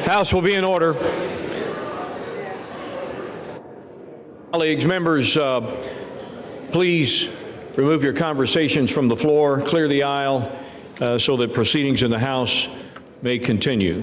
House will be in order. Colleagues, members, please remove your conversations from the floor, clear the aisle so that proceedings in the House may continue.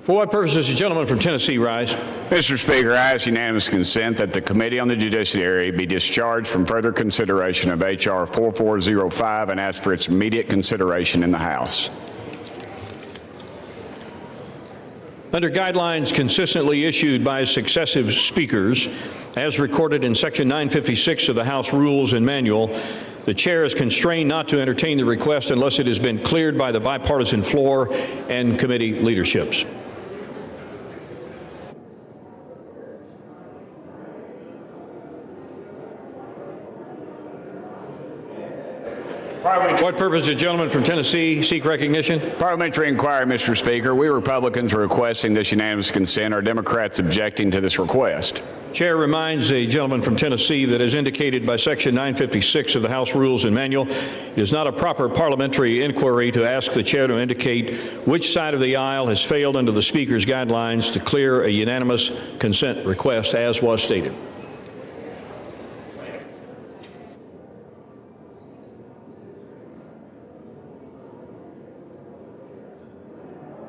For what purpose does the gentleman from Tennessee rise? Mr. Speaker, I ask unanimous consent that the Committee on the Judiciary be discharged from further consideration of H.R. 4405 and ask for its immediate consideration in the House. Under guidelines consistently issued by successive speakers, as recorded in Section 956 of the House Rules and Manual, the chair is constrained not to entertain the request unless it has been cleared by the bipartisan floor and committee leaderships. What purpose does the gentleman from Tennessee seek recognition? Parliamentary inquiry, Mr. Speaker. We Republicans are requesting this unanimous consent. Are Democrats objecting to this request? Chair reminds the gentleman from Tennessee that, as indicated by Section 956 of the House Rules and Manual, it is not a proper parliamentary inquiry to ask the chair to indicate which side of the aisle has failed under the Speaker's guidelines to clear a unanimous consent request, as was stated.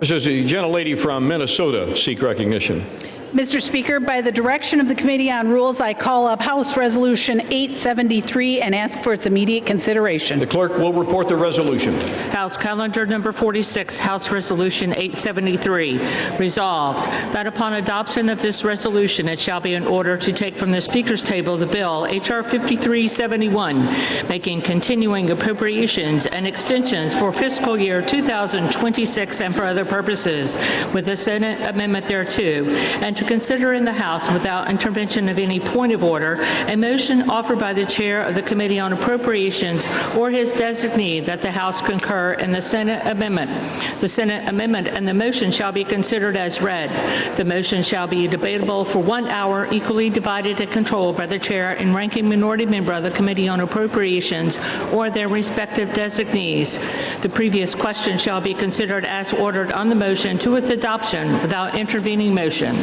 Does the gentlelady from Minnesota seek recognition? Mr. Speaker, by the direction of the Committee on Rules, I call up House Resolution 873 and ask for its immediate consideration. The clerk will report the resolution. House Calendar Number 46, House Resolution 873. Resolved, that upon adoption of this resolution, it shall be in order to take from the Speaker's table the bill, H.R. 5371, making continuing appropriations and extensions for fiscal year 2026 and for other purposes, with the Senate amendment thereto, and to consider in the House without intervention of any point of order a motion offered by the chair of the Committee on Appropriations or his designee that the House concur in the Senate amendment. The Senate amendment and the motion shall be considered as read. The motion shall be debatable for 1 hour, equally divided and controlled by the chair and ranking minority member of the Committee on Appropriations or their respective designees. The previous question shall be considered as ordered on the motion to its adoption without intervening motion.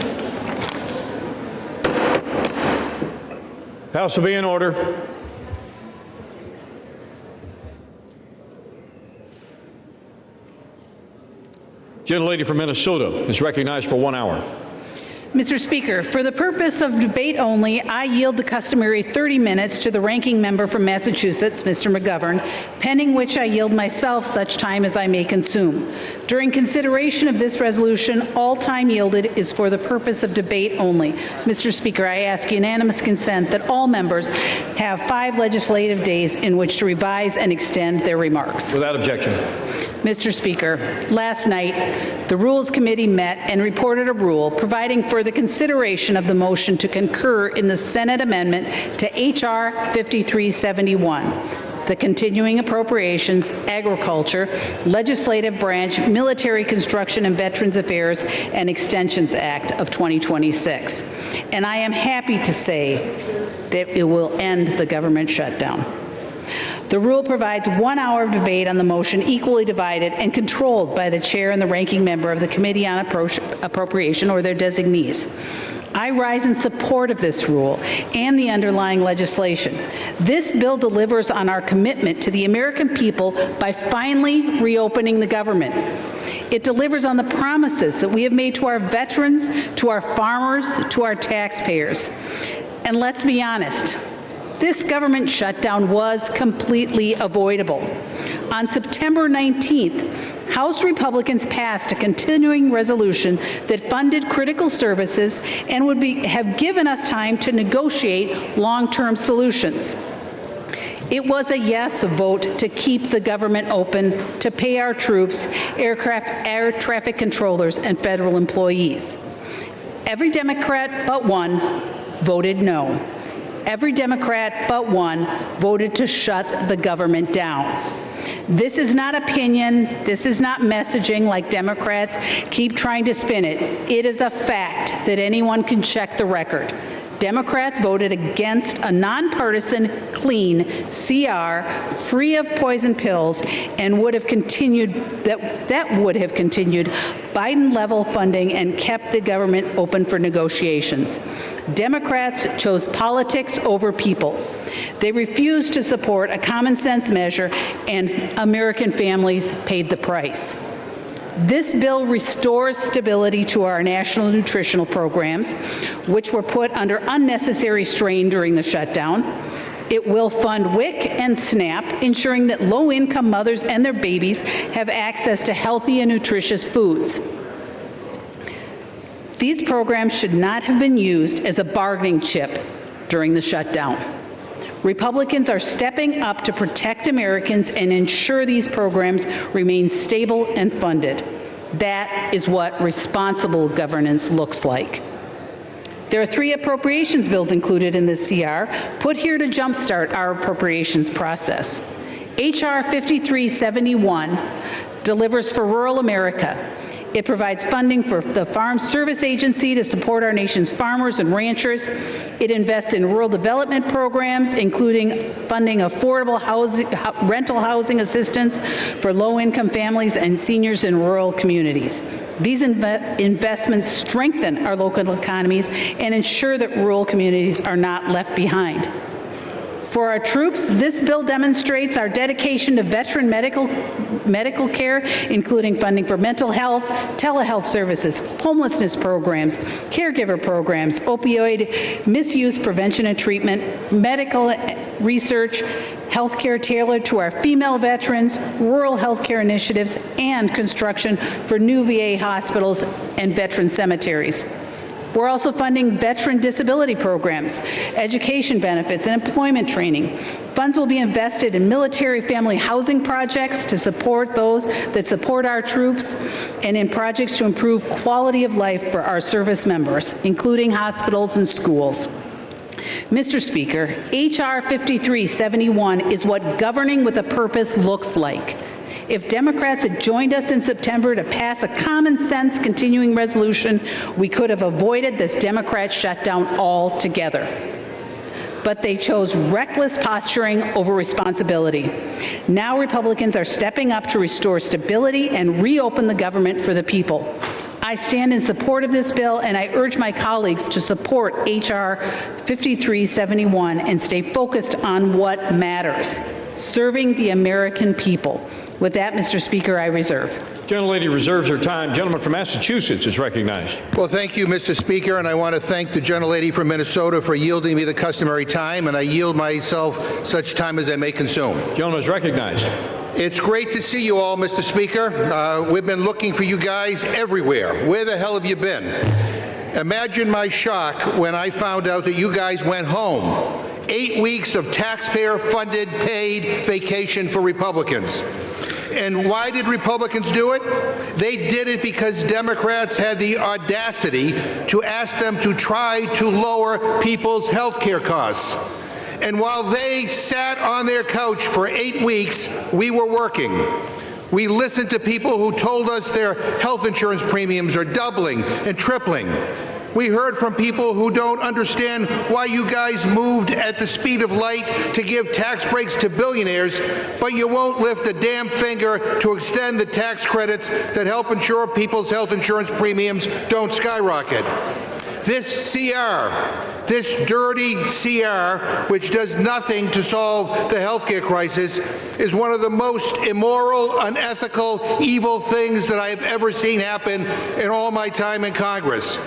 House will be in order. Gentlelady from Minnesota is recognized for 1 hour. Mr. Speaker, for the purpose of debate only, I yield the customary 30 minutes to the ranking member from Massachusetts, Mr. McGovern, pending which I yield myself such time as I may consume. During consideration of this resolution, all time yielded is for the purpose of debate only. Mr. Speaker, I ask unanimous consent that all members have 5 legislative days in which to revise and extend their remarks. Without objection. Mr. Speaker, last night, the Rules Committee met and reported a rule providing for the consideration of the motion to concur in the Senate amendment to H.R. 5371, the Continuing Appropriations, Agriculture, Legislative Branch, Military Construction and Veterans Affairs and Extensions Act of 2026. And I am happy to say that it will end the government shutdown. The rule provides 1 hour of debate on the motion, equally divided and controlled by the chair and the ranking member of the Committee on Appropriation or their designees. I rise in support of this rule and the underlying legislation. This bill delivers on our commitment to the American people by finally reopening the government. It delivers on the promises that we have made to our veterans, to our farmers, to our taxpayers. And let's be honest, this government shutdown was completely avoidable. On September 19th, House Republicans passed a continuing resolution that funded critical services and would have given us time to negotiate long-term solutions. It was a yes vote to keep the government open, to pay our troops, air traffic controllers, and federal employees. Every Democrat but one voted no. Every Democrat but one voted to shut the government down. This is not opinion. This is not messaging like Democrats keep trying to spin it. It is a fact that anyone can check the record. Democrats voted against a nonpartisan, clean CR, free of poison pills, and would have continued that would have continued Biden-level funding and kept the government open for negotiations. Democrats chose politics over people. They refused to support a common-sense measure, and American families paid the price. This bill restores stability to our national nutritional programs, which were put under unnecessary strain during the shutdown. It will fund WIC and SNAP, ensuring that low-income mothers and their babies have access to healthy and nutritious foods. These programs should not have been used as a bargaining chip during the shutdown. Republicans are stepping up to protect Americans and ensure these programs remain stable and funded. That is what responsible governance looks like. There are 3 appropriations bills included in this CR, put here to jumpstart our appropriations process. H.R. 5371 delivers for rural America. It provides funding for the Farm Service Agency to support our nation's farmers and ranchers. It invests in rural development programs, including funding affordable housing, rental housing assistance for low-income families and seniors in rural communities. These investments strengthen our local economies and ensure that rural communities are not left behind. For our troops, this bill demonstrates our dedication to veteran medical care, including funding for mental health, telehealth services, homelessness programs, caregiver programs, opioid misuse prevention and treatment, medical research, health care tailored to our female veterans, rural health care initiatives, and construction for new VA hospitals and veteran cemeteries. We're also funding veteran disability programs, education benefits, and employment training. Funds will be invested in military family housing projects to support those that support our troops, and in projects to improve quality of life for our service members, including hospitals and schools. Mr. Speaker, H.R. 5371 is what governing with a purpose looks like. If Democrats had joined us in September to pass a common-sense continuing resolution, we could have avoided this Democrat shutdown altogether. But they chose reckless posturing over responsibility. Now Republicans are stepping up to restore stability and reopen the government for the people. I stand in support of this bill, and I urge my colleagues to support H.R. 5371 and stay focused on what matters, serving the American people. With that, Mr. Speaker, I reserve. Gentlelady reserves her time. Gentleman from Massachusetts is recognized. Well, thank you, Mr. Speaker, and I want to thank the gentlelady from Minnesota for yielding me the customary time, and I yield myself such time as I may consume. Gentleman is recognized. It's great to see you all, Mr. Speaker. We've been looking for you guys everywhere. Where the hell have you been? Imagine my shock when I found out that you guys went home. 8 weeks of taxpayer-funded, paid vacation for Republicans. And why did Republicans do it? They did it because Democrats had the audacity to ask them to try to lower people's health care costs. And while they sat on their couch for 8 weeks, we were working. We listened to people who told us their health insurance premiums are doubling and tripling. We heard from people who don't understand why you guys moved at the speed of light to give tax breaks to billionaires, but you won't lift a damn finger to extend the tax credits that help ensure people's health insurance premiums don't skyrocket. This CR, this dirty CR, which does nothing to solve the healthcare crisis, is one of the most immoral, unethical, evil things that I have ever seen happen in all my time in Congress.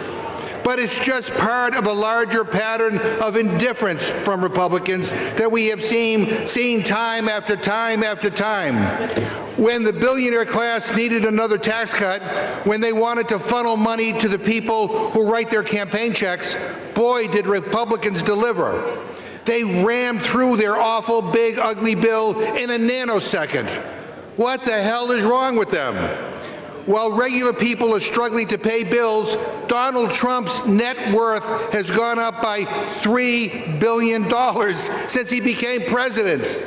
But it's just part of a larger pattern of indifference from Republicans that we have seen time after time after time. When the billionaire class needed another tax cut, when they wanted to funnel money to the people who write their campaign checks, boy, did Republicans deliver. They rammed through their awful, big, ugly bill in a nanosecond. What the hell is wrong with them? While regular people are struggling to pay bills, Donald Trump's net worth has gone up by $3 billion since he became president.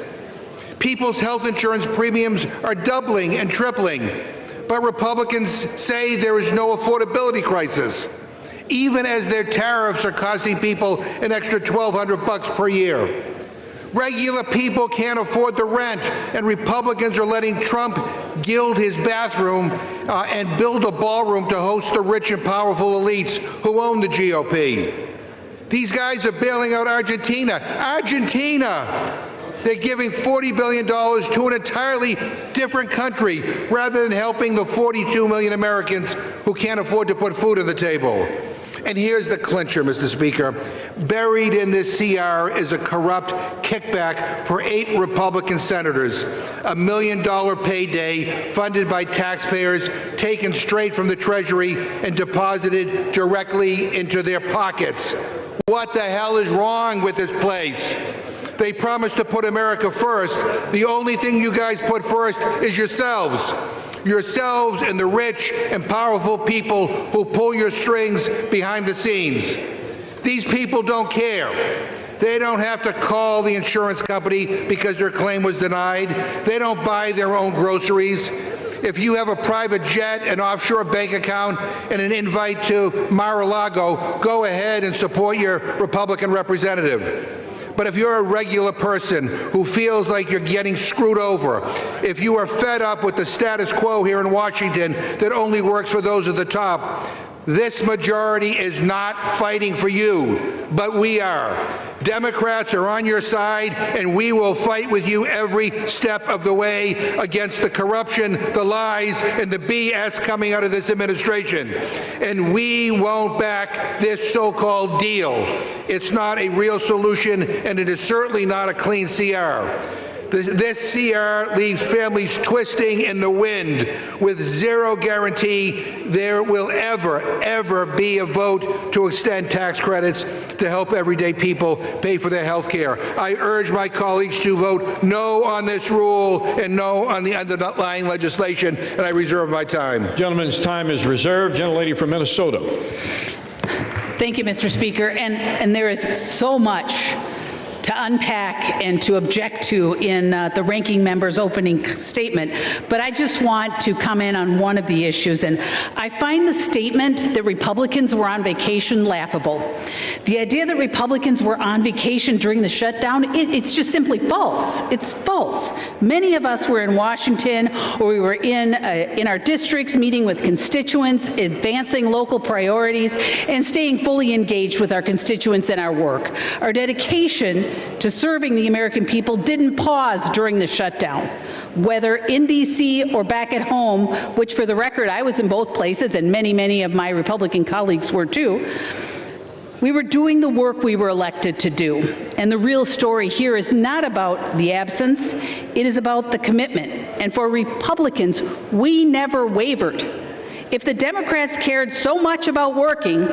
People's health insurance premiums are doubling and tripling, but Republicans say there is no affordability crisis. even as their tariffs are costing people an extra $1,200 per year. Regular people can't afford the rent, and Republicans are letting Trump gild his bathroom and build a ballroom to host the rich and powerful elites who own the GOP. These guys are bailing out Argentina. Argentina! They're giving $40 billion to an entirely different country rather than helping the 42 million Americans who can't afford to put food on the table. And here's the clincher, Mr. Speaker. Buried in this CR is a corrupt kickback for 8 Republican senators, $1 million payday funded by taxpayers, taken straight from the Treasury and deposited directly into their pockets. What the hell is wrong with this place? They promised to put America first. The only thing you guys put first is yourselves. Yourselves and the rich and powerful people who pull your strings behind the scenes. These people don't care. They don't have to call the insurance company because their claim was denied. They don't buy their own groceries. If you have a private jet, an offshore bank account, and an invite to Mar-a-Lago, go ahead and support your Republican representative. But if you're a regular person who feels like you're getting screwed over, if you are fed up with the status quo here in Washington that only works for those at the top, this majority is not fighting for you, but we are. Democrats are on your side, and we will fight with you every step of the way against the corruption, the lies, and the BS coming out of this administration. And we won't back this so-called deal. It's not a real solution, and it is certainly not a clean CR. This CR leaves families twisting in the wind with zero guarantee there will ever be a vote to extend tax credits to help everyday people pay for their health care. I urge my colleagues to vote no on this rule and no on the underlying legislation, and I reserve my time. Gentleman's time is reserved. Gentlelady from Minnesota. Thank you, Mr. Speaker. And there is so much to unpack and to object to in the ranking member's opening statement, but I just want to comment on one of the issues, and I find the statement that Republicans were on vacation laughable. The idea that Republicans were on vacation during the shutdown, it's just simply false. It's false. Many of us were in Washington, or we were in our districts meeting with constituents, advancing local priorities, and staying fully engaged with our constituents in our work. Our dedication to serving the American people didn't pause during the shutdown. Whether in D.C. or back at home, which for the record, I was in both places and many of my Republican colleagues were too, we were doing the work we were elected to do. And the real story here is not about the absence, it is about the commitment. And for Republicans, we never wavered. If the Democrats cared so much about working,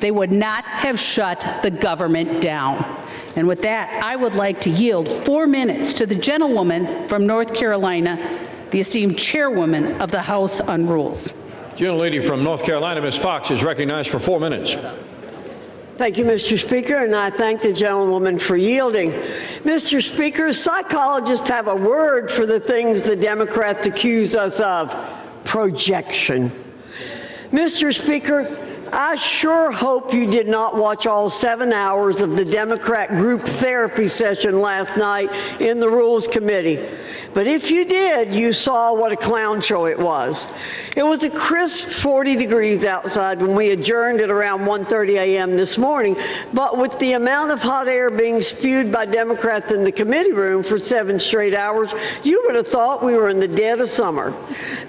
they would not have shut the government down. And with that, I would like to yield 4 minutes to the gentlewoman from North Carolina, the esteemed chairwoman of the House on Rules. Gentlelady from North Carolina, Ms. Fox, is recognized for 4 minutes. Thank you, Mr. Speaker, and I thank the gentlewoman for yielding. Mr. Speaker, psychologists have a word for the things the Democrats accuse us of: projection. Mr. Speaker, I sure hope you did not watch all 7 hours of the Democrat group therapy session last night in the Rules Committee. But if you did, you saw what a clown show it was. It was a crisp 40 degrees outside when we adjourned at around 1:30 a.m. this morning, but with the amount of hot air being spewed by Democrats in the committee room for 7 straight hours, you would have thought we were in the dead of summer.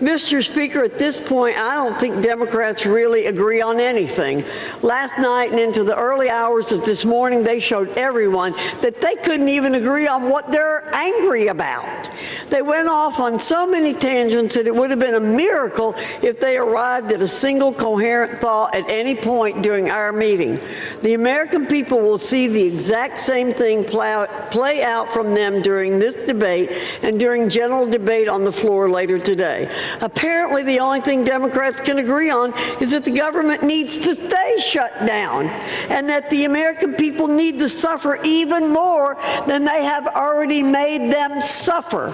Mr. Speaker, at this point, I don't think Democrats really agree on anything. Last night and into the early hours of this morning, they showed everyone that they couldn't even agree on what they're angry about. They went off on so many tangents that it would have been a miracle if they arrived at a single coherent thought at any point during our meeting. The American people will see the exact same thing play out from them during this debate and during general debate on the floor later today. Apparently, the only thing Democrats can agree on is that the government needs to stay shut down and that the American people need to suffer even more than they have already made them suffer.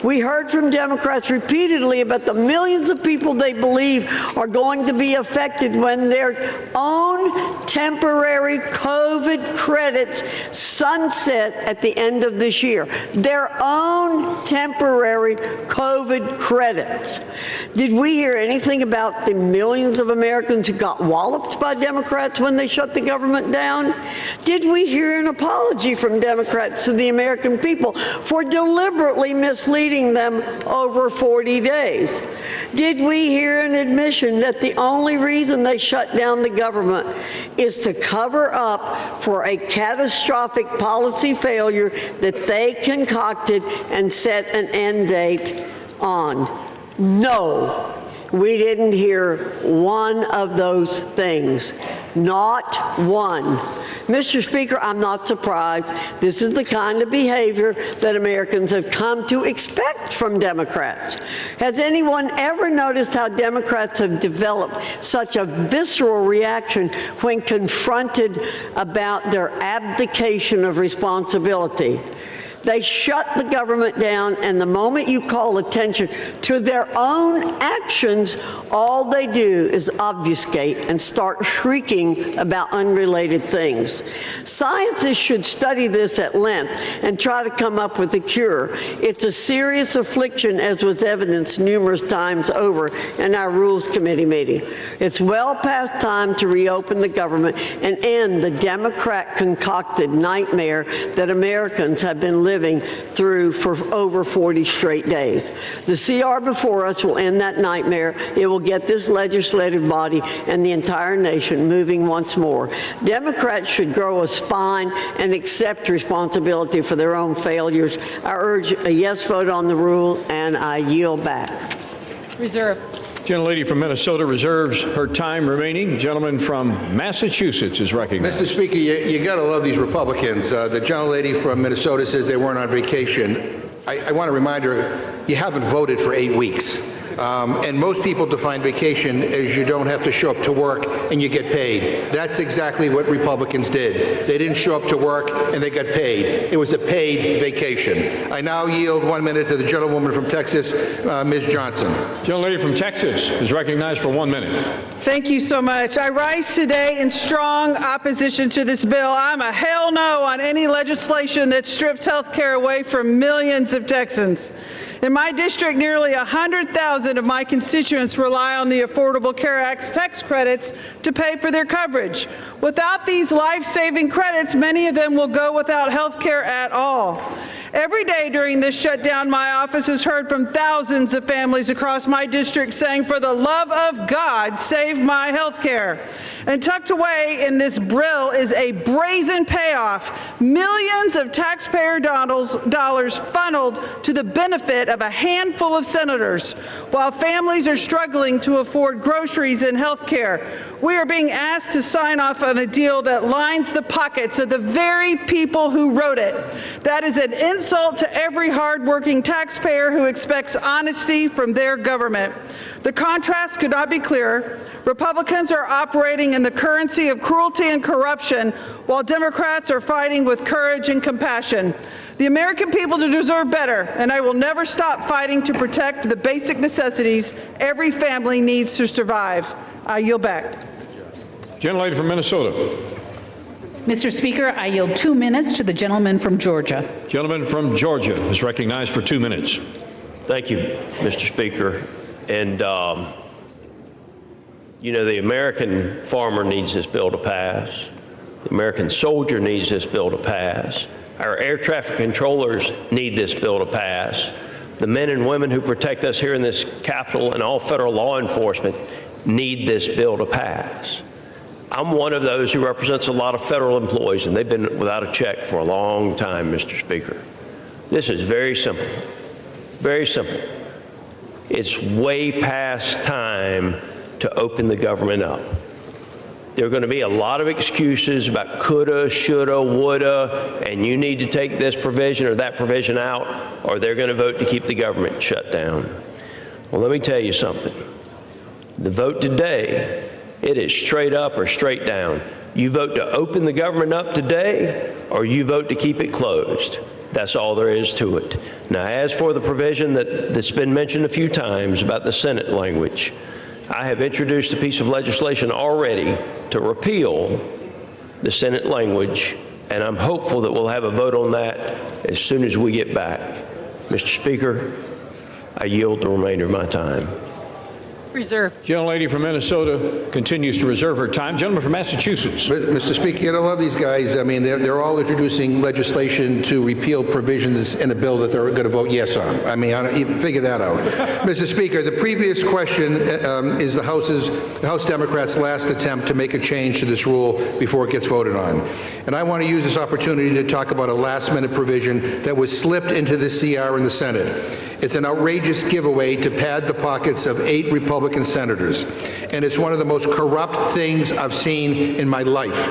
We heard from Democrats repeatedly about the millions of people they believe are going to be affected when their own temporary COVID credits sunset at the end of this year. Their own temporary COVID credits. Did we hear anything about the millions of Americans who got walloped by Democrats when they shut the government down? Did we hear an apology from Democrats to the American people for deliberately misleading them over 40 days? Did we hear an admission that the only reason they shut down the government is to cover up for a catastrophic policy failure that they concocted and set an end date on? No. We didn't hear one of those things. Not one. Mr. Speaker, I'm not surprised. This is the kind of behavior that Americans have come to expect from Democrats. Has anyone ever noticed how Democrats have developed such a visceral reaction when confronted about their abdication of responsibility? They shut the government down, and the moment you call attention to their own actions, all they do is obfuscate and start shrieking about unrelated things. Scientists should study this at length and try to come up with a cure. It's a serious affliction, as was evidenced numerous times over in our Rules Committee meeting. It's well past time to reopen the government and end the Democrat-concocted nightmare that Americans have been living through for over 40 straight days. The CR before us will end that nightmare. It will get this legislative body and the entire nation moving once more. Democrats should grow a spine and accept responsibility for their own failures. I urge a yes vote on the rule, and I yield back. Reserve. Gentlelady from Minnesota reserves her time remaining. Gentleman from Massachusetts is recognized. Mr. Speaker, you got to love these Republicans. The gentlelady from Minnesota says they weren't on vacation. I want to remind her, you haven't voted for 8 weeks. And most people define vacation as you don't have to show up to work and you get paid. That's exactly what Republicans did. They didn't show up to work and they got paid. It was a paid vacation. I now yield 1 minute to the gentlewoman from Texas, Ms. Johnson. Gentlelady from Texas is recognized for 1 minute. Thank you so much. I rise today in strong opposition to this bill. I'm a hell no on any legislation that strips health care away from millions of Texans. In my district, nearly 100,000 of my constituents rely on the Affordable Care Act's tax credits to pay for their coverage. Without these life-saving credits, many of them will go without health care at all. Every day during this shutdown, my office has heard from thousands of families across my district saying, "For the love of God, save my health care." And tucked away in this bill is a brazen payoff, millions of taxpayer dollars funneled to the benefit of a handful of senators, while families are struggling to afford groceries and health care. We are being asked to sign off on a deal that lines the pockets of the very people who wrote it. That is an insult to every hardworking taxpayer who expects honesty from their government. The contrast could not be clearer. Republicans are operating in the currency of cruelty and corruption, while Democrats are fighting with courage and compassion. The American people deserve better, and I will never stop fighting to protect the basic necessities every family needs to survive. I yield back. Gentlelady from Minnesota. Mr. Speaker, I yield 2 minutes to the gentleman from Georgia. Gentleman from Georgia is recognized for 2 minutes. Thank you, Mr. Speaker. And, you know, the American farmer needs this bill to pass. The American soldier needs this bill to pass. Our air traffic controllers need this bill to pass. The men and women who protect us here in this Capitol and all federal law enforcement need this bill to pass. I'm one of those who represents a lot of federal employees, and they've been without a check for a long time, Mr. Speaker. This is very simple, very simple. It's way past time to open the government up. There are going to be a lot of excuses about coulda, shoulda, woulda, and you need to take this provision or that provision out, or they're going to vote to keep the government shut down. Well, let me tell you something. The vote today, it is straight up or straight down. You vote to open the government up today, or you vote to keep it closed. That's all there is to it. Now, as for the provision that's been mentioned a few times about the Senate language, I have introduced a piece of legislation already to repeal the Senate language, and I'm hopeful that we'll have a vote on that as soon as we get back. Mr. Speaker, I yield the remainder of my time. Reserve. Gentlelady from Minnesota continues to reserve her time. Gentleman from Massachusetts. Mr. Speaker, you know, I love these guys. I mean, they're all introducing legislation to repeal provisions in a bill that they're going to vote yes on. I mean, I don't even figure that out. Mr. Speaker, the previous question is the House Democrats' last attempt to make a change to this rule before it gets voted on. And I want to use this opportunity to talk about a last-minute provision that was slipped into the CR in the Senate. It's an outrageous giveaway to pad the pockets of 8 Republican senators, and it's one of the most corrupt things I've seen in my life.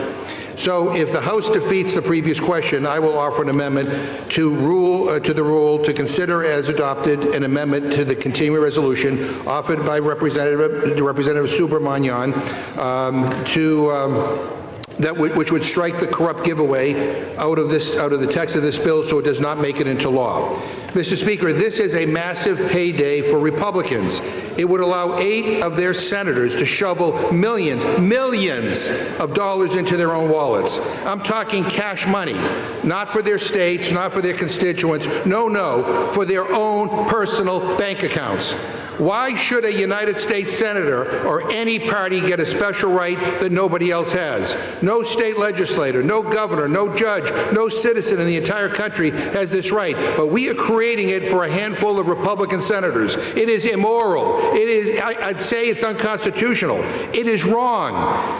So if the House defeats the previous question, I will offer an amendment to the rule to consider as adopted an amendment to the continuing resolution offered by Representative Subramanian which would strike the corrupt giveaway out of the text of this bill so it does not make it into law. Mr. Speaker, this is a massive payday for Republicans. It would allow 8 of their senators to shovel millions of dollars into their own wallets. I'm talking cash money, not for their states, not for their constituents, no, for their own personal bank accounts. Why should a United States senator or any party get a special right that nobody else has? No state legislator, no governor, no judge, no citizen in the entire country has this right, but we are creating it for a handful of Republican senators. It is immoral. It is, I'd say it's unconstitutional. It is wrong,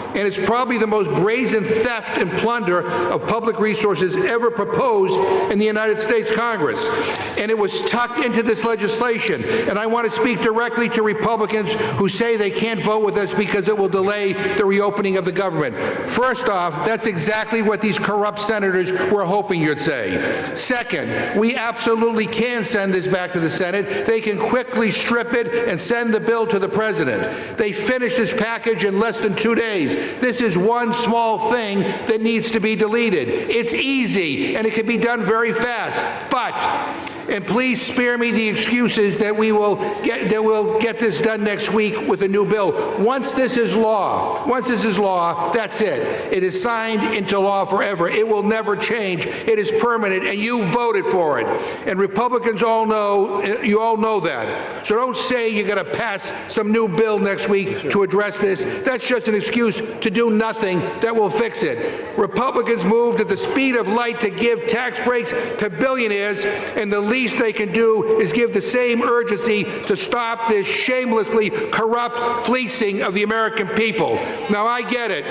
and it's probably the most brazen theft and plunder of public resources ever proposed in the United States Congress. And it was tucked into this legislation, and I want to speak directly to Republicans who say they can't vote with us because it will delay the reopening of the government. First off, that's exactly what these corrupt senators were hoping you'd say. Second, we absolutely can send this back to the Senate. They can quickly strip it and send the bill to the president. They finished this package in less than 2 days. This is one small thing that needs to be deleted. It's easy, and it can be done very fast. But, and please spare me the excuses that we'll get this done next week with a new bill. Once this is law, that's it. It is signed into law forever. It will never change. It is permanent, and you voted for it. And Republicans all know, you all know that. So don't say you're going to pass some new bill next week to address this. That's just an excuse to do nothing that will fix it. Republicans moved at the speed of light to give tax breaks to billionaires, and the least they can do is give the same urgency to stop this shamelessly corrupt fleecing of the American people. Now, I get it.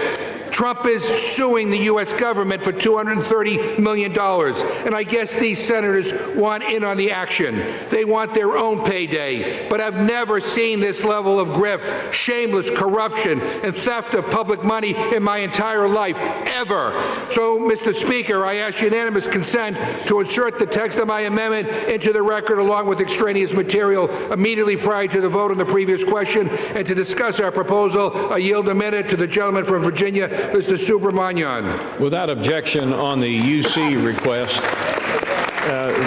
Trump is suing the U.S. government for $230 million, and I guess these senators want in on the action. They want their own payday, but I've never seen this level of grift, shameless corruption, and theft of public money in my entire life, ever. So, Mr. Speaker, I ask unanimous consent to insert the text of my amendment into the record along with extraneous material immediately prior to the vote on the previous question, and to discuss our proposal, I yield a minute to the gentleman from Virginia, Mr. Subramanian. Without objection on the UC request,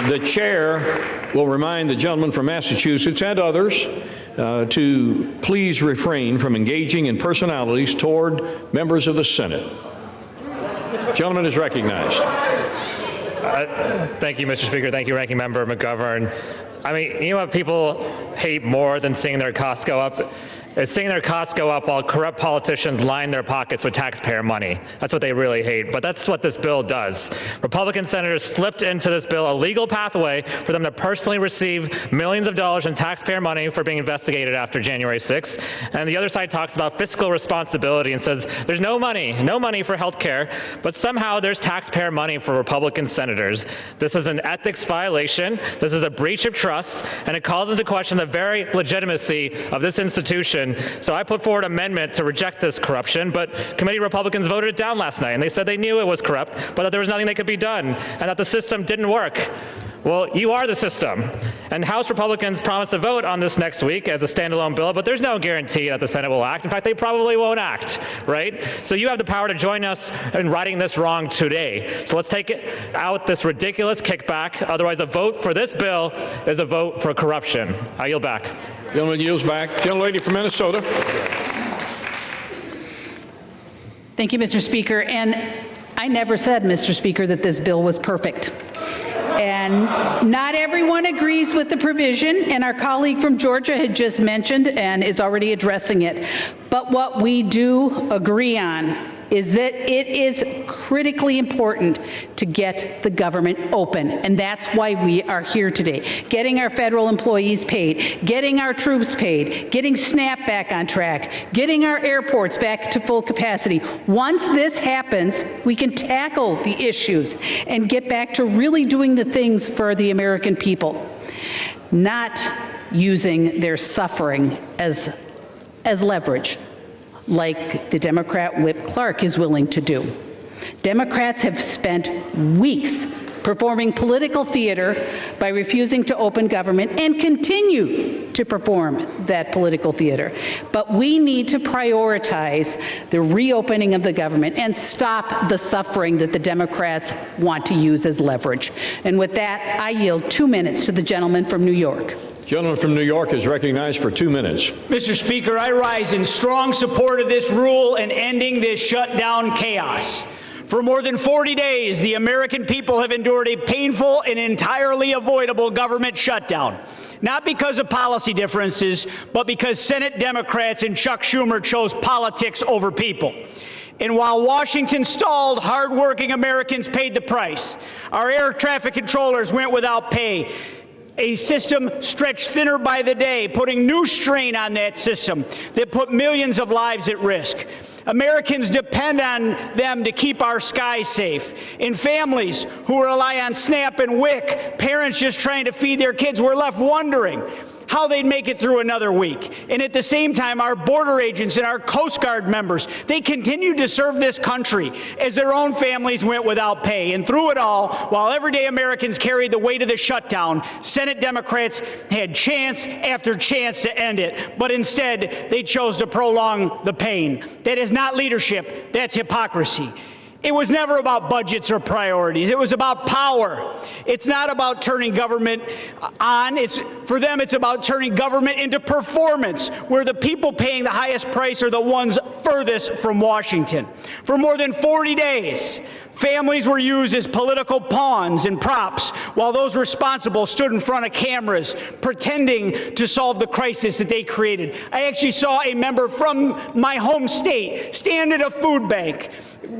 the chair will remind the gentleman from Massachusetts and others to please refrain from engaging in personalities toward members of the Senate. Gentleman is recognized. Thank you, Mr. Speaker. Thank you, Ranking Member McGovern. I mean, you know what people hate more than seeing their costs go up? Is seeing their costs go up while corrupt politicians line their pockets with taxpayer money. That's what they really hate, but that's what this bill does. Republican senators slipped into this bill a legal pathway for them to personally receive millions of dollars in taxpayer money for being investigated after January 6th. And the other side talks about fiscal responsibility and says there's no money for health care, but somehow there's taxpayer money for Republican senators. This is an ethics violation, this is a breach of trust, and it calls into question the very legitimacy of this institution. So I put forward an amendment to reject this corruption, but committee Republicans voted it down last night, and they said they knew it was corrupt, but that there was nothing that could be done, and that the system didn't work. Well, you are the system. And House Republicans promised to vote on this next week as a standalone bill, but there's no guarantee that the Senate will act. In fact, they probably won't act, right? So you have the power to join us in righting this wrong today. So let's take out this ridiculous kickback. Otherwise, a vote for this bill is a vote for corruption. I yield back. Gentleman yields back. Gentlelady from Minnesota. Thank you, Mr. Speaker. And I never said, Mr. Speaker, that this bill was perfect. And not everyone agrees with the provision, and our colleague from Georgia had just mentioned and is already addressing it. But what we do agree on is that it is critically important to get the government open, and that's why we are here today. Getting our federal employees paid, getting our troops paid, getting SNAP back on track, getting our airports back to full capacity. Once this happens, we can tackle the issues and get back to really doing the things for the American people, not using their suffering as leverage, like the Democrat Whip Clark is willing to do. Democrats have spent weeks performing political theater by refusing to open government and continue to perform that political theater. But we need to prioritize the reopening of the government and stop the suffering that the Democrats want to use as leverage. And with that, I yield 2 minutes to the gentleman from New York. Gentleman from New York is recognized for 2 minutes. Mr. Speaker, I rise in strong support of this rule and ending this shutdown chaos. For more than 40 days, the American people have endured a painful and entirely avoidable government shutdown. Not because of policy differences, but because Senate Democrats and Chuck Schumer chose politics over people. And while Washington stalled, hardworking Americans paid the price. Our air traffic controllers went without pay. A system stretched thinner by the day, putting new strain on that system that put millions of lives at risk. Americans depend on them to keep our skies safe. In families who rely on SNAP and WIC, parents just trying to feed their kids were left wondering how they'd make it through another week. And at the same time, our border agents and our Coast Guard members, they continued to serve this country as their own families went without pay. And through it all, while everyday Americans carried the weight of the shutdown, Senate Democrats had chance after chance to end it. But instead, they chose to prolong the pain. That is not leadership, that's hypocrisy. It was never about budgets or priorities. It was about power. It's not about turning government on. For them, it's about turning government into performance, where the people paying the highest price are the ones furthest from Washington. For more than 40 days, families were used as political pawns and props, while those responsible stood in front of cameras pretending to solve the crisis that they created. I actually saw a member from my home state stand at a food bank,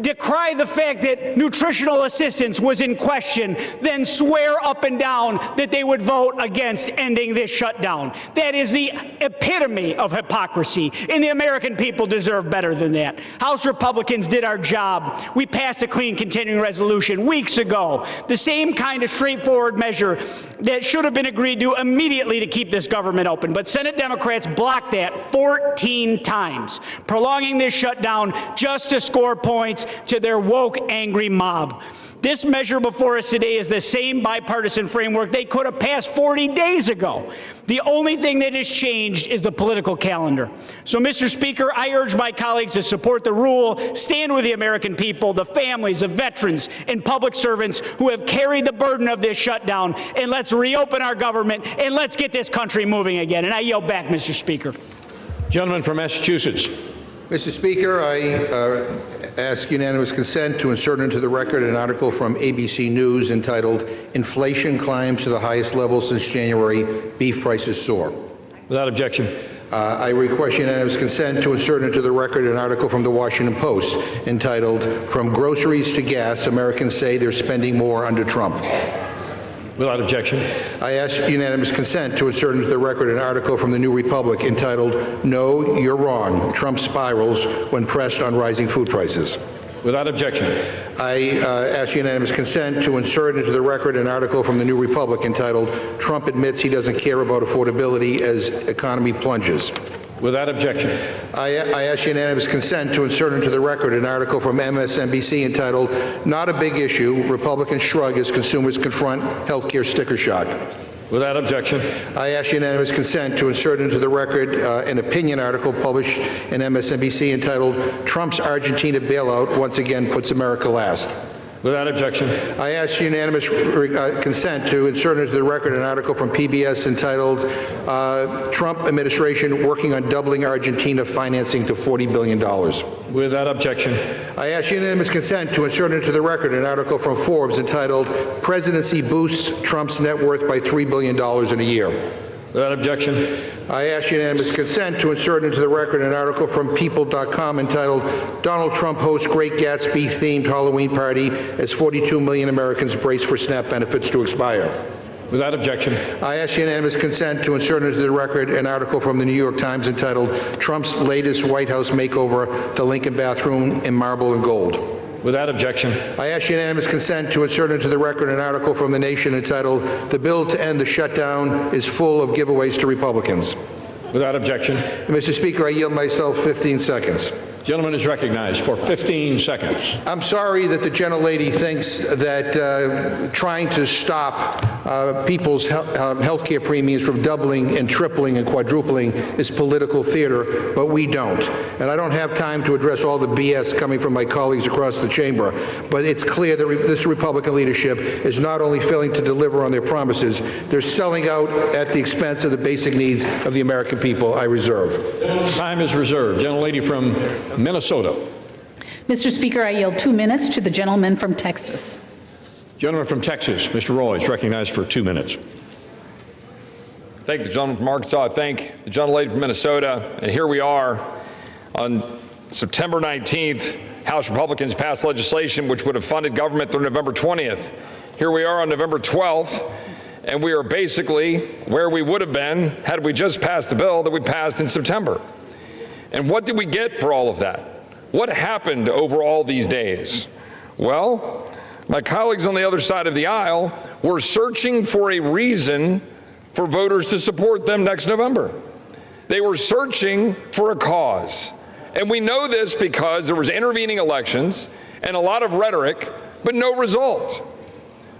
decry the fact that nutritional assistance was in question, then swear up and down that they would vote against ending this shutdown. That is the epitome of hypocrisy, and the American people deserve better than that. House Republicans did our job. We passed a clean continuing resolution weeks ago, the same kind of straightforward measure that should have been agreed to immediately to keep this government open. But Senate Democrats blocked that 14 times, prolonging this shutdown just to score points to their woke, angry mob. This measure before us today is the same bipartisan framework they could have passed 40 days ago. The only thing that has changed is the political calendar. So, Mr. Speaker, I urge my colleagues to support the rule, stand with the American people, the families of veterans and public servants who have carried the burden of this shutdown, and let's reopen our government, and let's get this country moving again. And I yield back, Mr. Speaker. Gentleman from Massachusetts. Mr. Speaker, I ask unanimous consent to insert into the record an article from ABC News entitled, "Inflation Climbs to the Highest Level Since January, Beef Prices Soar." Without objection. I request unanimous consent to insert into the record an article from the Washington Post entitled, "From Groceries to Gas, Americans Say They're Spending More Under Trump." Without objection. I ask unanimous consent to insert into the record an article from the New Republic entitled, "No, You're Wrong. Trump Spirals When Pressed on Rising Food Prices." Without objection. I ask unanimous consent to insert into the record an article from the New Republic entitled, "Trump Admits He Doesn't Care About Affordability as Economy Plunges." Without objection. I ask unanimous consent to insert into the record an article from MSNBC entitled, "Not a Big Issue, Republicans Shrug as Consumers Confront Healthcare Sticker Shock." Without objection. I ask unanimous consent to insert into the record an opinion article published in MSNBC entitled, "Trump's Argentina Bailout Once Again Puts America Last." Without objection. I ask unanimous consent to insert into the record an article from PBS entitled, "Trump Administration Working on Doubling Argentina Financing to $40 billion." Without objection. I ask unanimous consent to insert into the record an article from Forbes entitled, "Presidency Boosts Trump's Net Worth by $3 billion in a Year." Without objection. I ask unanimous consent to insert into the record an article from People.com entitled, "Donald Trump Hosts Great Gatsby-Themed Halloween Party as 42 million Americans Brace for SNAP Benefits to Expire." Without objection. I ask unanimous consent to insert into the record an article from the New York Times entitled, "Trump's Latest White House Makeover, the Lincoln Bathroom in Marble and Gold." Without objection. I ask unanimous consent to insert into the record an article from The Nation entitled, "The Bill to End the Shutdown is Full of Giveaways to Republicans." Without objection. Mr. Speaker, I yield myself 15 seconds. Gentleman is recognized for 15 seconds. I'm sorry that the gentlelady thinks that trying to stop people's health care premiums from doubling and tripling and quadrupling is political theater, but we don't. And I don't have time to address all the BS coming from my colleagues across the chamber, but it's clear that this Republican leadership is not only failing to deliver on their promises, they're selling out at the expense of the basic needs of the American people. I reserve. Time is reserved. Gentlelady from Minnesota. Mr. Speaker, I yield 2 minutes to the gentleman from Texas. Gentleman from Texas, Mr. Roy, is recognized for 2 minutes. Thank the gentleman from Arkansas. I thank the gentlelady from Minnesota. And here we are on September 19th. House Republicans passed legislation which would have funded government through November 20th. Here we are on November 12th, and we are basically where we would have been had we just passed the bill that we passed in September. And what did we get for all of that? What happened over all these days? Well, my colleagues on the other side of the aisle were searching for a reason for voters to support them next November. They were searching for a cause. And we know this because there was intervening elections and a lot of rhetoric, but no result.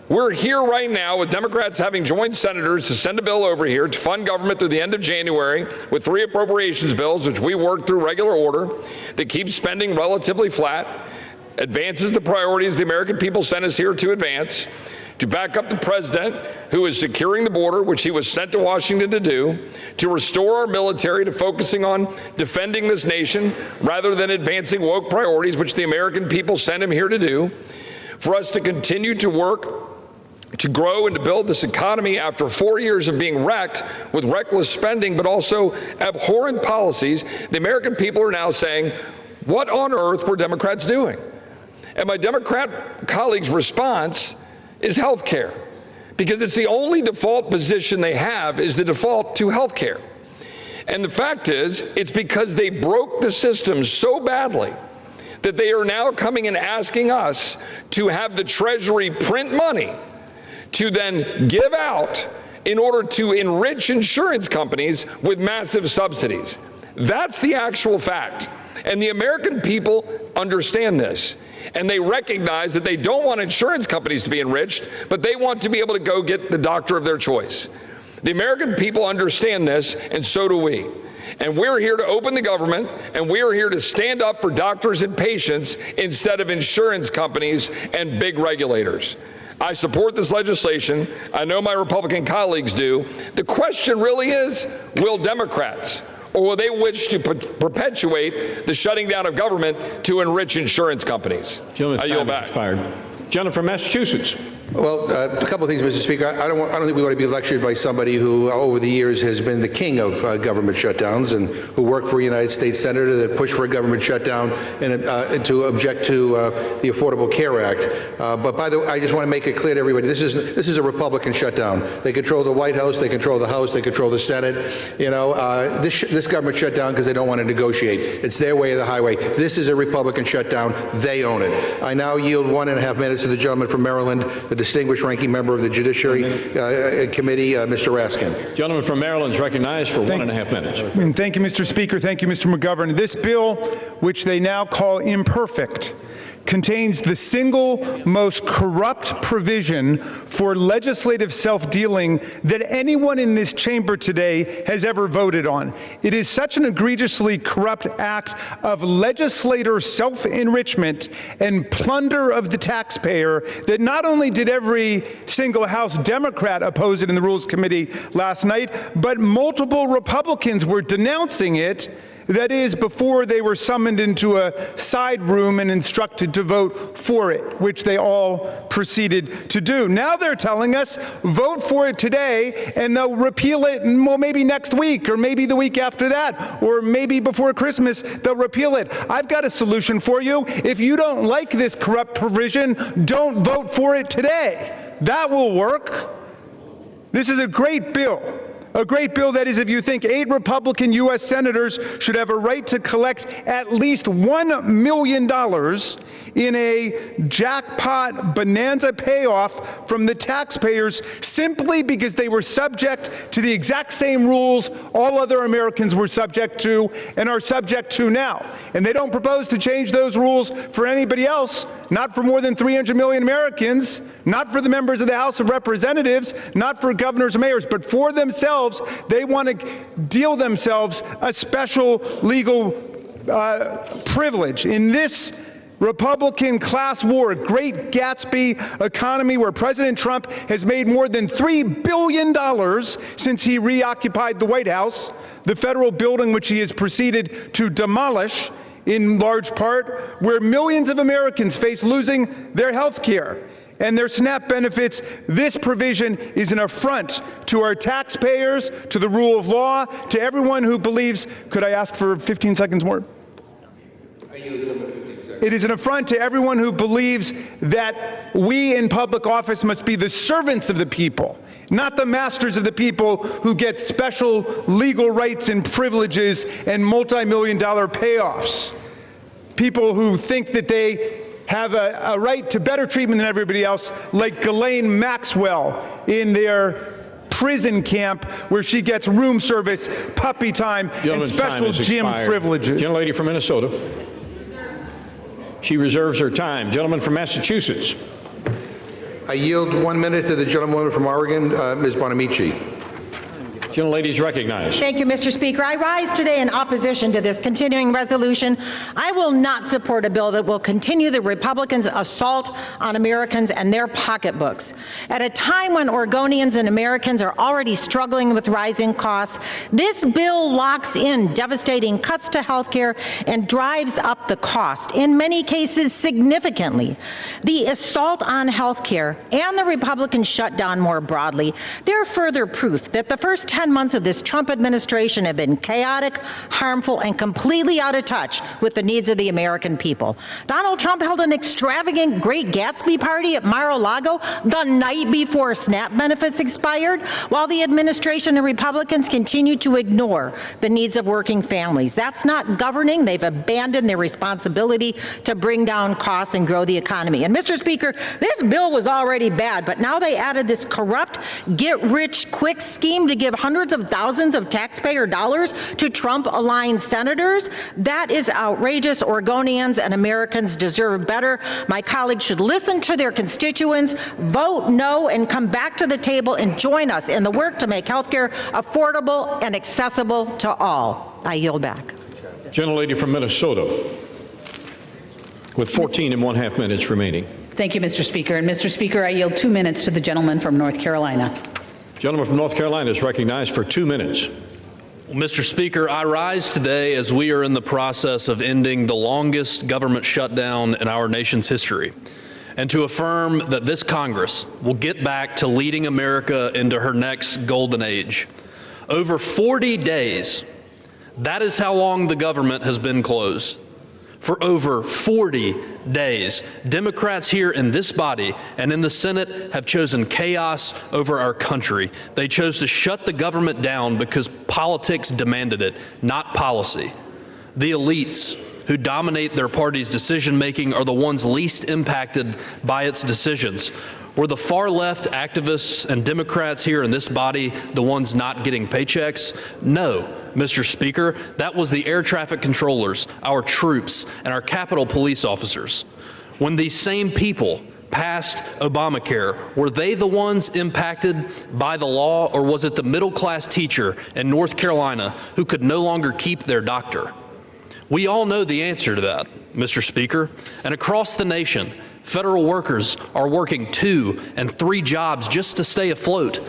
We're here right now with Democrats having joined senators to send a bill over here to fund government through the end of January with 3 appropriations bills, which we worked through regular order, that keeps spending relatively flat, advances the priorities the American people sent us here to advance, to back up the president, who is securing the border, which he was sent to Washington to do, to restore our military to focusing on defending this nation rather than advancing woke priorities, which the American people sent him here to do, for us to continue to work to grow and to build this economy after 4 years of being wrecked with reckless spending, but also abhorrent policies. The American people are now saying, what on earth were Democrats doing? And my Democrat colleagues' response is health care, because it's the only default position they have is the default to health care. And the fact is, it's because they broke the system so badly that they are now coming and asking us to have the Treasury print money to then give out in order to enrich insurance companies with massive subsidies. That's the actual fact. And the American people understand this. And they recognize that they don't want insurance companies to be enriched, but they want to be able to go get the doctor of their choice. The American people understand this, and so do we. And we're here to open the government, and we're here to stand up for doctors and patients instead of insurance companies and big regulators. I support this legislation. I know my Republican colleagues do. The question really is, will Democrats, or will they wish to perpetuate the shutting down of government to enrich insurance companies? I yield back. Gentleman from Massachusetts. Well, a couple of things, Mr. Speaker. I don't think we want to be lectured by somebody who, over the years, has been the king of government shutdowns and who worked for a United States senator that pushed for a government shutdown and to object to the Affordable Care Act. But by the way, I just want to make it clear to everybody: this is a Republican shutdown. They control the White House, they control the House, they control the Senate. You know, this government shut down because they don't want to negotiate. It's their way or the highway. This is a Republican shutdown. They own it. I now yield 1.5 minutes to the gentleman from Maryland. The distinguished ranking member of the Judiciary Committee, Mr. Raskin. Gentleman from Maryland is recognized for 1.5 minutes. And thank you, Mr. Speaker. Thank you, Mr. McGovern. This bill, which they now call imperfect, contains the single most corrupt provision for legislative self-dealing that anyone in this chamber today has ever voted on. It is such an egregiously corrupt act of legislator self-enrichment and plunder of the taxpayer that not only did every single House Democrat oppose it in the Rules Committee last night, but multiple Republicans were denouncing it. That is, before they were summoned into a side room and instructed to vote for it, which they all proceeded to do. Now they're telling us, vote for it today, and they'll repeal it, well, maybe next week, or maybe the week after that, or maybe before Christmas, they'll repeal it. I've got a solution for you. If you don't like this corrupt provision, don't vote for it today. That will work. This is a great bill. A great bill, that is, if you think 8 Republican U.S. senators should have a right to collect at least $1 million in a jackpot bonanza payoff from the taxpayers simply because they were subject to the exact same rules all other Americans were subject to and are subject to now. And they don't propose to change those rules for anybody else, not for more than 300 million Americans, not for the members of the House of Representatives, not for governors and mayors, but for themselves. They want to deal themselves a special legal privilege. In this Republican class war, Great Gatsby economy where President Trump has made more than $3 billion since he reoccupied the White House, the federal building which he has proceeded to demolish in large part, where millions of Americans face losing their health care and their SNAP benefits. This provision is an affront to our taxpayers, to the rule of law, to everyone who believes. Could I ask for 15 seconds more? It is an affront to everyone who believes that we in public office must be the servants of the people, not the masters of the people who get special legal rights and privileges and multi-million-dollar payoffs. People who think that they have a right to better treatment than everybody else, like Ghislaine Maxwell in their prison camp where she gets room service, puppy time, and special gym privileges. Gentlelady from Minnesota. She reserves her time. Gentleman from Massachusetts. I yield 1 minute to the gentlewoman from Oregon, Ms. Bonamici. Gentlelady is recognized. Thank you, Mr. Speaker. I rise today in opposition to this continuing resolution. I will not support a bill that will continue the Republicans' assault on Americans and their pocketbooks. At a time when Oregonians and Americans are already struggling with rising costs, this bill locks in devastating cuts to health care and drives up the cost, in many cases significantly. The assault on health care and the Republican shutdown more broadly, they're further proof that the first 10 months of this Trump administration have been chaotic, harmful, and completely out of touch with the needs of the American people. Donald Trump held an extravagant Great Gatsby party at Mar-a-Lago the night before SNAP benefits expired, while the administration and Republicans continue to ignore the needs of working families. That's not governing. They've abandoned their responsibility to bring down costs and grow the economy. And Mr. Speaker, this bill was already bad, but now they added this corrupt get-rich-quick scheme to give hundreds of thousands of taxpayer dollars to Trump-aligned senators. That is outrageous. Oregonians and Americans deserve better. My colleagues should listen to their constituents, vote no, and come back to the table and join us in the work to make health care affordable and accessible to all. I yield back. Gentlelady from Minnesota, with 14.5 minutes remaining. Thank you, Mr. Speaker. And Mr. Speaker, I yield 2 minutes to the gentleman from North Carolina. Gentleman from North Carolina is recognized for 2 minutes. Well, Mr. Speaker, I rise today as we are in the process of ending the longest government shutdown in our nation's history, and to affirm that this Congress will get back to leading America into her next golden age. Over 40 days, that is how long the government has been closed. For over 40 days, Democrats here in this body and in the Senate have chosen chaos over our country. They chose to shut the government down because politics demanded it, not policy. The elites, who dominate their party's decision-making are the ones least impacted by its decisions. Were the far-left activists and Democrats here in this body the ones not getting paychecks? No, Mr. Speaker. That was the air traffic controllers, our troops, and our Capitol police officers. When these same people passed Obamacare, were they the ones impacted by the law, or was it the middle-class teacher in North Carolina who could no longer keep their doctor? We all know the answer to that, Mr. Speaker, and across the nation, federal workers are working 2 and 3 jobs just to stay afloat.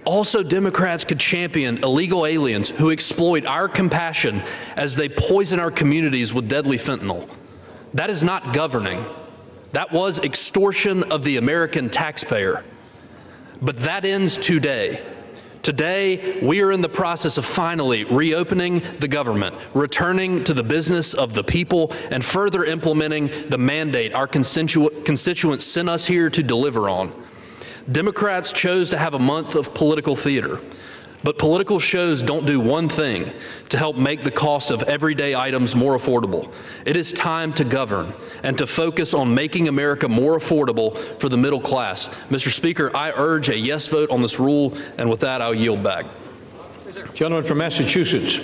Also, Democrats could champion illegal aliens who exploit our compassion as they poison our communities with deadly fentanyl. That is not governing. That was extortion of the American taxpayer. But that ends today. Today, we are in the process of finally reopening the government, returning to the business of the people, and further implementing the mandate our constituents sent us here to deliver on. Democrats chose to have a month of political theater, but political shows don't do one thing to help make the cost of everyday items more affordable. It is time to govern and to focus on making America more affordable for the middle class. Mr. Speaker, I urge a yes vote on this rule, and with that, I'll yield back. Gentleman from Massachusetts.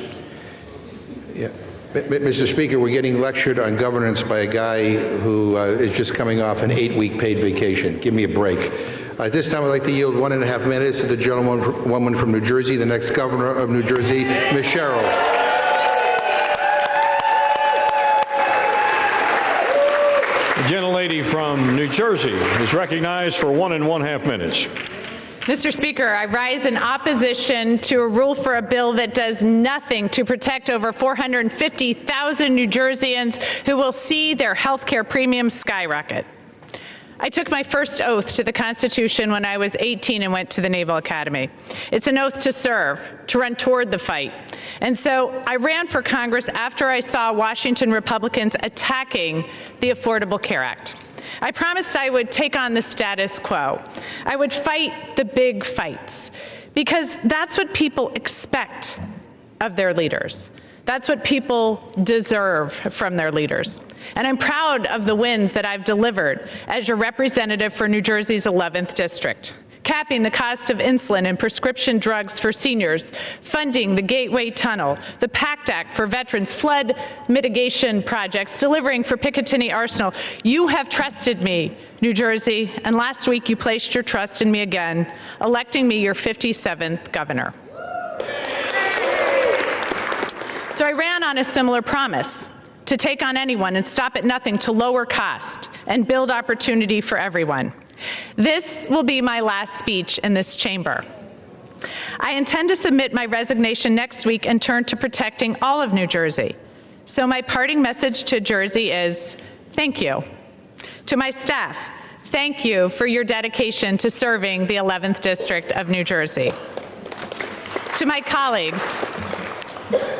Yeah. Mr. Speaker, we're getting lectured on governance by a guy who is just coming off an 8-week paid vacation. Give me a break. At this time, I'd like to yield 1.5 minutes to the gentlewoman from New Jersey, the next governor of New Jersey, Ms. Sherrill. The gentlelady from New Jersey is recognized for 1.5 minutes. Mr. Speaker, I rise in opposition to a rule for a bill that does nothing to protect over 450,000 New Jerseyans who will see their health care premiums skyrocket. I took my first oath to the Constitution when I was 18 and went to the Naval Academy. It's an oath to serve, to run toward the fight. And so I ran for Congress after I saw Washington Republicans attacking the Affordable Care Act. I promised I would take on the status quo. I would fight the big fights, because that's what people expect of their leaders. That's what people deserve from their leaders. And I'm proud of the wins that I've delivered as your representative for New Jersey's 11th district. Capping the cost of insulin and prescription drugs for seniors, funding the Gateway Tunnel, the PACT Act for veterans, flood mitigation projects, delivering for Picatinny Arsenal. You have trusted me, New Jersey, and last week you placed your trust in me again, electing me your 57th governor. So I ran on a similar promise, to take on anyone and stop at nothing to lower cost and build opportunity for everyone. This will be my last speech in this chamber. I intend to submit my resignation next week and turn to protecting all of New Jersey. So my parting message to Jersey is, thank you. To my staff, thank you for your dedication to serving the 11th District of New Jersey. To my colleagues,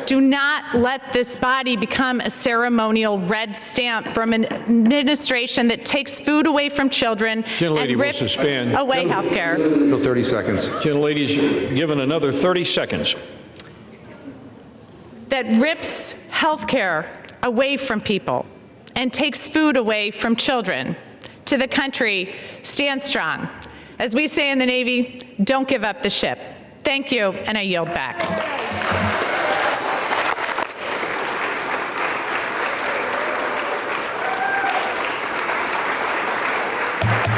do not let this body become a ceremonial red stamp from an administration that takes food away from children and rips away health care. 30 seconds. Gentlelady's given another 30 seconds. That rips health care away from people and takes food away from children. To the country, stand strong. As we say in the Navy, don't give up the ship. Thank you, and I yield back.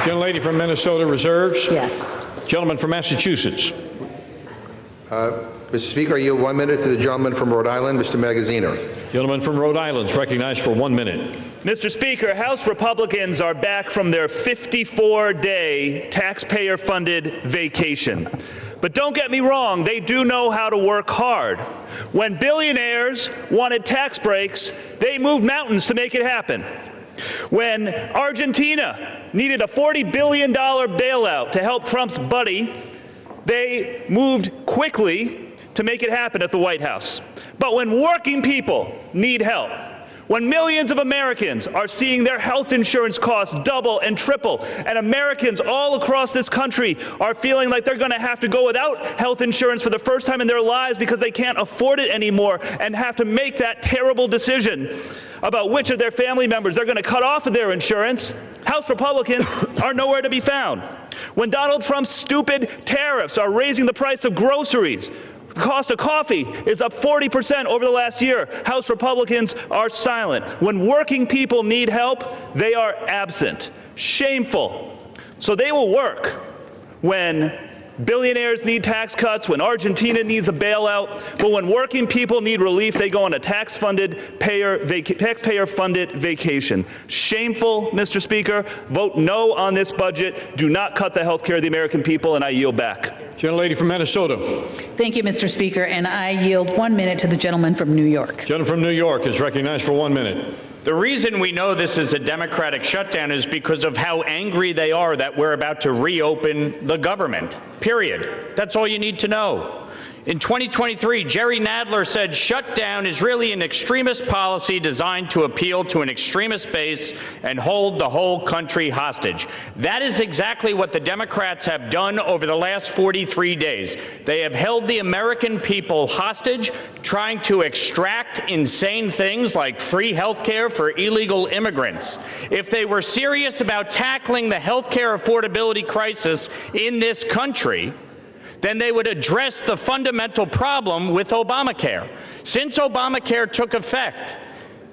Gentlelady from Minnesota reserves. Yes. Gentleman from Massachusetts. Mr. Speaker, I yield 1 minute to the gentleman from Rhode Island, Mr. Magazzino. Gentleman from Rhode Island is recognized for 1 minute. Mr. Speaker, House Republicans are back from their 54-day taxpayer-funded vacation. But don't get me wrong, they do know how to work hard. When billionaires wanted tax breaks, they moved mountains to make it happen. When Argentina needed a $40 billion bailout to help Trump's buddy, they moved quickly to make it happen at the White House. But when working people need help, When millions of Americans are seeing their health insurance costs double and triple, and Americans all across this country are feeling like they're going to have to go without health insurance for the first time in their lives because they can't afford it anymore and have to make that terrible decision about which of their family members they're going to cut off of their insurance, House Republicans are nowhere to be found. When Donald Trump's stupid tariffs are raising the price of groceries, the cost of coffee is up 40% over the last year, House Republicans are silent. When working people need help, they are absent. Shameful. So they will work when billionaires need tax cuts, when Argentina needs a bailout, but when working people need relief, they go on a taxpayer-funded vacation. Shameful, Mr. Speaker. Vote no on this budget. Do not cut the health care of the American people, and I yield back. Gentlelady from Minnesota. Thank you, Mr. Speaker, and I yield 1 minute to the gentleman from New York. Gentleman from New York is recognized for 1 minute. The reason we know this is a Democratic shutdown is because of how angry they are that we're about to reopen the government, period. That's all you need to know. In 2023, Jerry Nadler said shutdown is really an extremist policy designed to appeal to an extremist base and hold the whole country hostage. That is exactly what the Democrats have done over the last 43 days. They have held the American people hostage, trying to extract insane things like free health care for illegal immigrants. If they were serious about tackling the health care affordability crisis in this country, then they would address the fundamental problem with Obamacare. Since Obamacare took effect,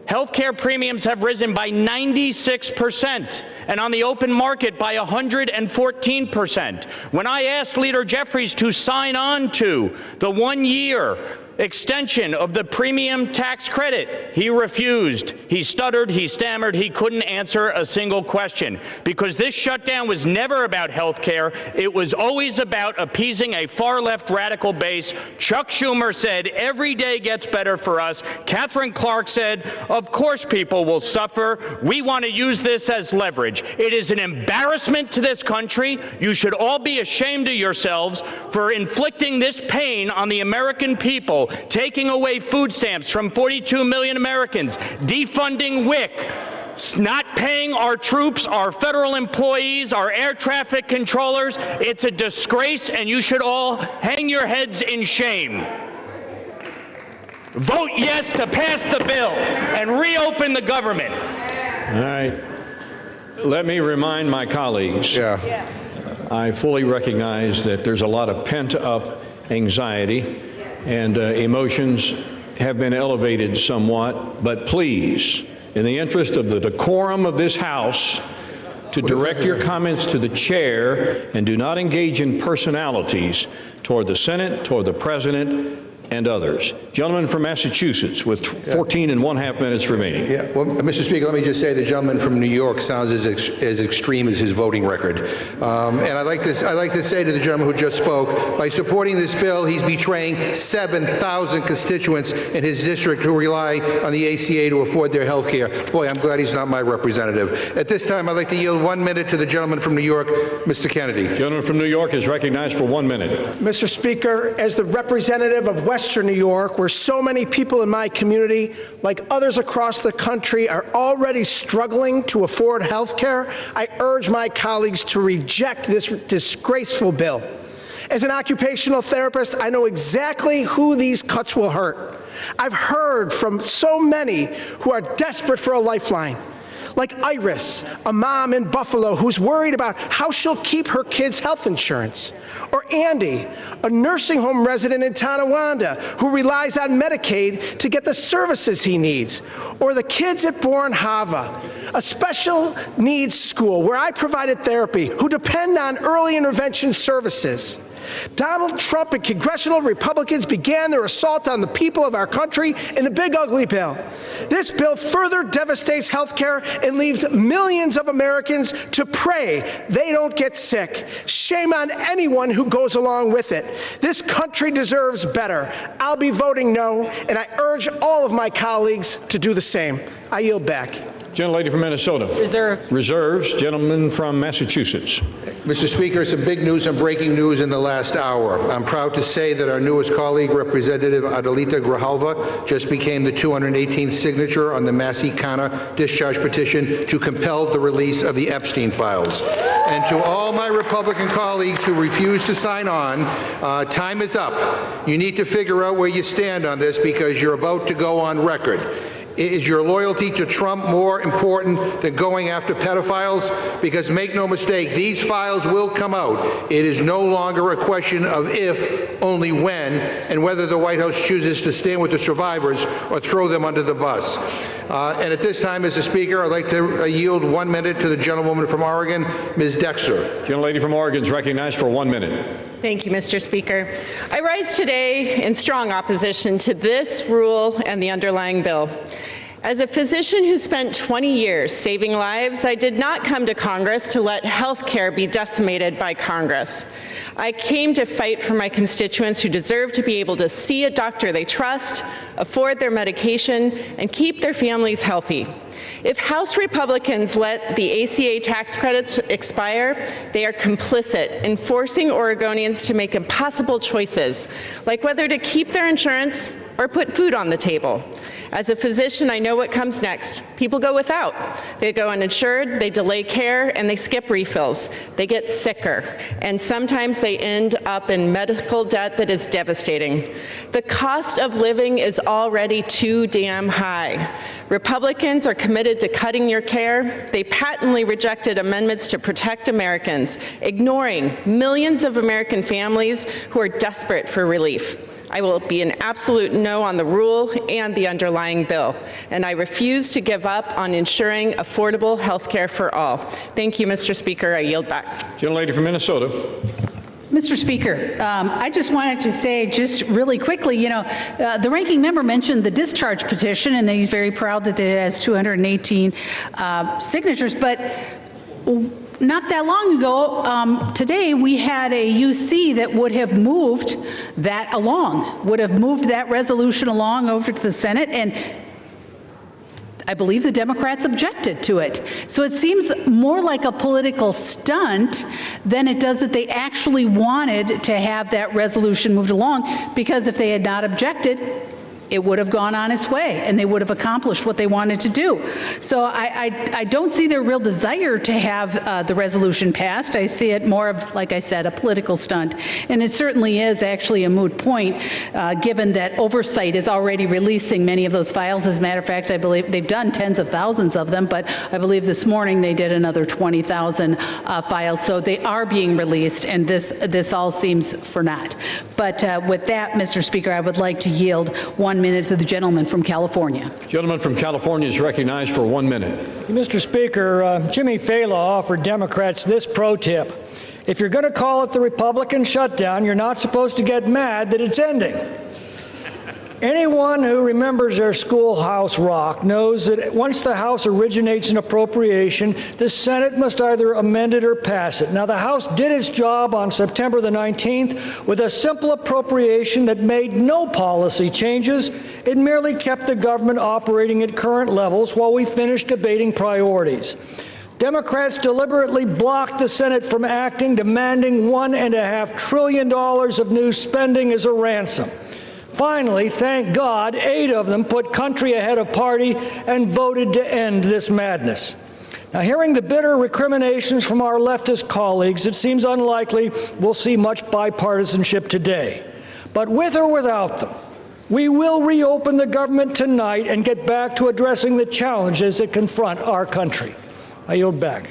health care premiums have risen by 96%, and on the open market by 114%. When I asked Leader Jeffries to sign on to the 1-year extension of the premium tax credit, he refused. He stuttered, he stammered, he couldn't answer a single question. Because this shutdown was never about health care, it was always about appeasing a far-left radical base. Chuck Schumer said, every day gets better for us. Catherine Clark said, of course people will suffer. We want to use this as leverage. It is an embarrassment to this country. You should all be ashamed of yourselves for inflicting this pain on the American people, taking away food stamps from 42 million Americans, defunding WIC, not paying our troops, our federal employees, our air traffic controllers. It's a disgrace, and you should all hang your heads in shame. Vote yes to pass the bill and reopen the government. All right. Let me remind my colleagues. I fully recognize that there's a lot of pent-up anxiety, and emotions have been elevated somewhat, but please, in the interest of the decorum of this House, to direct your comments to the chair and do not engage in personalities toward the Senate, toward the President, and others. Gentleman from Massachusetts with 14½ minutes remaining. Well, Mr. Speaker, let me just say the gentleman from New York sounds as extreme as his voting record. And I'd like to say to the gentleman who just spoke, by supporting this bill, he's betraying 7,000 constituents in his district who rely on the ACA to afford their health care. Boy, I'm glad he's not my representative. At this time, I'd like to yield 1 minute to the gentleman from New York, Mr. Kennedy. Gentleman from New York is recognized for 1 minute. Mr. Speaker, as the representative of Western New York, where so many people in my community, like others across the country, are already struggling to afford health care, I urge my colleagues to reject this disgraceful bill. As an occupational therapist, I know exactly who these cuts will hurt. I've heard from so many who are desperate for a lifeline, like Iris, a mom in Buffalo who's worried about how she'll keep her kids' health insurance. Or Andy, a nursing home resident in Tonawanda who relies on Medicaid to get the services he needs. Or the kids at Bourne Hava, a special needs school where I provided therapy, who depend on early intervention services. Donald Trump and congressional Republicans began their assault on the people of our country in the big ugly bill. This bill further devastates health care and leaves millions of Americans to pray they don't get sick. Shame on anyone who goes along with it. This country deserves better. I'll be voting no, and I urge all of my colleagues to do the same. I yield back. Gentlelady from Minnesota. Reserve. Reserves. Gentleman from Massachusetts. Mr. Speaker, some big news and breaking news in the last hour. I'm proud to say that our newest colleague, Representative Adelita Grijalva, just became the 218th signature on the Massey-Kanner discharge petition to compel the release of the Epstein files. And to all my Republican colleagues who refuse to sign on, time is up. You need to figure out where you stand on this because you're about to go on record. Is your loyalty to Trump more important than going after pedophiles? Because make no mistake, these files will come out. It is no longer a question of if, only when, and whether the White House chooses to stand with the survivors or throw them under the bus. And at this time, Mr. Speaker, I'd like to yield 1 minute to the gentlewoman from Oregon, Ms. Dexter. Gentlelady from Oregon is recognized for 1 minute. Thank you, Mr. Speaker. I rise today in strong opposition to this rule and the underlying bill. As a physician who spent 20 years saving lives, I did not come to Congress to let health care be decimated by Congress. I came to fight for my constituents who deserve to be able to see a doctor they trust, afford their medication, and keep their families healthy. If House Republicans let the ACA tax credits expire, they are complicit in forcing Oregonians to make impossible choices, like whether to keep their insurance or put food on the table. As a physician, I know what comes next. People go without. They go uninsured, they delay care, and they skip refills. They get sicker, and sometimes they end up in medical debt that is devastating. The cost of living is already too damn high. Republicans are committed to cutting your care. They patently rejected amendments to protect Americans, ignoring millions of American families who are desperate for relief. I will be an absolute no on the rule and the underlying bill, and I refuse to give up on ensuring affordable health care for all. Thank you, Mr. Speaker. I yield back. Gentlelady from Minnesota. Mr. Speaker, I just wanted to say just really quickly, the ranking member mentioned the discharge petition, and that he's very proud that it has 218 signatures, but not that long ago, today, we had a UC that would have moved that along, would have moved that resolution along over to the Senate, and I believe the Democrats objected to it. So it seems more like a political stunt than it does that they actually wanted to have that resolution moved along, because if they had not objected, it would have gone on its way, and they would have accomplished what they wanted to do. So I don't see their real desire to have the resolution passed. I see it more of, like I said, a political stunt. And it certainly is actually a moot point, given that oversight is already releasing many of those files. As a matter of fact, I believe they've done tens of thousands of them, but I believe this morning they did another 20,000 files. So they are being released, and this all seems for naught. But with that, Mr. Speaker, I would like to yield 1 minute to the gentleman from California. Gentleman from California is recognized for 1 minute. Mr. Speaker, Jimmy Fallon offered Democrats this pro tip. If you're going to call it the Republican shutdown, you're not supposed to get mad that it's ending. Anyone who remembers their schoolhouse rock knows that once the House originates an appropriation, the Senate must either amend it or pass it. Now, the House did its job on September the 19th with a simple appropriation that made no policy changes. It merely kept the government operating at current levels while we finished debating priorities. Democrats deliberately blocked the Senate from acting, demanding $1.5 trillion of new spending as a ransom. Finally, thank God, 8 of them put country ahead of party and voted to end this madness. Now, hearing the bitter recriminations from our leftist colleagues, it seems unlikely we'll see much bipartisanship today. But with or without them, we will reopen the government tonight and get back to addressing the challenges that confront our country. I yield back.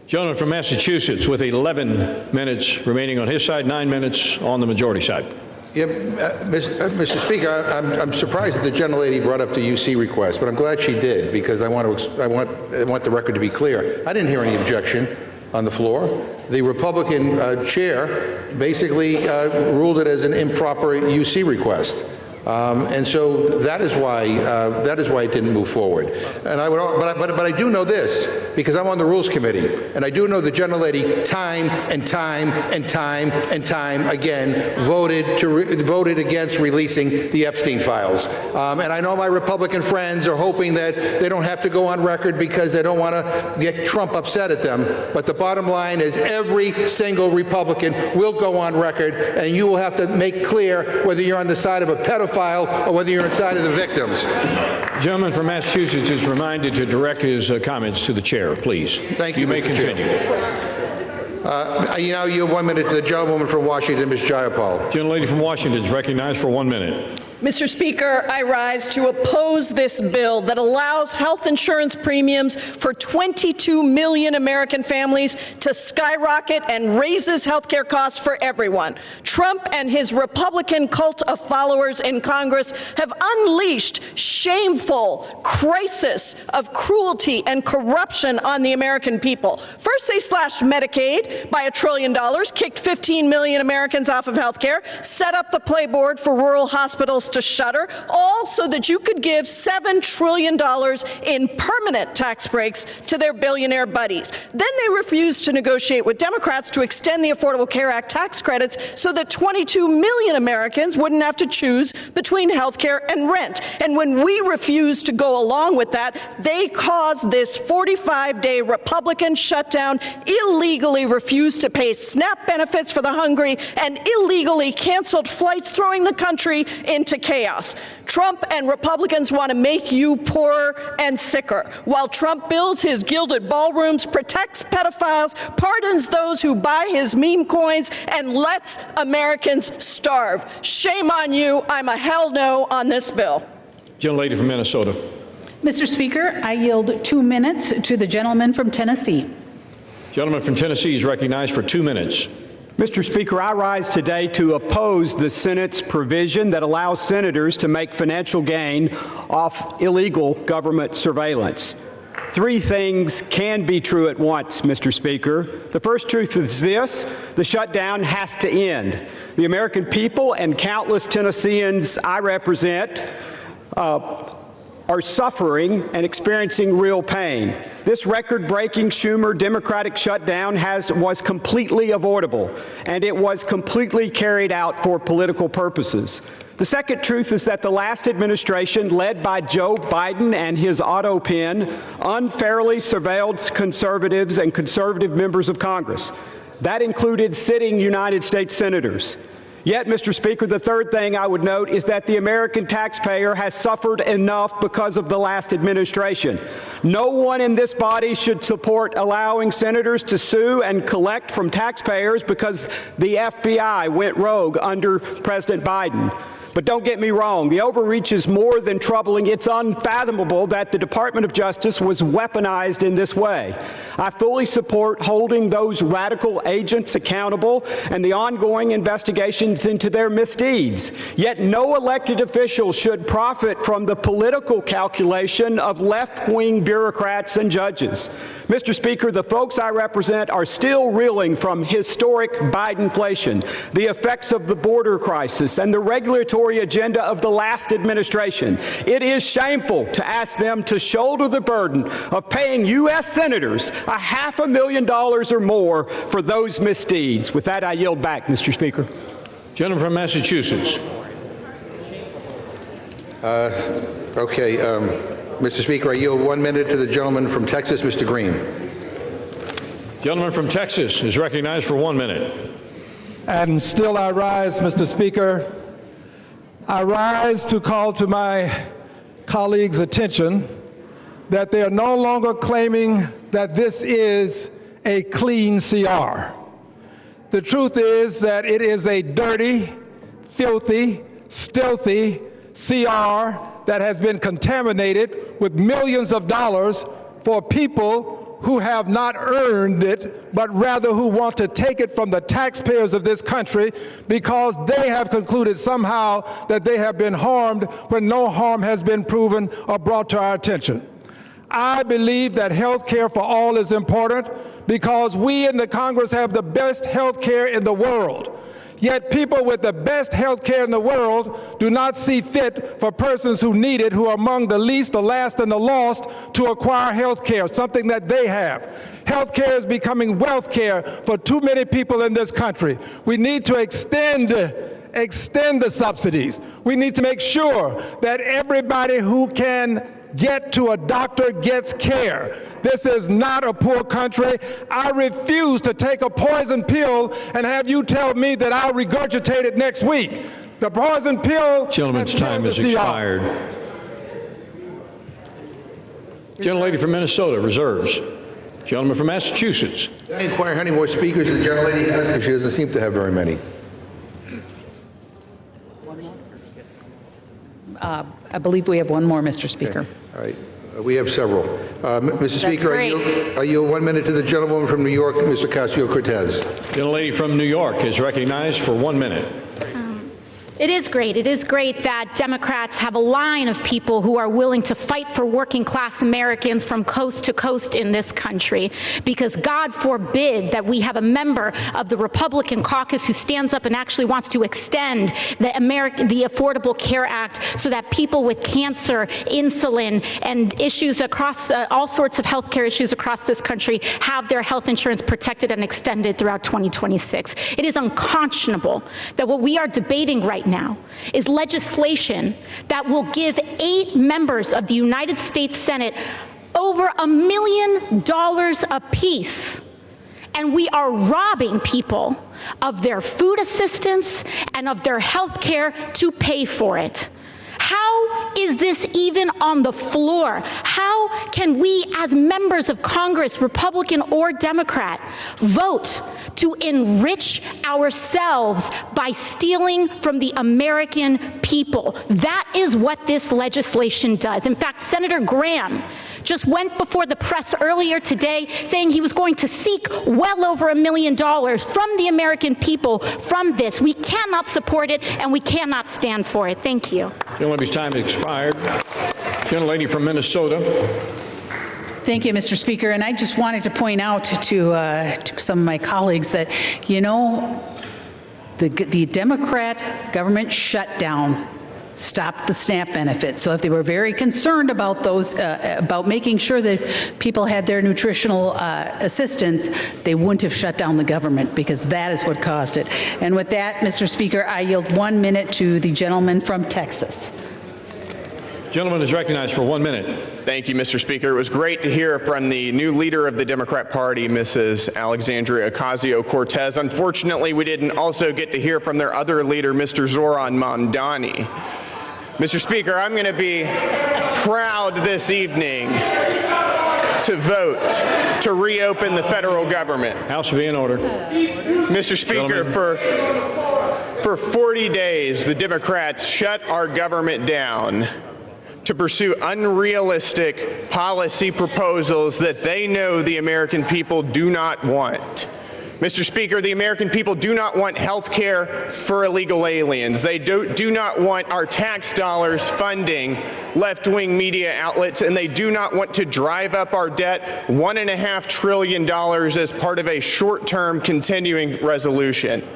Gentleman from Massachusetts with 11 minutes remaining on his side, 9 minutes on the majority side. Yeah, Mr. Speaker, I'm surprised that the gentlelady brought up the UC request, but I'm glad she did, because I want the record to be clear. I didn't hear any objection on the floor. The Republican chair basically ruled it as an improper UC request. And so that is why it didn't move forward. And I would, but I do know this, because I'm on the Rules Committee, and I do know the gentlelady time and time and time and time again voted against releasing the Epstein files. And I know my Republican friends are hoping that they don't have to go on record because they don't want to get Trump upset at them. But the bottom line is every single Republican will go on record, and you will have to make clear whether you're on the side of a pedophile or whether you're inside of the victims. Gentleman from Massachusetts is reminded to direct his comments to the chair, please. Thank you, You may Mr. Chair. continue. You now yield 1 minute to the gentlewoman from Washington, Ms. Jayapal. Gentlelady from Washington is recognized for 1 minute. Mr. Speaker, I rise to oppose this bill that allows health insurance premiums for 22 million American families to skyrocket and raises health care costs for everyone. Trump and his Republican cult of followers in Congress have unleashed shameful crisis of cruelty and corruption on the American people. First, they slashed Medicaid by $1 trillion, kicked 15 million Americans off of health care, set up the playboard for rural hospitals to shutter, all so that you could give $7 trillion in permanent tax breaks to their billionaire buddies. Then they refused to negotiate with Democrats to extend the Affordable Care Act tax credits so that 22 million Americans wouldn't have to choose between health care and rent. And when we refused to go along with that, they caused this 45-day Republican shutdown, illegally refused to pay SNAP benefits for the hungry, and illegally canceled flights, throwing the country into chaos. Trump and Republicans want to make you poorer and sicker. While Trump builds his gilded ballrooms, protects pedophiles, pardons those who buy his meme coins, and lets Americans starve. Shame on you. I'm a hell no on this bill. Gentlelady from Minnesota. Mr. Speaker, I yield 2 minutes to the gentleman from Tennessee. Gentleman from Tennessee is recognized for 2 minutes. Mr. Speaker, I rise today to oppose the Senate's provision that allows senators to make financial gain off illegal government surveillance. Three things can be true at once, Mr. Speaker. The first truth is this: the shutdown has to end. The American people and countless Tennesseans I represent are suffering and experiencing real pain. This record-breaking Schumer Democratic shutdown was completely avoidable, and it was completely carried out for political purposes. The second truth is that the last administration, led by Joe Biden and his auto pen, unfairly surveilled conservatives and conservative members of Congress. That included sitting United States senators. Yet, Mr. Speaker, the third thing I would note is that the American taxpayer has suffered enough because of the last administration. No one in this body should support allowing senators to sue and collect from taxpayers because the FBI went rogue under President Biden. But don't get me wrong, the overreach is more than troubling. It's unfathomable that the Department of Justice was weaponized in this way. I fully support holding those radical agents accountable and the ongoing investigations into their misdeeds. Yet no elected official should profit from the political calculation of left-wing bureaucrats and judges. Mr. Speaker, the folks I represent are still reeling from historic Bidenflation, the effects of the border crisis, and the regulatory agenda of the last administration. It is shameful to ask them to shoulder the burden of paying U.S. senators $500,000 or more for those misdeeds. With that, I yield back, Mr. Speaker. Gentleman from Massachusetts. Mr. Speaker, I yield 1 minute to the gentleman from Texas, Mr. Green. Gentleman from Texas is recognized for 1 minute. And still I rise, Mr. Speaker. I rise to call to my colleagues' attention that they are no longer claiming that this is a clean CR. The truth is that it is a dirty, filthy, stealthy CR that has been contaminated with millions of dollars for people who have not earned it, but rather who want to take it from the taxpayers of this country because they have concluded somehow that they have been harmed when no harm has been proven or brought to our attention. I believe that health care for all is important because we in the Congress have the best health care in the world. Yet people with the best health care in the world do not see fit for persons who need it, who are among the least, the last, and the lost, to acquire health care, something that they have. Health care is becoming wealth care for too many people in this country. We need to extend the subsidies. We need to make sure that everybody who can get to a doctor gets care. This is not a poor country. I refuse to take a poison pill and have you tell me that I'll regurgitate it next week. The poison pill... Gentleman's time has expired. Gentlelady from Minnesota reserves. Gentleman from Massachusetts. I inquire how many more speakers the gentlelady has, because she doesn't seem to have very many. I believe we have one more, Mr. Speaker. Okay. All right. We have several. Mr. Speaker, I yield 1 minute to the gentlewoman from New York, Mr. Ocasio-Cortez. Gentlelady from New York is recognized for 1 minute. It is great. It is great that Democrats have a line of people who are willing to fight for working class Americans from coast to coast in this country, because God forbid that we have a member of the Republican caucus who stands up and actually wants to extend the Affordable Care Act so that people with cancer, insulin, and issues across all sorts of health care issues across this country have their health insurance protected and extended throughout 2026. It is unconscionable that what we are debating right now is legislation that will give 8 members of the United States Senate over $1 million apiece. And we are robbing people of their food assistance and of their health care to pay for it. How is this even on the floor? How can we as members of Congress, Republican or Democrat, vote to enrich ourselves by stealing from the American people? That is what this legislation does. In fact, Senator Graham just went before the press earlier today saying he was going to seek well over $1 million from the American people from this. We cannot support it, and we cannot stand for it. Thank you. Gentlelady's time has expired. Gentlelady from Minnesota. Thank you, Mr. Speaker. And I just wanted to point out to some of my colleagues that, you know, the Democrat government shutdown stopped the SNAP benefit. So if they were very concerned about those, about making sure that people had their nutritional assistance, they wouldn't have shut down the government, because that is what caused it. And with that, Mr. Speaker, I yield 1 minute to the gentleman from Texas. Gentleman is recognized for 1 minute. Thank you, Mr. Speaker. It was great to hear from the new leader of the Democrat Party, Mrs. Alexandria Ocasio-Cortez. Unfortunately, we didn't also get to hear from their other leader, Mr. Zoran Mamdani. Mr. Speaker, I'm going to be proud this evening to vote to reopen the federal government. House will be in order. Mr. Speaker, for 40 days, the Democrats shut our government down to pursue unrealistic policy proposals that they know the American people do not want. Mr. Speaker, the American people do not want health care for illegal aliens. They do not want our tax dollars funding left-wing media outlets, and they do not want to drive up our debt $1.5 trillion as part of a short-term continuing resolution.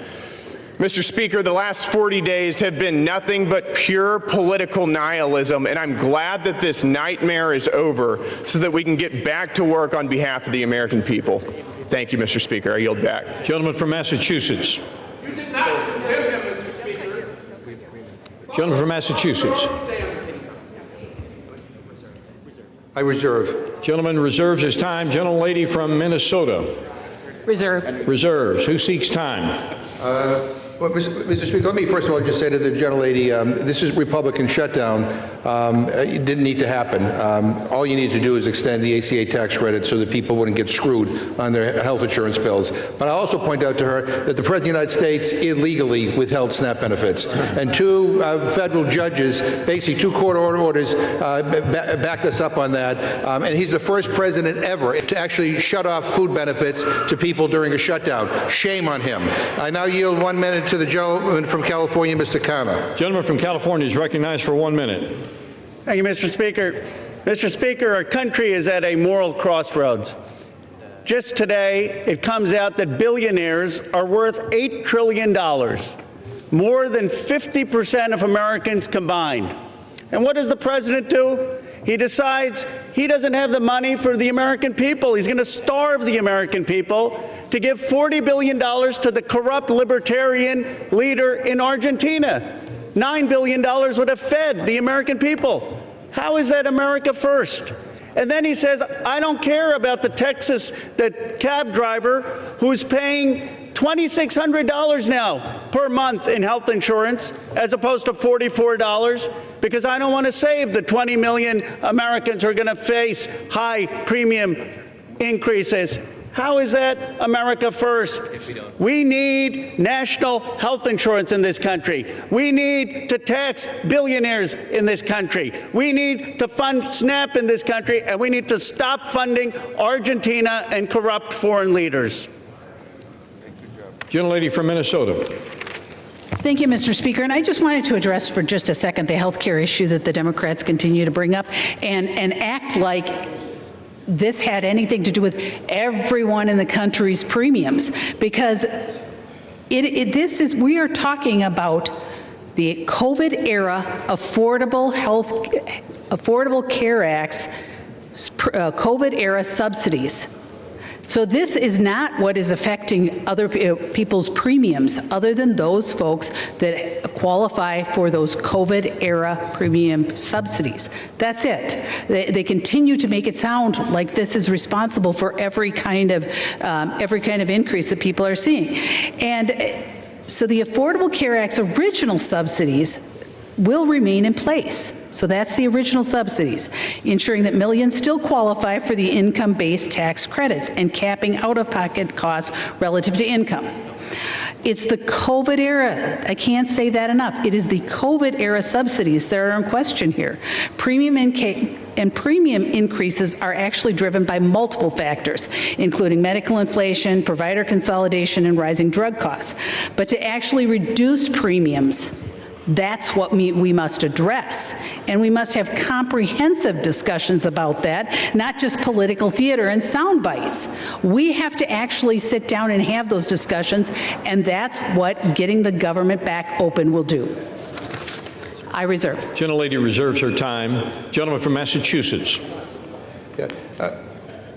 Mr. Speaker, the last 40 days have been nothing but pure political nihilism, and I'm glad that this nightmare is over so that we can get back to work on behalf of the American people. Thank you, Mr. Speaker. I yield back. Gentleman from Massachusetts. You did not condemn him, Mr. Speaker. Gentleman from Massachusetts. I reserve. Gentleman reserves his time. Gentlelady from Minnesota. Reserve. Reserves. Who seeks time? Well, Mr. Speaker, let me first of all just say to the gentlelady, this is Republican shutdown. It didn't need to happen. All you need to do is extend the ACA tax credit so that people wouldn't get screwed on their health insurance bills. But I also point out to her that the President of the United States illegally withheld SNAP benefits. And 2 federal judges, basically 2 court orders, backed us up on that. And he's the first president ever to actually shut off food benefits to people during a shutdown. Shame on him. I now yield 1 minute to the gentleman from California, Mr. Khanna. Gentleman from California is recognized for 1 minute. Thank you, Mr. Speaker. Mr. Speaker, our country is at a moral crossroads. just today, it comes out that billionaires are worth $8 trillion, more than 50% of Americans combined. And what does the president do? He decides he doesn't have the money for the American people. He's going to starve the American people to give $40 billion to the corrupt libertarian leader in Argentina. $9 billion would have fed the American people. How is that America first? And then he says, I don't care about the cab driver who's paying $2,600 now per month in health insurance as opposed to $44 because I don't want to save the 20 million Americans who are going to face high premium increases. How is that America first? We need national health insurance in this country. We need to tax billionaires in this country. We need to fund SNAP in this country, and we need to stop funding Argentina and corrupt foreign leaders. Gentlelady from Minnesota. Thank you, Mr. Speaker. And I just wanted to address for just a second the health care issue that the Democrats continue to bring up and act like this had anything to do with everyone in the country's premiums, because we are talking about the COVID era Affordable Care Act's COVID era subsidies. So this is not what is affecting other people's premiums other than those folks that qualify for those COVID era premium subsidies. That's it. They continue to make it sound like this is responsible for every kind of increase that people are seeing. And so the Affordable Care Act's original subsidies will remain in place. So that's the original subsidies, ensuring that millions still qualify for the income-based tax credits and capping out-of-pocket costs relative to income. It's the COVID era. I can't say that enough. It is the COVID era subsidies that are in question here. Premium increases are actually driven by multiple factors, including medical inflation, provider consolidation, and rising drug costs. But to actually reduce premiums, that's what we must address. And we must have comprehensive discussions about that, not just political theater and sound bites. We have to actually sit down and have those discussions, and that's what getting the government back open will do. I reserve. Gentlelady reserves her time. Gentleman from Massachusetts. Yeah.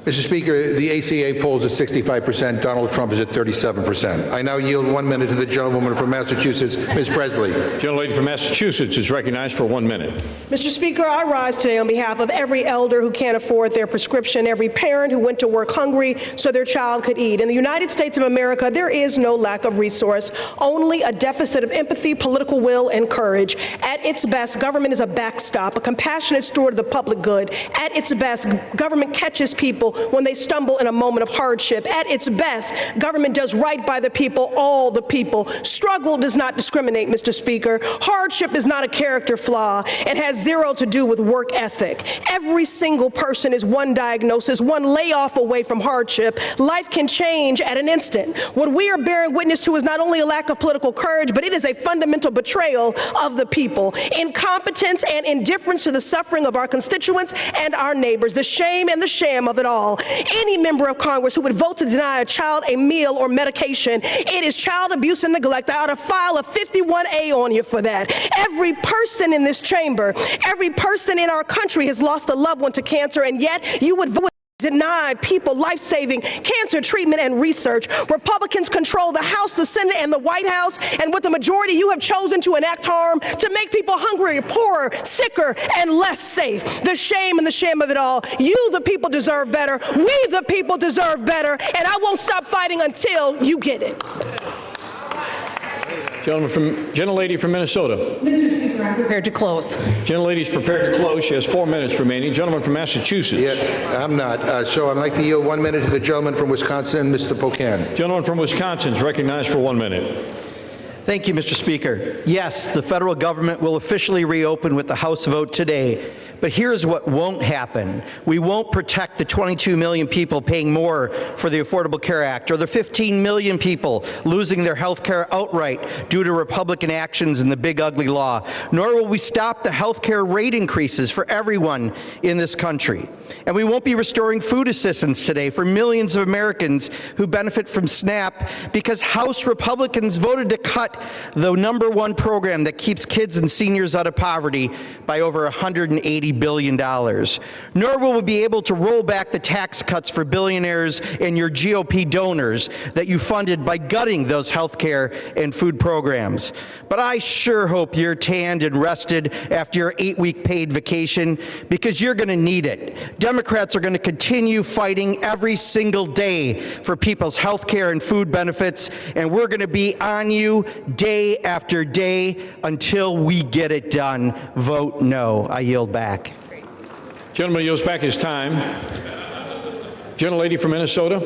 Mr. Speaker, the ACA polls at 65%. Donald Trump is at 37%. I now yield 1 minute to the gentlewoman from Massachusetts, Ms. Presley. Gentlelady from Massachusetts is recognized for 1 minute. Mr. Speaker, I rise today on behalf of every elder who can't afford their prescription, every parent who went to work hungry so their child could eat. In the United States of America, there is no lack of resource, only a deficit of empathy, political will, and courage. At its best, government is a backstop, a compassionate steward of the public good. At its best, government catches people when they stumble in a moment of hardship. At its best, government does right by the people, all the people. Struggle does not discriminate, Mr. Speaker. Hardship is not a character flaw. It has zero to do with work ethic. Every single person is one diagnosis, one layoff away from hardship. Life can change at an instant. What we are bearing witness to is not only a lack of political courage, but it is a fundamental betrayal of the people. Incompetence and indifference to the suffering of our constituents and our neighbors. The shame and the sham of it all. Any member of Congress who would vote to deny a child a meal or medication, it is child abuse and neglect. I ought to file a 51A on you for that. Every person in this chamber, every person in our country has lost a loved one to cancer, and yet you would vote deny people life-saving cancer treatment and research. Republicans control the House, the Senate, and the White House, and with the majority you have chosen to enact harm to make people hungrier, poorer, sicker, and less safe. The shame and the shame of it all. You, the people, deserve better. We, the people, deserve better, and I won't stop fighting until you get it. Gentlelady from Minnesota. Mr. Speaker, I'm prepared to close. Gentlelady's prepared to close. She has 4 minutes remaining. Gentleman from Massachusetts. Yeah, I'm not. So I'd like to yield 1 minute to the gentleman from Wisconsin, Mr. Pocan. Gentleman from Wisconsin is recognized for 1 minute. Thank you, Mr. Speaker. Yes, the federal government will officially reopen with the House vote today, But here's what won't happen. We won't protect the 22 million people paying more for the Affordable Care Act, or the 15 million people losing their health care outright due to Republican actions in the big ugly law. Nor will we stop the health care rate increases for everyone in this country. And we won't be restoring food assistance today for millions of Americans who benefit from SNAP because House Republicans voted to cut the #1 program that keeps kids and seniors out of poverty by over $180 billion. Nor will we be able to roll back the tax cuts for billionaires and your GOP donors that you funded by gutting those health care and food programs. But I sure hope you're tanned and rested after your 8-week paid vacation, because you're going to need it. Democrats are going to continue fighting every single day for people's health care and food benefits, and we're going to be on you day after day until we get it done. Vote no. I yield back. Gentleman yields back his time. Gentlelady from Minnesota.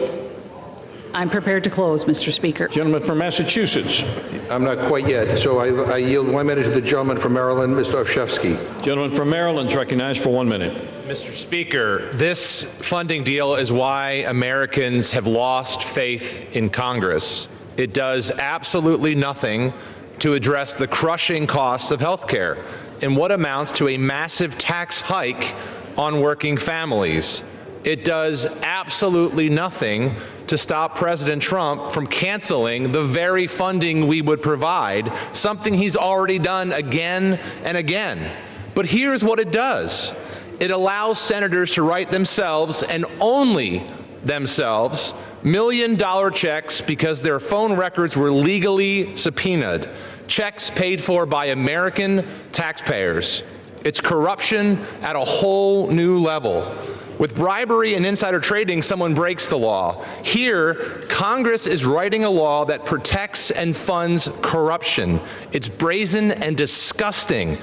I'm prepared to close, Mr. Speaker. Gentleman from Massachusetts. I'm not quite yet, so I yield 1 minute to the gentleman from Maryland, Mr. Olszewski. Gentleman from Maryland is recognized for 1 minute. Mr. Speaker, this funding deal is why Americans have lost faith in Congress. It does absolutely nothing to address the crushing costs of health care and what amounts to a massive tax hike on working families. It does absolutely nothing to stop President Trump from canceling the very funding we would provide, something he's already done again and again. But here's what it does. It allows senators to write themselves, and only themselves, million-dollar checks because their phone records were legally subpoenaed, checks paid for by American taxpayers. It's corruption at a whole new level. With bribery and insider trading, someone breaks the law. Here, Congress is writing a law that protects and funds corruption. It's brazen and disgusting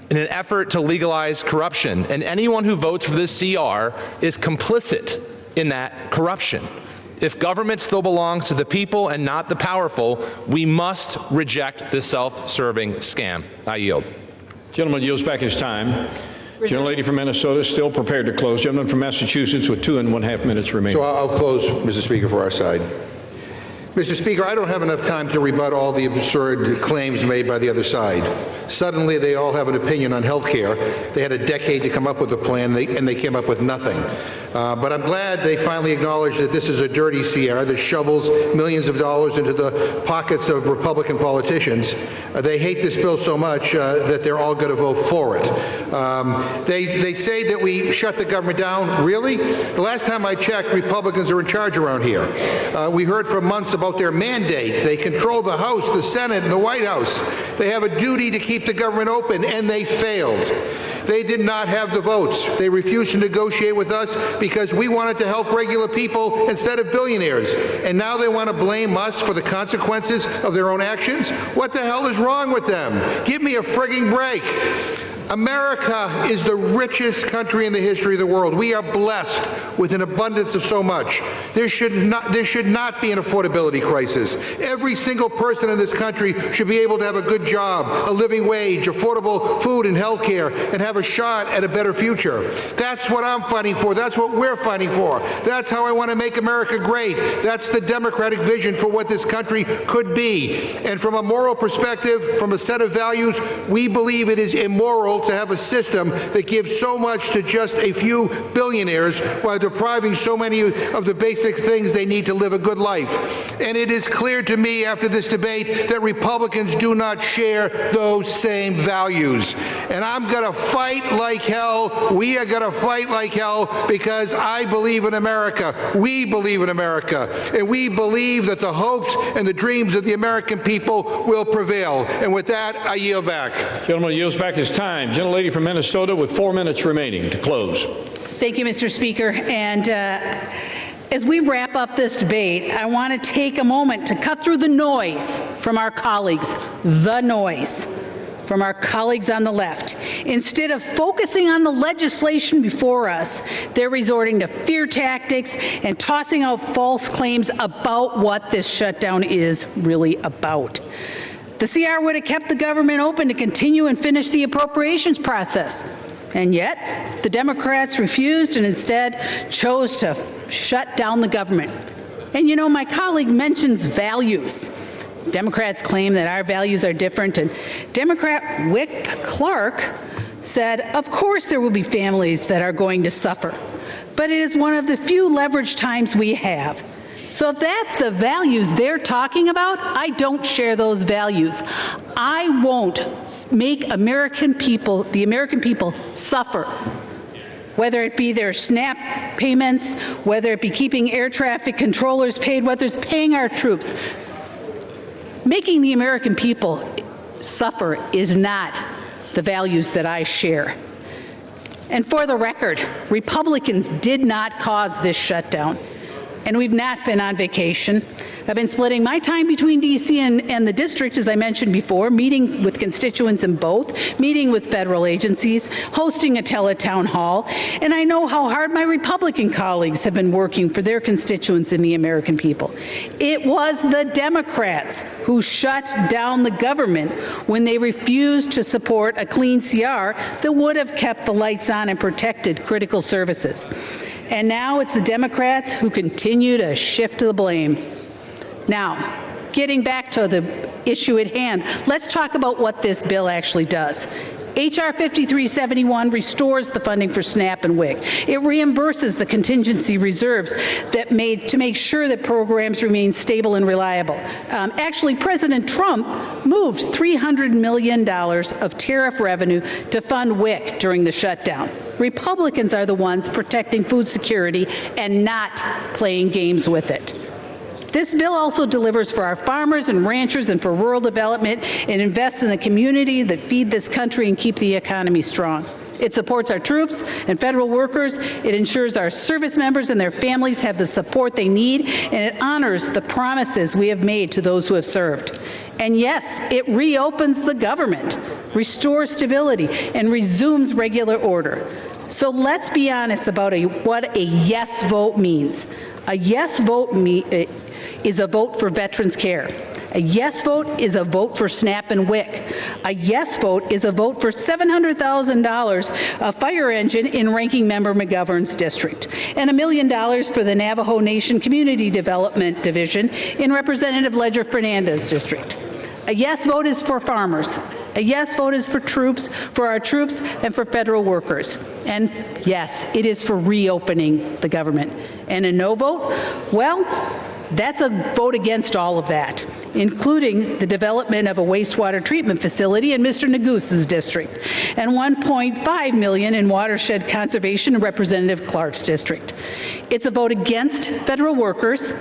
in an effort to legalize corruption. And anyone who votes for this CR is complicit in that corruption. If government still belongs to the people and not the powerful, we must reject this self-serving scam. I yield. Gentleman yields back his time. Gentlelady from Minnesota is still prepared to close. Gentleman from Massachusetts with 2.5 minutes remaining. So I'll close, Mr. Speaker, for our side. Mr. Speaker, I don't have enough time to rebut all the absurd claims made by the other side. Suddenly, they all have an opinion on health care. They had a decade to come up with a plan, and they came up with nothing. But I'm glad they finally acknowledged that this is a dirty CR that shovels millions of dollars into the pockets of Republican politicians. They hate this bill so much that they're all going to vote for it. They say that we shut the government down. Really? The last time I checked, Republicans are in charge around here. We heard for months about their mandate. They control the House, the Senate, and the White House. They have a duty to keep the government open, and they failed. They did not have the votes. They refused to negotiate with us because we wanted to help regular people instead of billionaires. And now they want to blame us for the consequences of their own actions? What the hell is wrong with them? Give me a frigging break. America is the richest country in the history of the world. We are blessed with an abundance of so much. There should not be an affordability crisis. Every single person in this country should be able to have a good job, a living wage, affordable food and health care, and have a shot at a better future. That's what I'm fighting for. That's what we're fighting for. That's how I want to make America great. That's the Democratic vision for what this country could be. And from a moral perspective, from a set of values, we believe it is immoral to have a system that gives so much to just a few billionaires while depriving so many of the basic things they need to live a good life. And it is clear to me after this debate that Republicans do not share those same values. And I'm going to fight like hell. We are going to fight like hell because I believe in America. We believe in America. And we believe that the hopes and the dreams of the American people will prevail. And with that, I yield back. Gentleman yields back his time. Gentlelady from Minnesota with 4 minutes remaining to close. Thank you, Mr. Speaker. And as we wrap up this debate, I want to take a moment to cut through the noise from our colleagues, from our colleagues on the left. Instead of focusing on the legislation before us, they're resorting to fear tactics and tossing out false claims about what this shutdown is really about. The CR would have kept the government open to continue and finish the appropriations process. And yet, the Democrats refused and instead chose to shut down the government. And you know, my colleague mentions values. Democrats claim that our values are different, and Democrat Wick Clark said, of course there will be families that are going to suffer, but it is one of the few leverage times we have. So if that's the values they're talking about, I don't share those values. I won't make the American people suffer, whether it be their SNAP payments, whether it be keeping air traffic controllers paid, whether it's paying our troops. Making the American people suffer is not the values that I share. And for the record, Republicans did not cause this shutdown. And we've not been on vacation. I've been splitting my time between D.C. and the district, as I mentioned before, meeting with constituents in both, meeting with federal agencies, hosting a teletown hall, and I know how hard my Republican colleagues have been working for their constituents and the American people. It was the Democrats who shut down the government when they refused to support a clean CR that would have kept the lights on and protected critical services. And now it's the Democrats who continue to shift the blame. Now, getting back to the issue at hand, let's talk about what this bill actually does. H.R. 5371 restores the funding for SNAP and WIC. It reimburses the contingency reserves to make sure that programs remain stable and reliable. Actually, President Trump moved $300 million of tariff revenue to fund WIC during the shutdown. Republicans are the ones protecting food security and not playing games with it. This bill also delivers for our farmers and ranchers and for rural development and invests in the community that feed this country and keep the economy strong. It supports our troops and federal workers. It ensures our service members and their families have the support they need, and it honors the promises we have made to those who have served. And yes, it reopens the government, restores stability, and resumes regular order. So let's be honest about what a yes vote means. A yes vote is a vote for veterans care. A yes vote is a vote for SNAP and WIC. A yes vote is a vote for $700,000 a fire engine in Ranking Member McGovern's district, and $1 million for the Navajo Nation Community Development Division in Representative Ledger Fernandez's district. A yes vote is for farmers. A yes vote is for our troops, and for federal workers. And yes, it is for reopening the government. And a no vote? Well, that's a vote against all of that, including the development of a wastewater treatment facility in Mr. Negus's district, and $1.5 million in watershed conservation in Representative Clark's district. It's a vote against federal workers.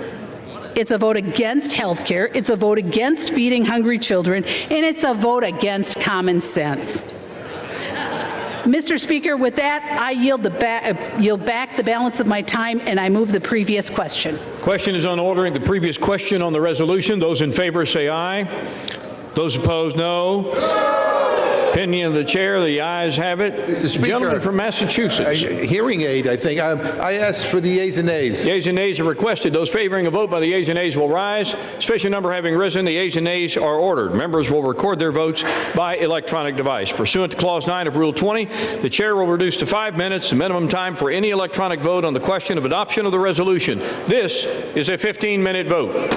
It's a vote against health care. It's a vote against feeding hungry children, and it's a vote against common sense. Mr. Speaker, with that, I yield back the balance of my time, and I move the previous question. Question is on ordering the previous question on the resolution. Those in favor say aye. Those opposed, no. Opinion of the chair, the ayes have it. Mr. Speaker, gentleman from Massachusetts. Hearing aid, I think. I asked for the yeas and nays. Yeas and nays are requested. Those favoring a vote by the yeas and nays will rise. Sufficient number having risen, the yeas and nays are ordered. Members will record their votes by electronic device. Pursuant to Clause 9 of Rule 20, the chair will reduce to 5 minutes the minimum time for any electronic vote on the question of adoption of the resolution. This is a 15-minute vote.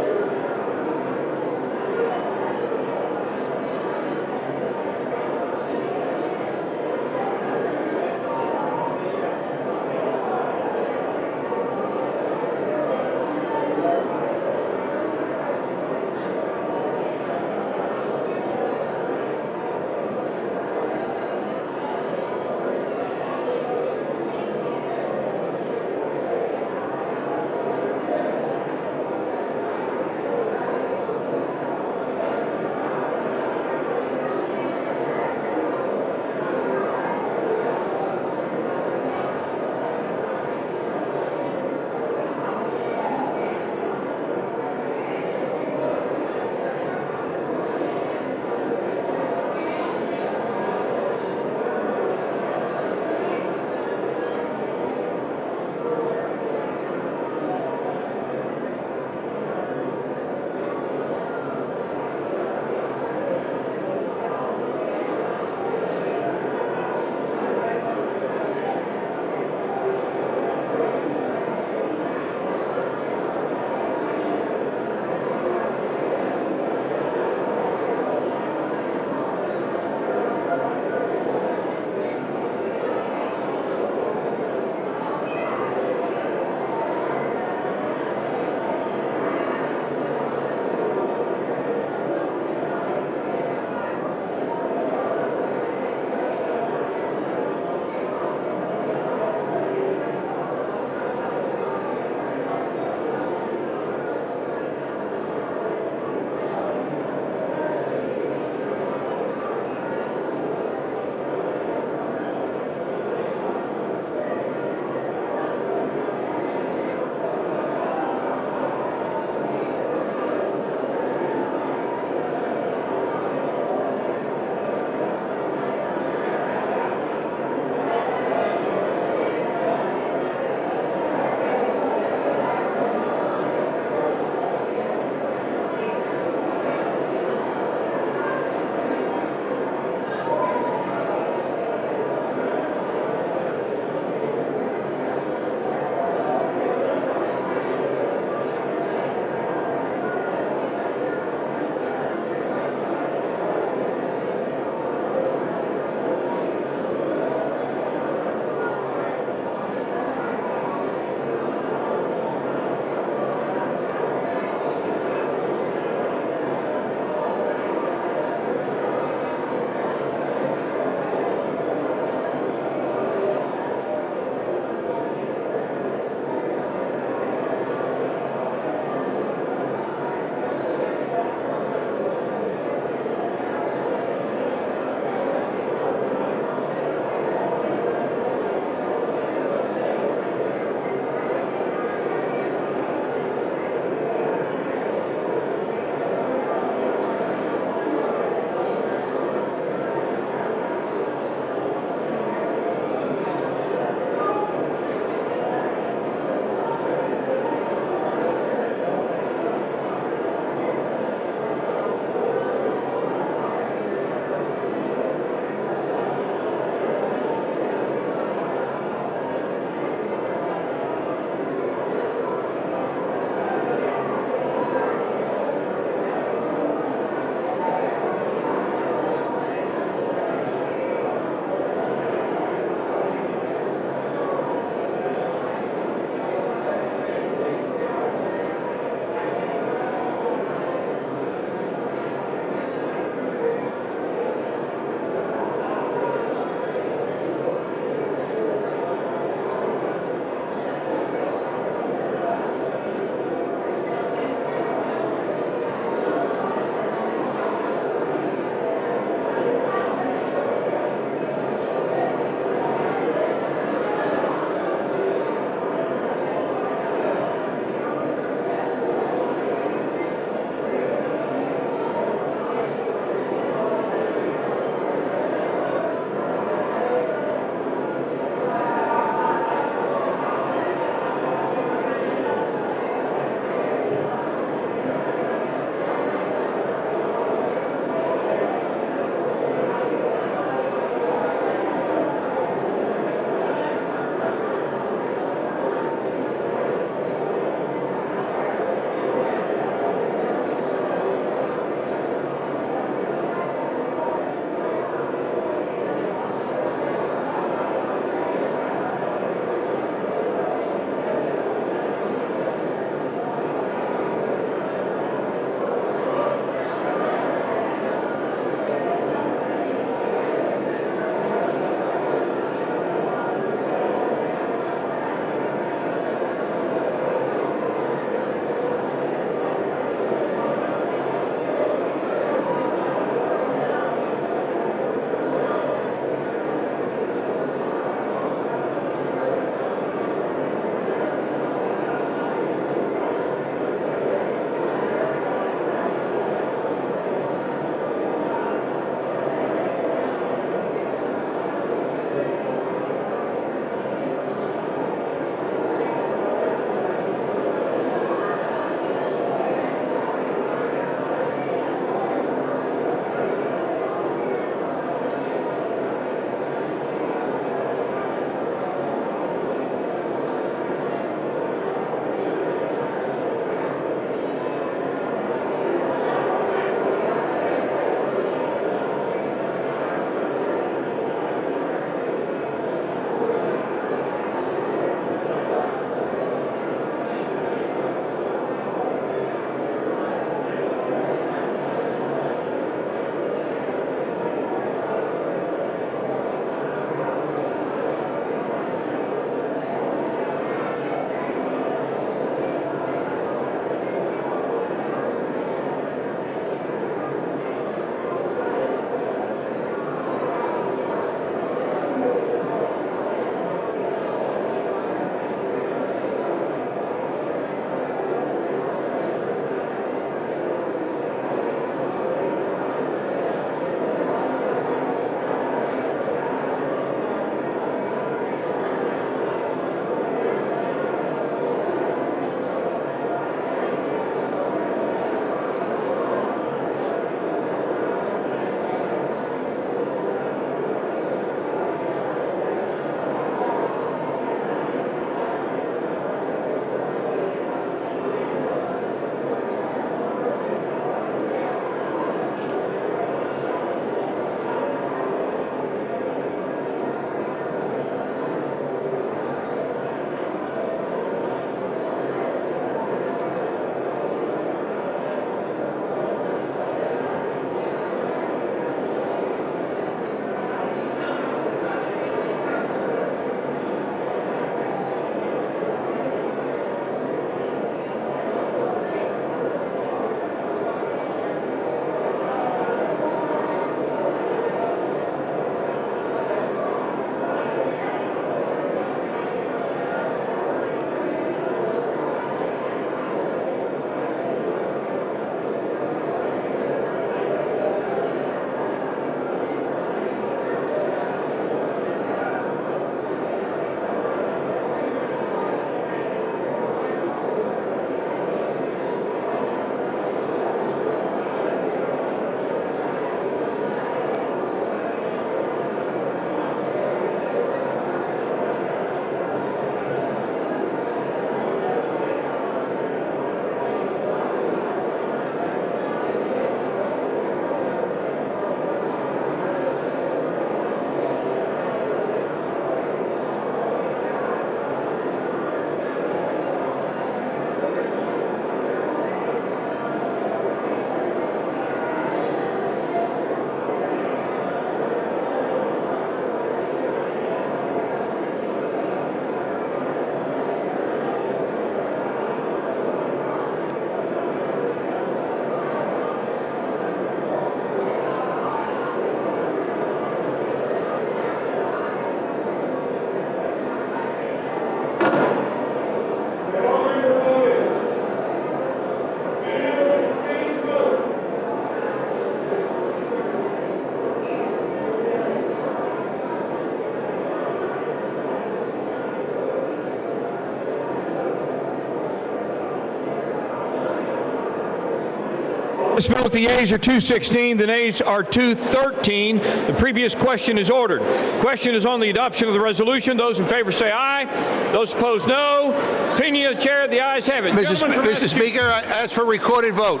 This vote, the yeas are 216, the nays are 213. The previous question is ordered. Question is on the adoption of the resolution. Those in favor say aye. Those opposed, no. Opinion of the chair, the ayes have it. Mr. Speaker, I ask for recorded vote.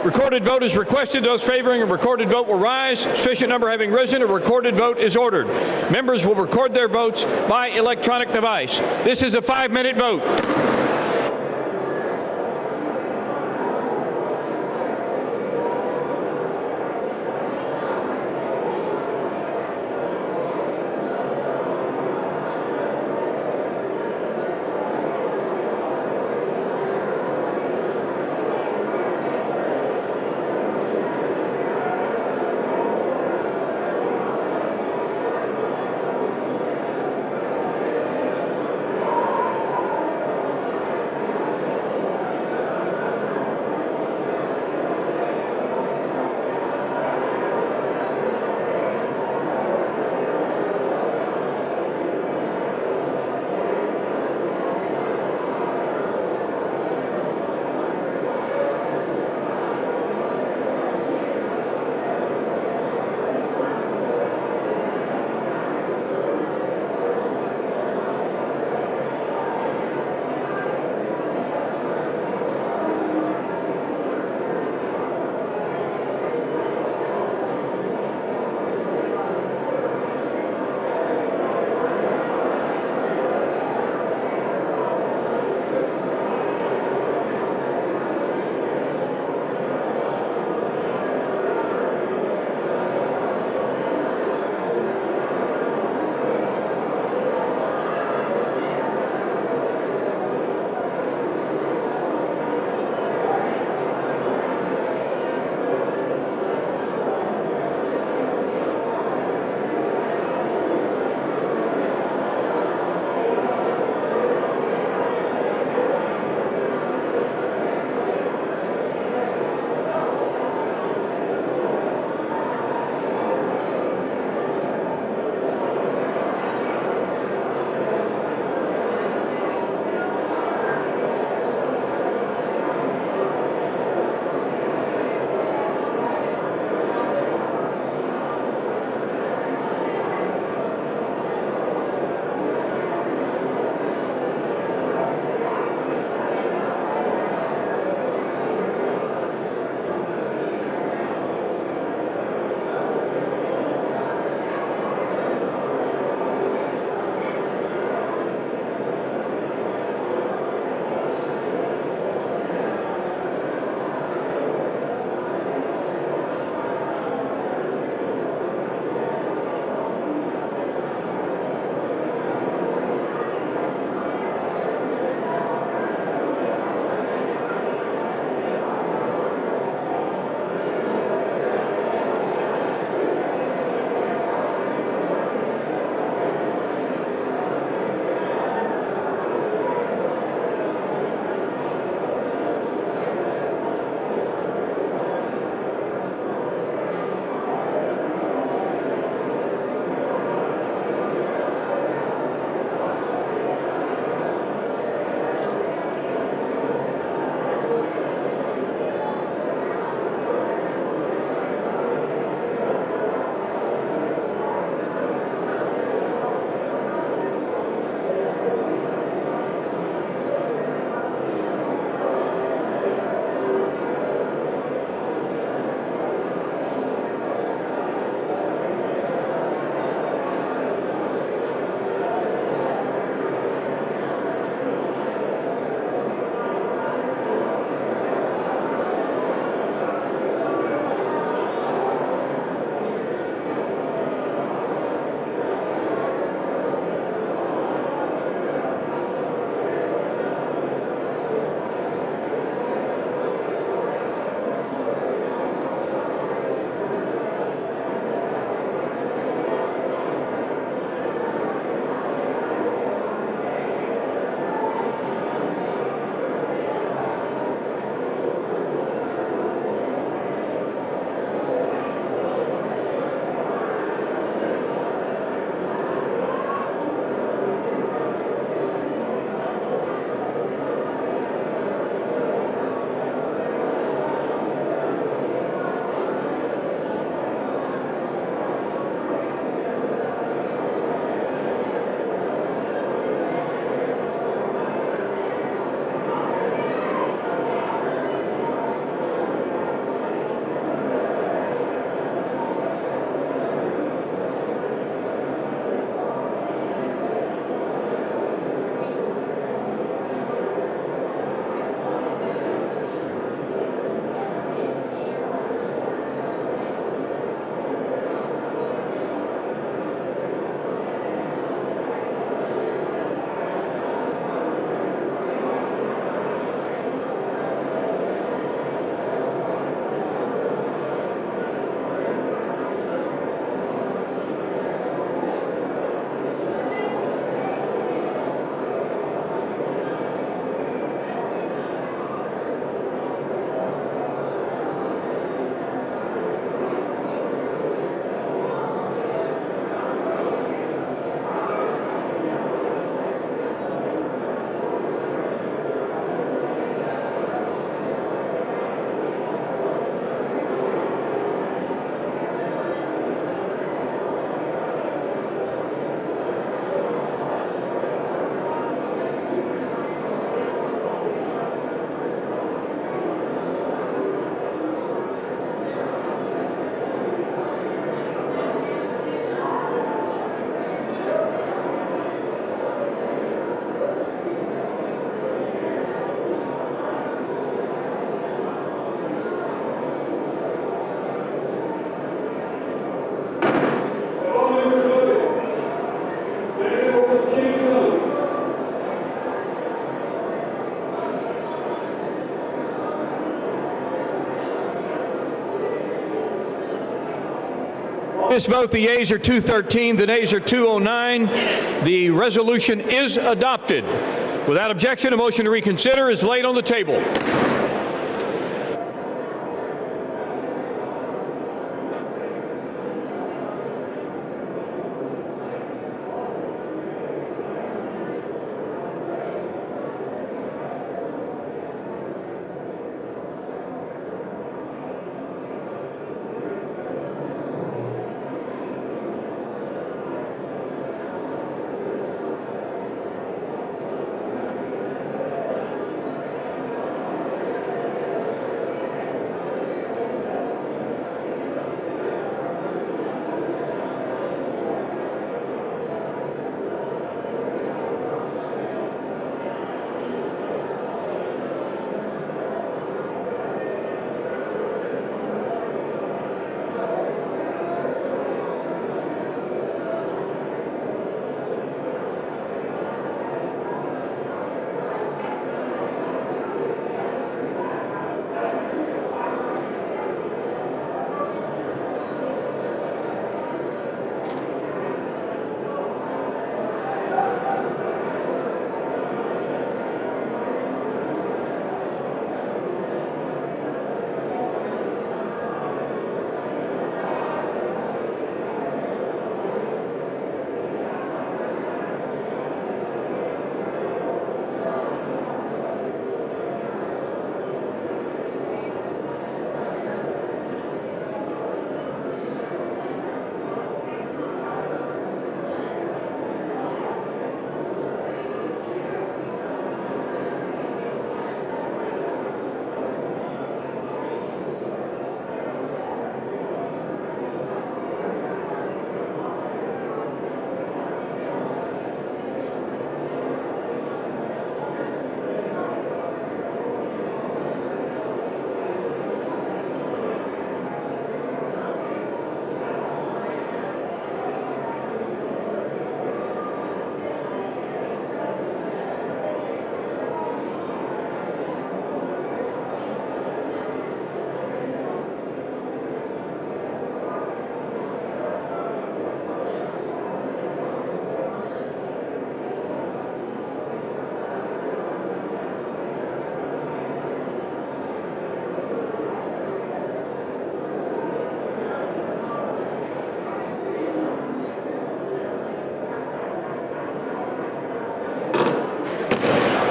Recorded vote is requested. Those favoring a recorded vote will rise. Sufficient number having risen, a recorded vote is ordered. Members will record their votes by electronic device. This is a 5-minute vote. This vote, the yeas are 213, the nays are 209. The resolution is adopted. Without objection, a motion to reconsider is laid on the table.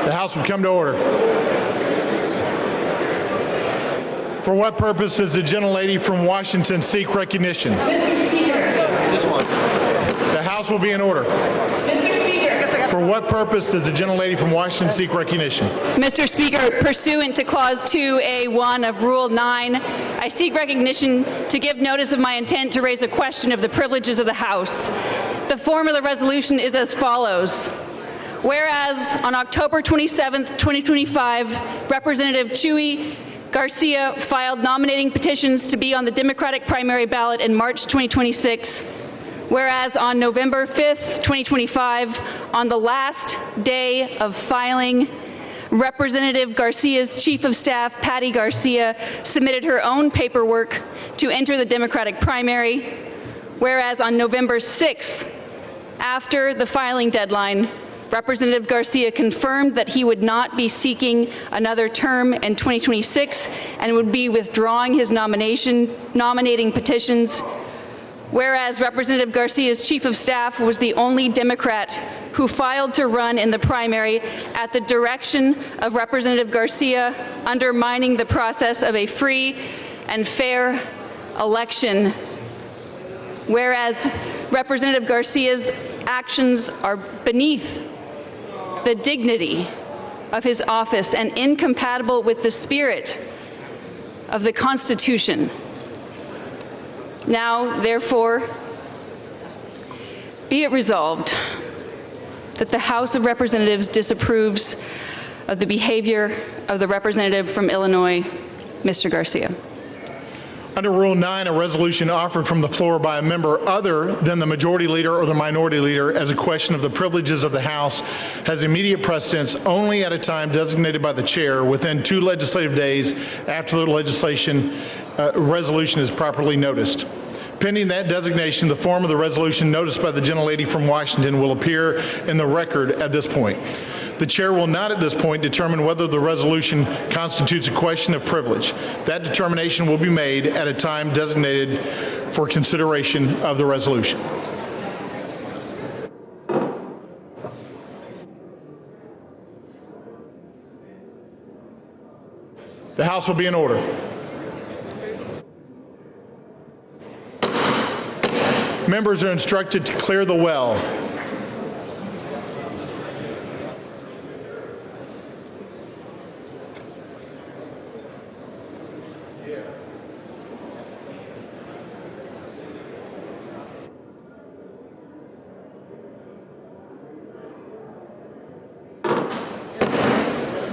The House will come to order. For what purpose does the gentlelady from Washington seek recognition? Mr. Speaker. This one. The House will be in order. Mr. Speaker. For what purpose does the gentlelady from Washington seek recognition? Mr. Speaker, pursuant to Clause 2A1 of Rule 9, I seek recognition to give notice of my intent to raise a question of the privileges of the House. The form of the resolution is as follows. Whereas on October 27, 2025, Representative Chuy Garcia filed nominating petitions to be on the Democratic primary ballot in March 2026. Whereas on November 5th, 2025, on the last day of filing, Representative Garcia's Chief of Staff, Patty Garcia, submitted her own paperwork to enter the Democratic primary. Whereas on November 6th, after the filing deadline, Representative Garcia confirmed that he would not be seeking another term in 2026 and would be withdrawing his nominating petitions. Whereas Representative Garcia's Chief of Staff was the only Democrat who filed to run in the primary at the direction of Representative Garcia, undermining the process of a free and fair election. Whereas Representative Garcia's actions are beneath the dignity of his office and incompatible with the spirit of the Constitution. Now, therefore, be it resolved that the House of Representatives disapproves of the behavior of the representative from Illinois, Mr. Garcia. Under Rule 9, a resolution offered from the floor by a member other than the majority leader or the minority leader as a question of the privileges of the House has immediate precedence only at a time designated by the chair within 2 legislative days after the resolution is properly noticed. Pending that designation, the form of the resolution noticed by the gentlelady from Washington will appear in the record at this point. The chair will not at this point determine whether the resolution constitutes a question of privilege. That determination will be made at a time designated for consideration of the resolution. The House will be in order. Members are instructed to clear the well.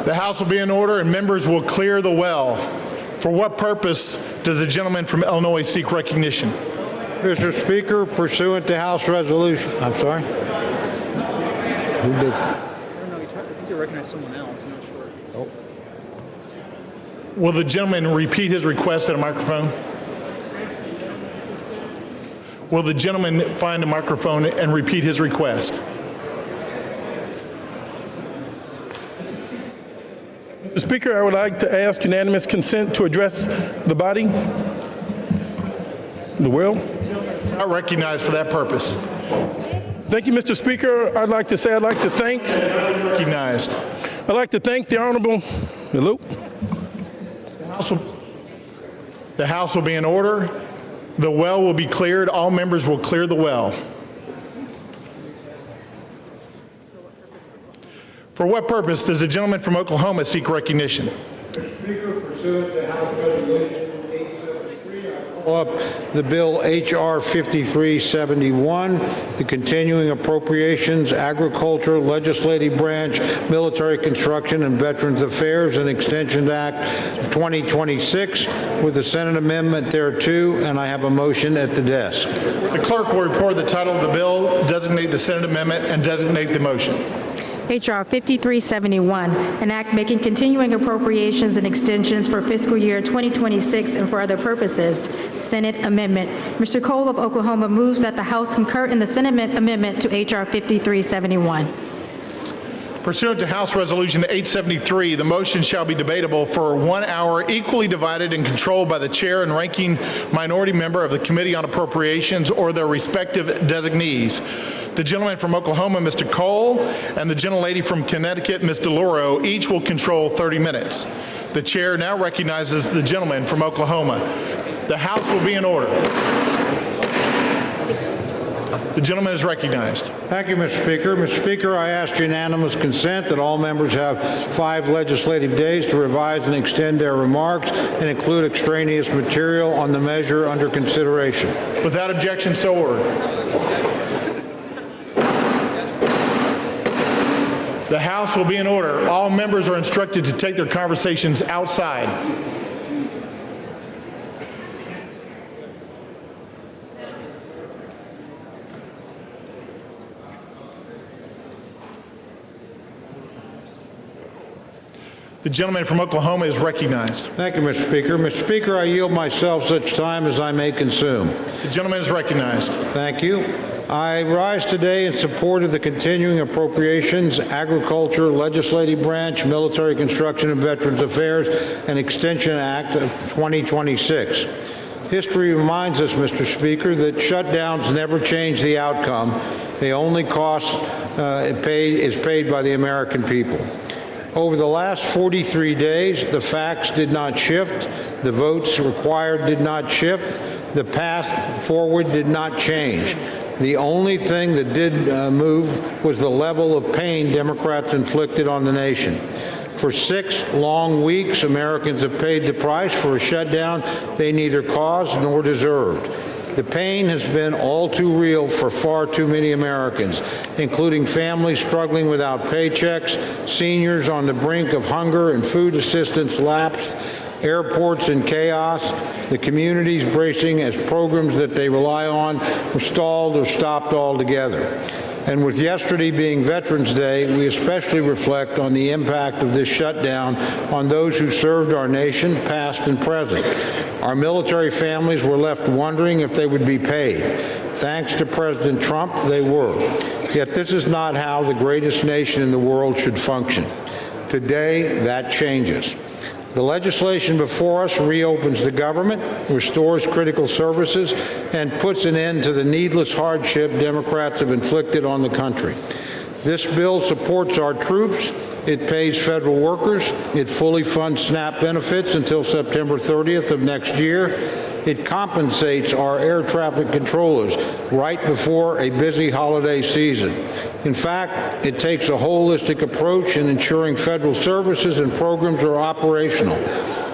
The House will be in order and members will clear the well. For what purpose does the gentleman from Illinois seek recognition? Mr. Speaker, pursuant to House Resolution, I'm sorry. Who did? I don't know. I think you recognize someone else. I'm not sure. Oh. Will the gentleman repeat his request at a microphone? Will the gentleman find a microphone and repeat his request? Mr. Speaker, I would like to ask unanimous consent to address the body, the will. Not recognized for that purpose. Thank you, Mr. Speaker. I'd like to thank. Recognized. I'd like to thank the Honorable. Hello. The House will be in order. The well will be cleared. All members will clear the well. For what purpose does the gentleman from Oklahoma seek recognition? Speaker, pursuant to House Resolution 873, I call up the bill H.R. 5371, the Continuing Appropriations, Agriculture, Legislative Branch, Military Construction, and Veterans Affairs and Extension Act 2026 with the Senate amendment thereto, and I have a motion at the desk. The clerk will report the title of the bill, designate the Senate amendment, and designate the motion. H.R. 5371, an act making continuing appropriations and extensions for fiscal year 2026 and for other purposes. Senate amendment. Mr. Cole of Oklahoma moves that the House concur in the Senate amendment to H.R. 5371. Pursuant to House Resolution 873, the motion shall be debatable for 1 hour, equally divided and controlled by the chair and ranking minority member of the Committee on Appropriations or their respective designees. The gentleman from Oklahoma, Mr. Cole, and the gentlelady from Connecticut, Ms. DeLauro, each will control 30 minutes. The chair now recognizes the gentleman from Oklahoma. The House will be in order. The gentleman is recognized. Thank you, Mr. Speaker. Mr. Speaker, I ask unanimous consent that all members have 5 legislative days to revise and extend their remarks and include extraneous material on the measure under consideration. Without objection, so ordered. The House will be in order. All members are instructed to take their conversations outside. The gentleman from Oklahoma is recognized. Thank you, Mr. Speaker. Mr. Speaker, I yield myself such time as I may consume. The gentleman is recognized. Thank you. I rise today in support of the Continuing Appropriations, Agriculture, Legislative Branch, Military Construction, and Veterans Affairs and Extension Act of 2026. History reminds us, Mr. Speaker, that shutdowns never change the outcome. The only cost is paid by the American people. Over the last 43 days, the facts did not shift, the votes required did not shift, the path forward did not change. The only thing that did move was the level of pain Democrats inflicted on the nation. For 6 long weeks, Americans have paid the price for a shutdown they neither caused nor deserved. The pain has been all too real for far too many Americans, including families struggling without paychecks, seniors on the brink of hunger and food assistance lapse, airports in chaos, the communities bracing as programs that they rely on were stalled or stopped altogether. And with yesterday being Veterans Day, we especially reflect on the impact of this shutdown on those who served our nation, past and present. Our military families were left wondering if they would be paid. Thanks to President Trump, they were. Yet this is not how the greatest nation in the world should function. Today, that changes. The legislation before us reopens the government, restores critical services, and puts an end to the needless hardship Democrats have inflicted on the country. This bill supports our troops, it pays federal workers, it fully funds SNAP benefits until September 30th of next year, it compensates our air traffic controllers right before a busy holiday season. In fact, it takes a holistic approach in ensuring federal services and programs are operational.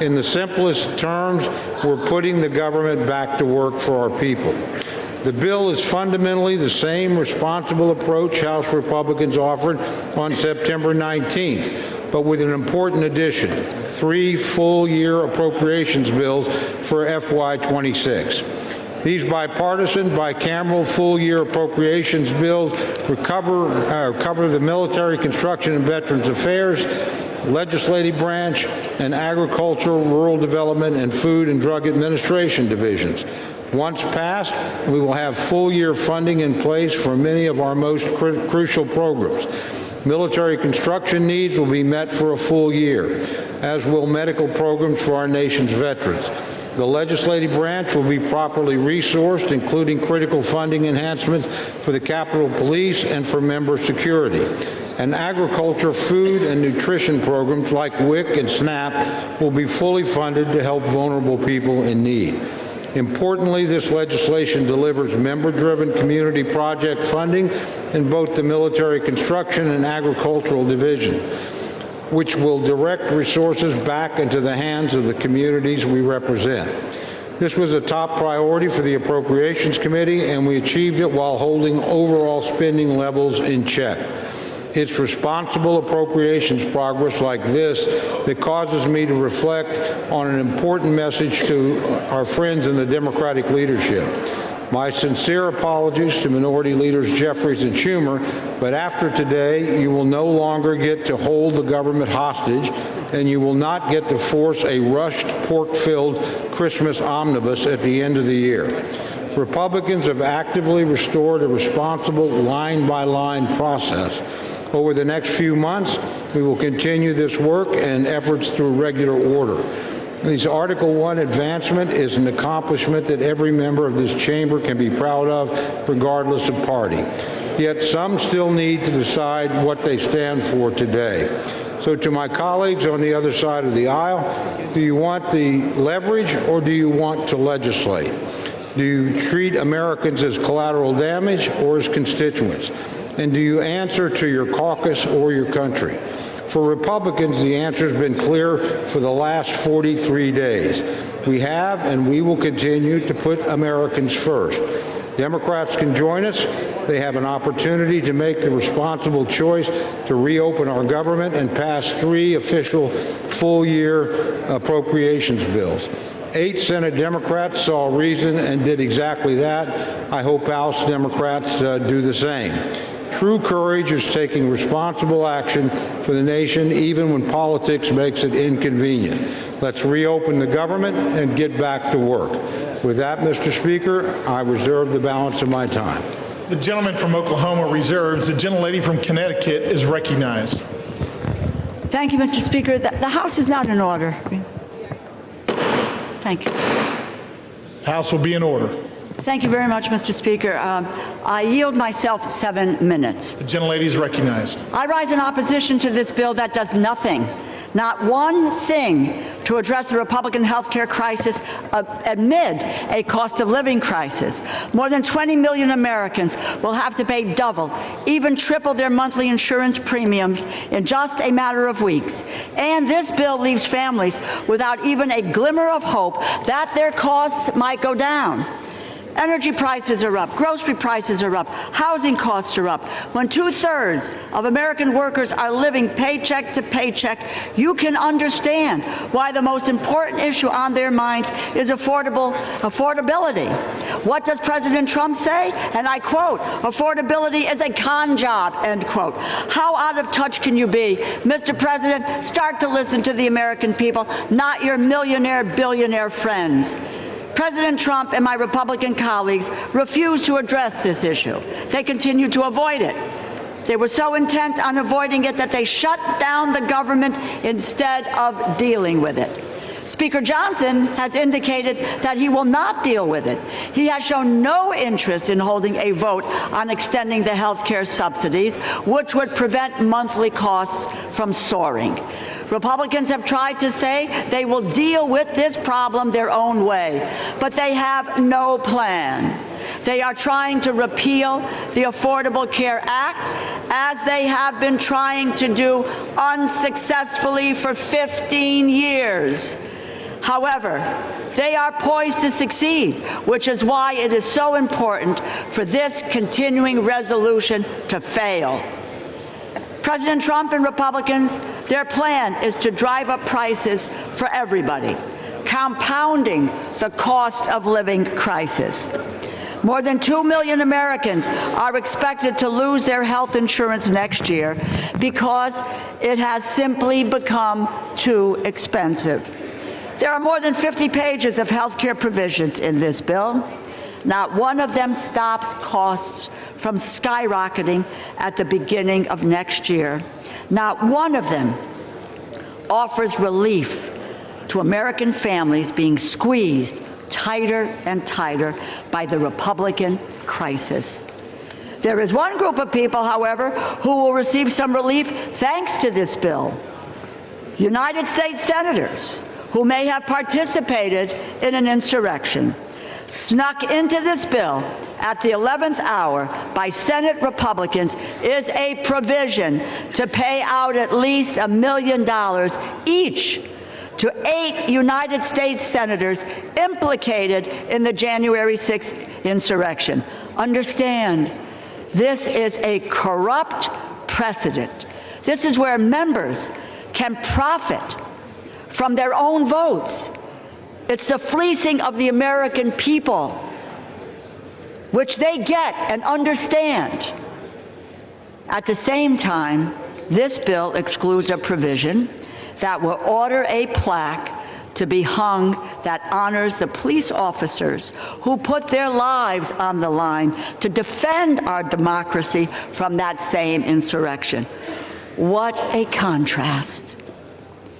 In the simplest terms, we're putting the government back to work for our people. The bill is fundamentally the same responsible approach House Republicans offered on September 19th, but with an important addition: 3 full-year appropriations bills for FY26. These bipartisan, bicameral full-year appropriations bills cover the Military, Construction, and Veterans Affairs, Legislative Branch, and Agricultural, Rural Development, and Food and Drug Administration divisions. Once passed, we will have full-year funding in place for many of our most crucial programs. Military construction needs will be met for a full year, as will medical programs for our nation's veterans. The legislative branch will be properly resourced, including critical funding enhancements for the Capitol Police and for member security. And agriculture, food, and nutrition programs like WIC and SNAP will be fully funded to help vulnerable people in need. Importantly, this legislation delivers member-driven community project funding in both the military construction and agricultural division, which will direct resources back into the hands of the communities we represent. This was a top priority for the Appropriations Committee, and we achieved it while holding overall spending levels in check. It's responsible appropriations progress like this that causes me to reflect on an important message to our friends in the Democratic leadership. My sincere apologies to Minority Leaders Jeffries and Schumer, but after today, you will no longer get to hold the government hostage, and you will not get to force a rushed, pork-filled Christmas omnibus at the end of the year. Republicans have actively restored a responsible line-by-line process. Over the next few months, we will continue this work and efforts through regular order. This Article 1 advancement is an accomplishment that every member of this chamber can be proud of, regardless of party. Yet some still need to decide what they stand for today. So to my colleagues on the other side of the aisle, do you want the leverage or do you want to legislate? Do you treat Americans as collateral damage or as constituents? And do you answer to your caucus or your country? For Republicans, the answer has been clear for the last 43 days. We have and we will continue to put Americans first. Democrats can join us. They have an opportunity to make the responsible choice to reopen our government and pass 3 official full-year appropriations bills. 8 Senate Democrats saw reason and did exactly that. I hope House Democrats do the same. True courage is taking responsible action for the nation, even when politics makes it inconvenient. Let's reopen the government and get back to work. With that, Mr. Speaker, I reserve the balance of my time. The gentleman from Oklahoma reserves. The gentlelady from Connecticut is recognized. Thank you, Mr. Speaker. The House is not in order. Thank you. House will be in order. Thank you very much, Mr. Speaker. I yield myself 7 minutes. The gentlelady is recognized. I rise in opposition to this bill that does nothing, not one thing, to address the Republican health care crisis amid a cost of living crisis. More than 20 million Americans will have to pay double, even triple their monthly insurance premiums in just a matter of weeks. And this bill leaves families without even a glimmer of hope that their costs might go down. Energy prices are up, grocery prices are up, housing costs are up. When 2/3 of American workers are living paycheck to paycheck, you can understand why the most important issue on their minds is affordability. What does President Trump say? And I quote, "Affordability is a con job," end quote. How out of touch can you be? Mr. President, start to listen to the American people, not your millionaire, billionaire friends. President Trump and my Republican colleagues refused to address this issue. They continued to avoid it. They were so intent on avoiding it that they shut down the government instead of dealing with it. Speaker Johnson has indicated that he will not deal with it. He has shown no interest in holding a vote on extending the health care subsidies, which would prevent monthly costs from soaring. Republicans have tried to say they will deal with this problem their own way, but they have no plan. They are trying to repeal the Affordable Care Act, as they have been trying to do unsuccessfully for 15 years. However, they are poised to succeed, which is why it is so important for this continuing resolution to fail. President Trump and Republicans, their plan is to drive up prices for everybody, compounding the cost of living crisis. More than 2 million Americans are expected to lose their health insurance next year because it has simply become too expensive. There are more than 50 pages of health care provisions in this bill. Not one of them stops costs from skyrocketing at the beginning of next year. Not one of them offers relief to American families being squeezed tighter and tighter by the Republican crisis. There is one group of people, however, who will receive some relief thanks to this bill. United States senators who may have participated in an insurrection, snuck into this bill at the 11th hour by Senate Republicans, is a provision to pay out at least $1 million each to 8 United States senators implicated in the January 6th insurrection. Understand, this is a corrupt precedent. This is where members can profit from their own votes. It's the fleecing of the American people, which they get and understand. At the same time, this bill excludes a provision that will order a plaque to be hung that honors the police officers who put their lives on the line to defend our democracy from that same insurrection. What a contrast.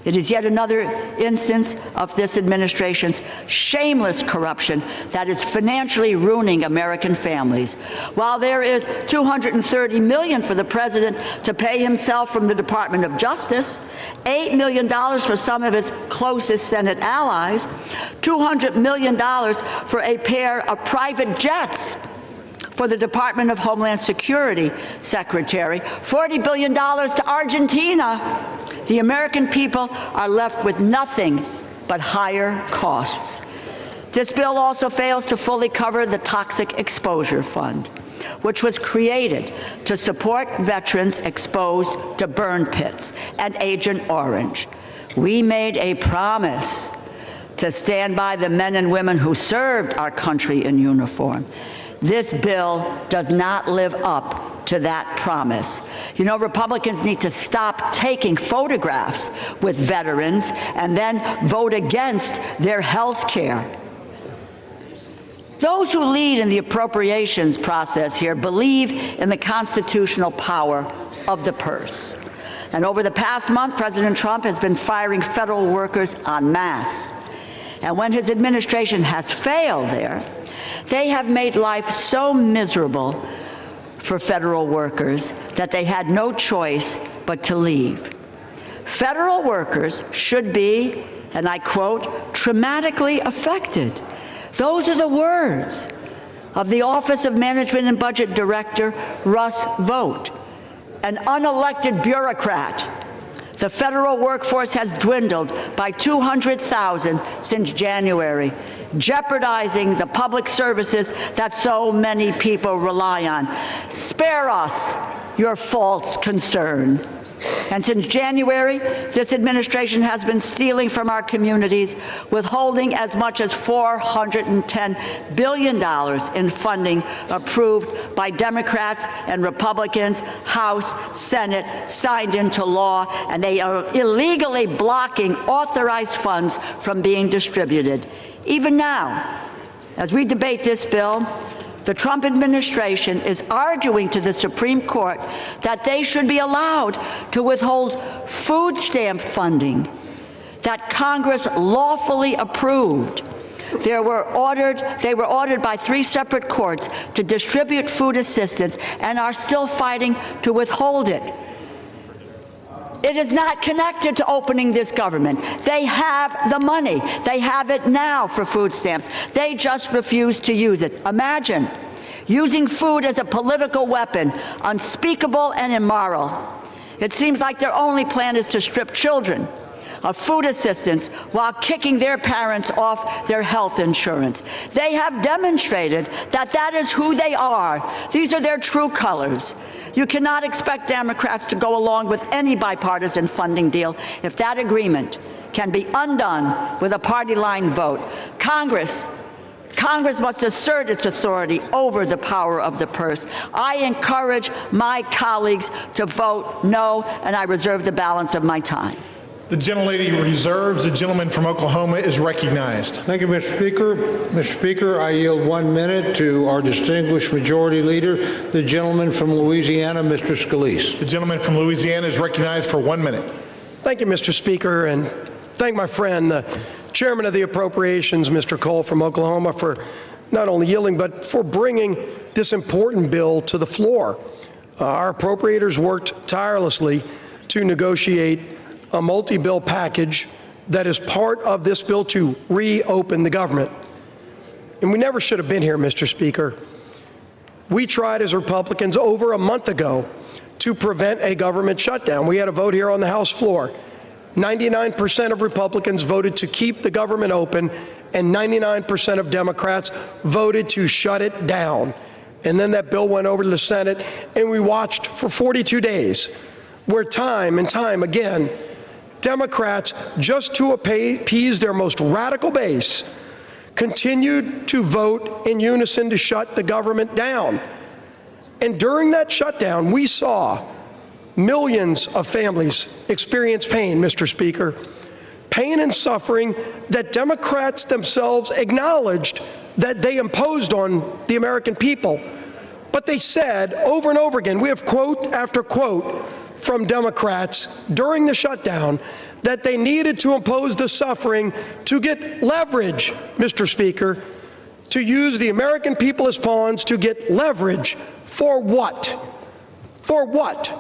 It is yet another instance of this administration's shameless corruption that is financially ruining American families. While there is $230 million for the president to pay himself from the Department of Justice, $8 million for some of his closest Senate allies, $200 million for a pair of private jets for the Department of Homeland Security Secretary, $40 billion to Argentina, the American people are left with nothing but higher costs. This bill also fails to fully cover the Toxic Exposure Fund, which was created to support veterans exposed to burn pits and Agent Orange. We made a promise to stand by the men and women who served our country in uniform. This bill does not live up to that promise. You know, Republicans need to stop taking photographs with veterans and then vote against their health care. Those who lead in the appropriations process here believe in the constitutional power of the purse. And over the past month, President Trump has been firing federal workers en masse. And when his administration has failed there, they have made life so miserable for federal workers that they had no choice but to leave. Federal workers should be, and I quote, "traumatically affected." Those are the words of the Office of Management and Budget Director Russ Vought, an unelected bureaucrat The federal workforce has dwindled by 200,000 since January, jeopardizing the public services that so many people rely on. Spare us your false concern. And since January, this administration has been stealing from our communities, withholding as much as $410 billion in funding approved by Democrats and Republicans, House, Senate, signed into law, and they are illegally blocking authorized funds from being distributed. Even now, as we debate this bill, the Trump administration is arguing to the Supreme Court that they should be allowed to withhold food stamp funding that Congress lawfully approved. They were ordered by 3 separate courts to distribute food assistance and are still fighting to withhold it. It is not connected to opening this government. They have the money. They have it now for food stamps. They just refuse to use it. Imagine using food as a political weapon, unspeakable and immoral. It seems like their only plan is to strip children of food assistance while kicking their parents off their health insurance. They have demonstrated that that is who they are. These are their true colors. You cannot expect Democrats to go along with any bipartisan funding deal if that agreement can be undone with a party line vote. Congress must assert its authority over the power of the purse. I encourage my colleagues to vote no, and I reserve the balance of my time. The gentlelady reserves. The gentleman from Oklahoma is recognized. Thank you, Mr. Speaker. Mr. Speaker, I yield 1 minute to our distinguished majority leader, the gentleman from Louisiana, Mr. Scalise. The gentleman from Louisiana is recognized for 1 minute. Thank you, Mr. Speaker, and thank my friend, the chairman of the Appropriations, Mr. Cole from Oklahoma, for not only yielding, but for bringing this important bill to the floor. Our appropriators worked tirelessly to negotiate a multi-bill package that is part of this bill to reopen the government. And we never should have been here, Mr. Speaker. We tried as Republicans over a month ago to prevent a government shutdown. We had a vote here on the House floor. 99% of Republicans voted to keep the government open, and 99% of Democrats voted to shut it down. And then that bill went over to the Senate, and we watched for 42 days, where time and time again, Democrats, just to appease their most radical base, continued to vote in unison to shut the government down. And during that shutdown, we saw millions of families experience pain, Mr. Speaker, pain and suffering that Democrats themselves acknowledged that they imposed on the American people. But they said over and over again, we have quote after quote from Democrats during the shutdown, that they needed to impose the suffering to get leverage, Mr. Speaker, to use the American people as pawns to get leverage. For what? For what?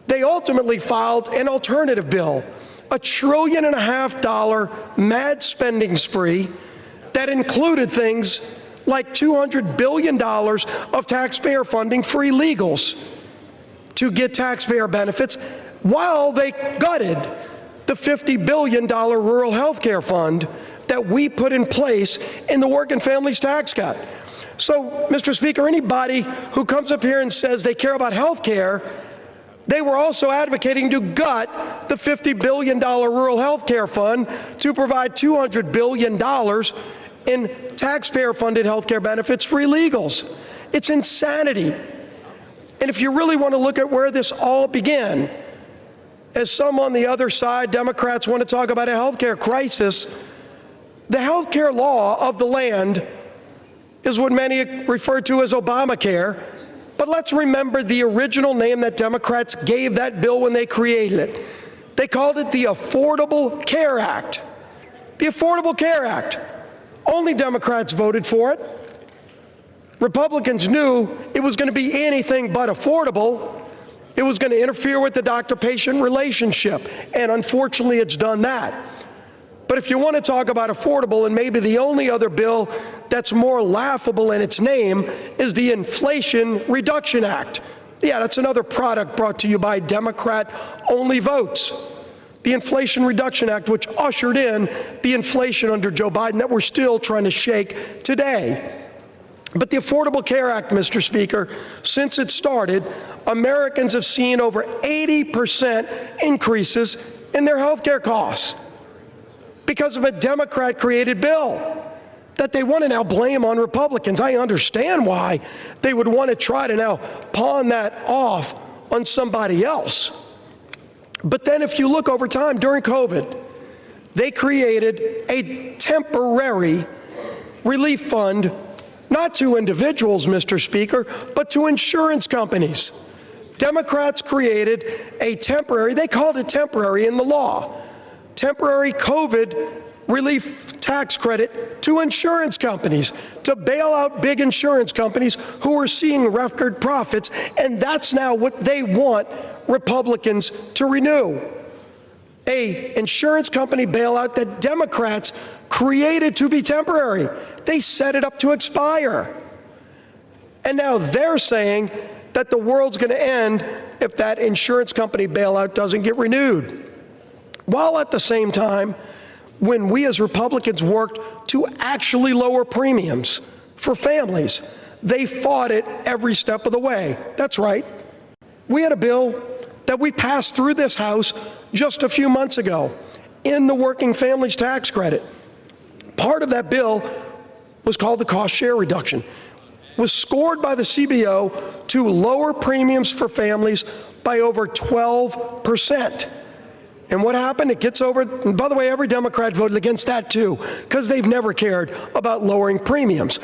They ultimately filed an alternative bill, a $1.5 trillion mad spending spree that included things like $200 billion of taxpayer funding for illegals to get taxpayer benefits, while they gutted the $50 billion rural health care fund that we put in place in the Working Families Tax Cut. So, Mr. Speaker, anybody who comes up here and says they care about health care, they were also advocating to gut the $50 billion rural health care fund to provide $200 billion in taxpayer-funded health care benefits for illegals. It's insanity. And if you really want to look at where this all began, as some on the other side, Democrats, want to talk about a health care crisis, the health care law of the land is what many refer to as Obamacare. But let's remember the original name that Democrats gave that bill when they created it. They called it the Affordable Care Act. The Affordable Care Act. Only Democrats voted for it. Republicans knew it was going to be anything but affordable. It was going to interfere with the doctor-patient relationship, and unfortunately it's done that. But if you want to talk about affordable, and maybe the only other bill that's more laughable in its name is the Inflation Reduction Act. Yeah, that's another product brought to you by Democrat-only votes. the Inflation Reduction Act, which ushered in the inflation under Joe Biden that we're still trying to shake today. But the Affordable Care Act, Mr. Speaker, since it started, Americans have seen over 80% increases in their health care costs because of a Democrat-created bill that they want to now blame on Republicans. I understand why they would want to try to now pawn that off on somebody else. But then if you look over time, during COVID, they created a temporary relief fund, not to individuals, Mr. Speaker, but to insurance companies. Democrats created a temporary, they called it temporary in the law, temporary COVID relief tax credit to insurance companies to bail out big insurance companies who are seeing record profits, and that's now what they want Republicans to renew. A insurance company bailout that Democrats created to be temporary. They set it up to expire. And now they're saying that the world's going to end if that insurance company bailout doesn't get renewed. While at the same time, when we as Republicans worked to actually lower premiums for families, they fought it every step of the way. That's right. We had a bill that we passed through this House just a few months ago in the Working Families Tax Credit. Part of that bill was called the cost share reduction, was scored by the CBO to lower premiums for families by over 12%. And what happened? It gets over, and by the way, every Democrat voted against that too, because they've never cared about lowering premiums.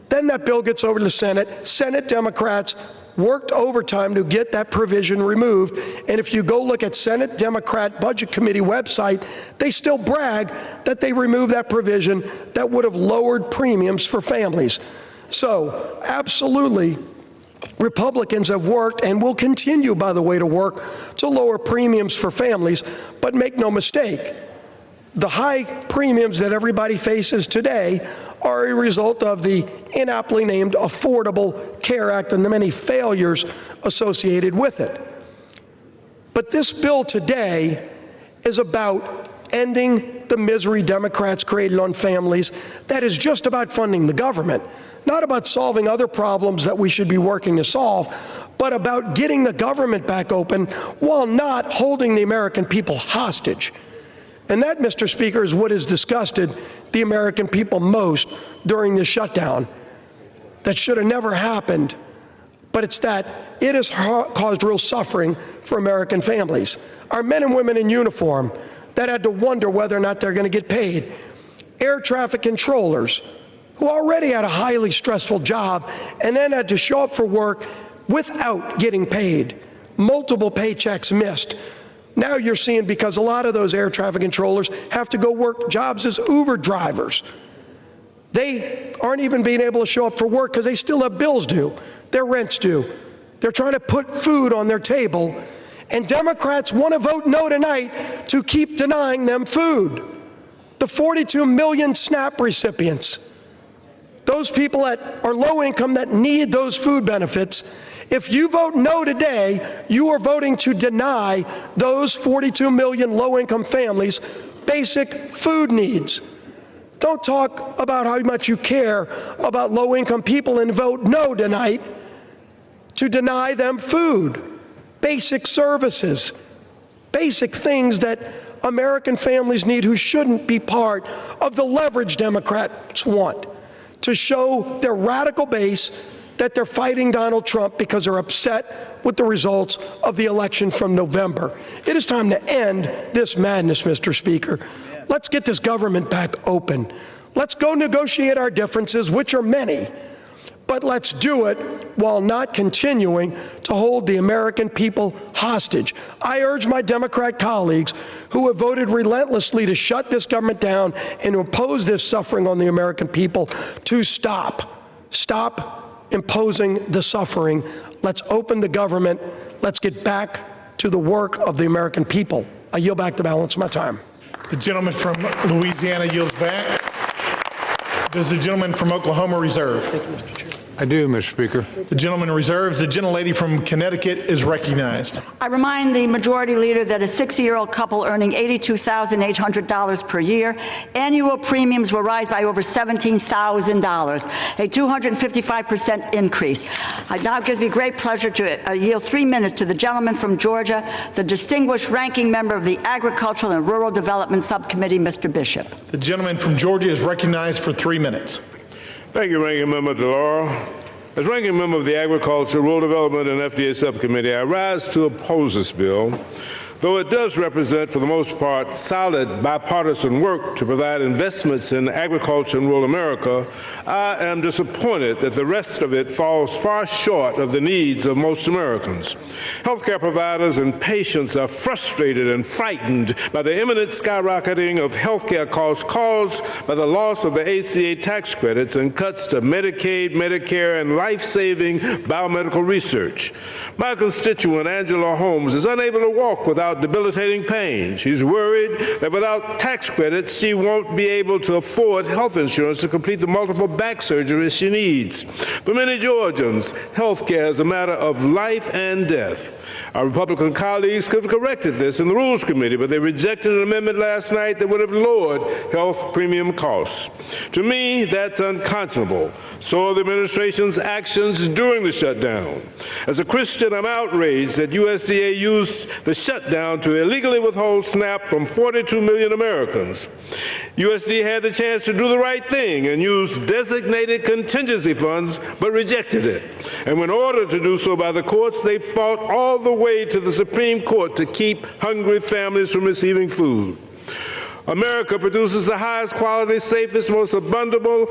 Then that bill gets over to the Senate. Senate Democrats worked overtime to get that provision removed. And if you go look at Senate Democrat Budget Committee website, they still brag that they removed that provision that would have lowered premiums for families. So absolutely, Republicans have worked and will continue, by the way, to work to lower premiums for families. But make no mistake, the high premiums that everybody faces today are a result of the inaptly named Affordable Care Act and the many failures associated with it. But this bill today is about ending the misery Democrats created on families. That is just about funding the government, not about solving other problems that we should be working to solve, but about getting the government back open while not holding the American people hostage. And that, Mr. Speaker, is what has disgusted the American people most during this shutdown. That should have never happened, but it's that it has caused real suffering for American families. Our men and women in uniform that had to wonder whether or not they're going to get paid. Air traffic controllers who already had a highly stressful job and then had to show up for work without getting paid. Multiple paychecks missed. Now you're seeing, because a lot of those air traffic controllers have to go work jobs as Uber drivers. They aren't even being able to show up for work because they still have bills due, their rent's due. They're trying to put food on their table, and Democrats want to vote no tonight to keep denying them food. The 42 million SNAP recipients, those people that are low income that need those food benefits, if you vote no today, you are voting to deny those 42 million low-income families basic food needs. Don't talk about how much you care about low-income people and vote no tonight to deny them food, basic services, basic things that American families need who shouldn't be part of the leverage Democrats want to show their radical base that they're fighting Donald Trump because they're upset with the results of the election from November. It is time to end this madness, Mr. Speaker. Let's get this government back open. Let's go negotiate our differences, which are many, but let's do it while not continuing to hold the American people hostage. I urge my Democrat colleagues who have voted relentlessly to shut this government down and to impose this suffering on the American people to stop. Stop imposing the suffering. Let's open the government. Let's get back to the work of the American people. I yield back the balance of my time. The gentleman from Louisiana yields back. Does the gentleman from Oklahoma reserve? Thank you, Mr. Chair. I do, Mr. Speaker. The gentleman reserves. The gentlelady from Connecticut is recognized. I remind the Majority Leader that a 60-year-old couple earning $82,800 per year, annual premiums will rise by over $17,000, a 255% increase. It now gives me great pleasure to yield 3 minutes to the gentleman from Georgia, the distinguished ranking member of the Agricultural and Rural Development Subcommittee, Mr. Bishop. The gentleman from Georgia is recognized for 3 minutes. Thank you, Ranking Member DeLauro. As Ranking Member of the Agriculture, Rural Development, and FDA Subcommittee, I rise to oppose this bill. Though it does represent, for the most part, solid bipartisan work to provide investments in agriculture in rural America, I am disappointed that the rest of it falls far short of the needs of most Americans. Healthcare providers and patients are frustrated and frightened by the imminent skyrocketing of healthcare costs caused by the loss of the ACA tax credits and cuts to Medicaid, Medicare, and life-saving biomedical research. My constituent, Angela Holmes, is unable to walk without debilitating pain. She's worried that without tax credits, she won't be able to afford health insurance to complete the multiple back surgeries she needs. For many Georgians, health care is a matter of life and death. Our Republican colleagues could have corrected this in the Rules Committee, but they rejected an amendment last night that would have lowered health premium costs. To me, that's unconscionable. So are the administration's actions during the shutdown. As a Christian, I'm outraged that USDA used the shutdown to illegally withhold SNAP from 42 million Americans. USDA had the chance to do the right thing and use designated contingency funds, but rejected it. And when ordered to do so by the courts, they fought all the way to the Supreme Court to keep hungry families from receiving food. America produces the highest quality, safest, most affordable,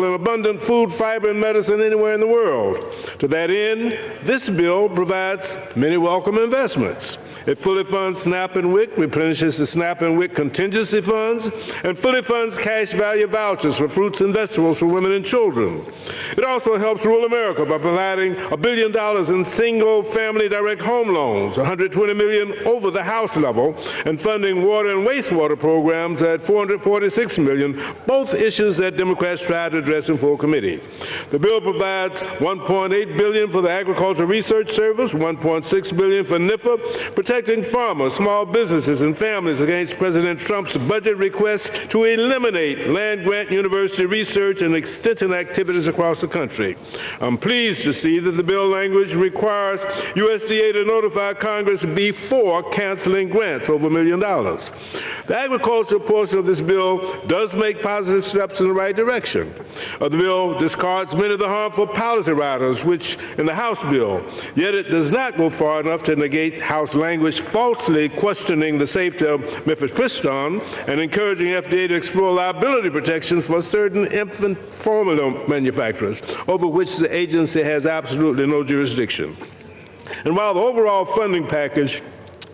and abundant food, fiber, and medicine anywhere in the world. To that end, this bill provides many welcome investments. It fully funds SNAP and WIC, replenishes the SNAP and WIC contingency funds, and fully funds cash value vouchers for fruits and vegetables for women and children. It also helps rural America by providing $1 billion in single-family direct home loans, $120 million over the House level, and funding water and wastewater programs at $446 million, both issues that Democrats tried to address in full committee. The bill provides $1.8 billion for the Agricultural Research Service, $1.6 billion for NIFA, protecting farmers, small businesses, and families against President Trump's budget request to eliminate land-grant university research and extension activities across the country. I'm pleased to see that the bill language requires USDA to notify Congress before canceling grants over $1 million. The agricultural portion of this bill does make positive steps in the right direction. The bill discards many of the harmful policy riders, which in the House bill, yet it does not go far enough to negate House language falsely questioning the safety of mifepristone and encouraging FDA to explore liability protections for certain infant formula manufacturers, over which the agency has absolutely no jurisdiction. And while the overall funding package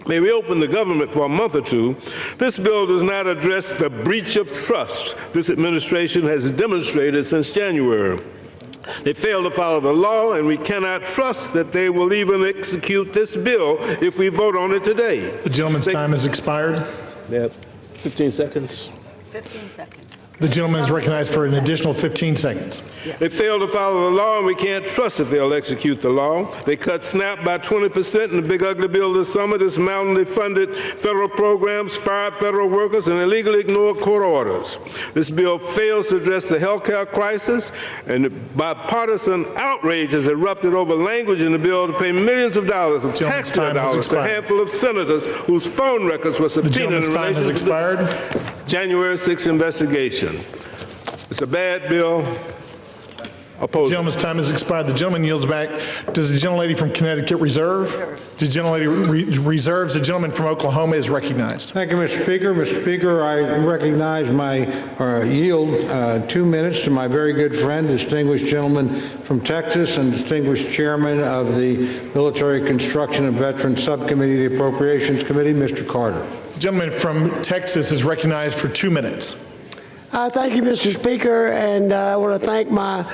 may reopen the government for a month or two, this bill does not address the breach of trust this administration has demonstrated since January. They fail to follow the law, and we cannot trust that they will even execute this bill if we vote on it today. The gentleman's time has expired. They have 15 seconds. 15 seconds. The gentleman is recognized for an additional 15 seconds. They fail to follow the law, and we can't trust that they'll execute the law. They cut SNAP by 20% in the big ugly bill this summer, dismantling funded federal programs, fired federal workers, and illegally ignored court orders. This bill fails to address the health care crisis, and bipartisan outrage has erupted over language in the bill to pay millions of dollars of taxpayer dollars to a handful of senators whose phone records were subpoenaed in relation to the January 6th investigation. It's a bad bill. The gentleman's time has expired. The gentleman yields back. Does the gentlelady from Connecticut reserve? The gentlelady reserves. The gentleman from Oklahoma is recognized. Thank you, Mr. Speaker. Mr. Speaker, I recognize yield 2 minutes to my very good friend, distinguished gentleman from Texas and distinguished chairman of the Military Construction and Veterans Subcommittee of the Appropriations Committee, Mr. Carter. The gentleman from Texas is recognized for 2 minutes. Thank you, Mr. Speaker, and I want to thank my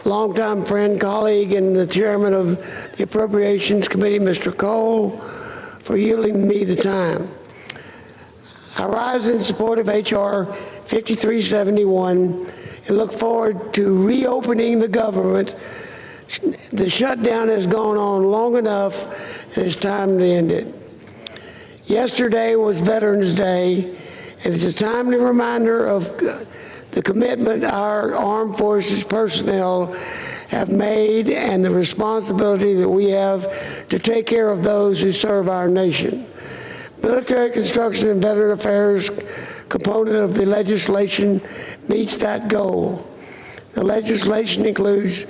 longtime friend, colleague, and the chairman of the Appropriations Committee, Mr. Cole, for yielding me the time. I rise in support of H.R. 5371 and look forward to reopening the government. The shutdown has gone on long enough, and it's time to end it. Yesterday was Veterans Day, and it's a timely reminder of the commitment our armed forces personnel have made and the responsibility that we have to take care of those who serve our nation. Military Construction and Veteran Affairs component of the legislation meets that goal. The legislation includes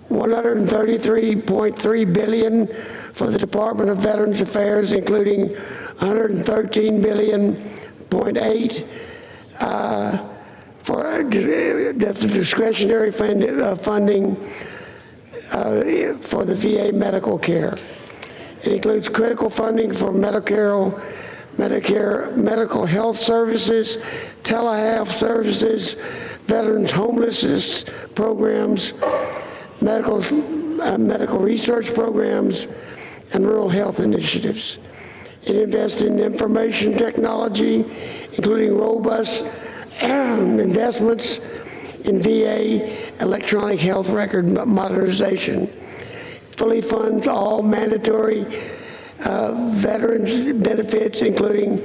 $133.3 billion for the Department of Veterans Affairs, including $113.8 billion for the discretionary funding for the VA medical care. It includes critical funding for Medicare, medical health services, telehealth services, veterans homelessness programs, medical research programs, and rural health initiatives. It invests in information technology, including robust investments in VA electronic health record modernization. Fully funds all mandatory veterans benefits, including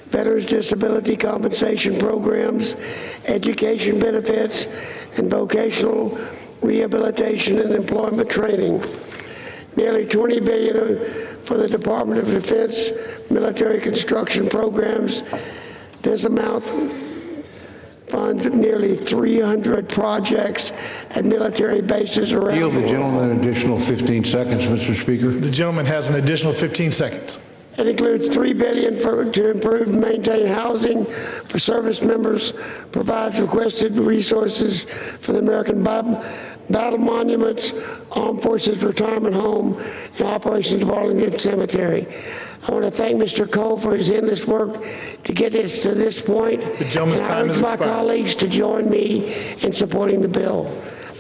veterans disability compensation programs, education benefits, and vocational rehabilitation and employment training. Nearly $20 billion for the Department of Defense military construction programs. This amount funds nearly 300 projects at military bases around Yield the the gentleman an additional 15 seconds, Mr. Speaker. The gentleman has an additional 15 seconds. It includes $3 billion to improve and maintain housing for service members, provides requested resources for the American Battle Monuments, Armed Forces Retirement Home, and operations of Arlington Cemetery. I want to thank Mr. Cole for his endless work to get us to this point. The gentleman's time has expired. I urge my colleagues to join me in supporting the bill,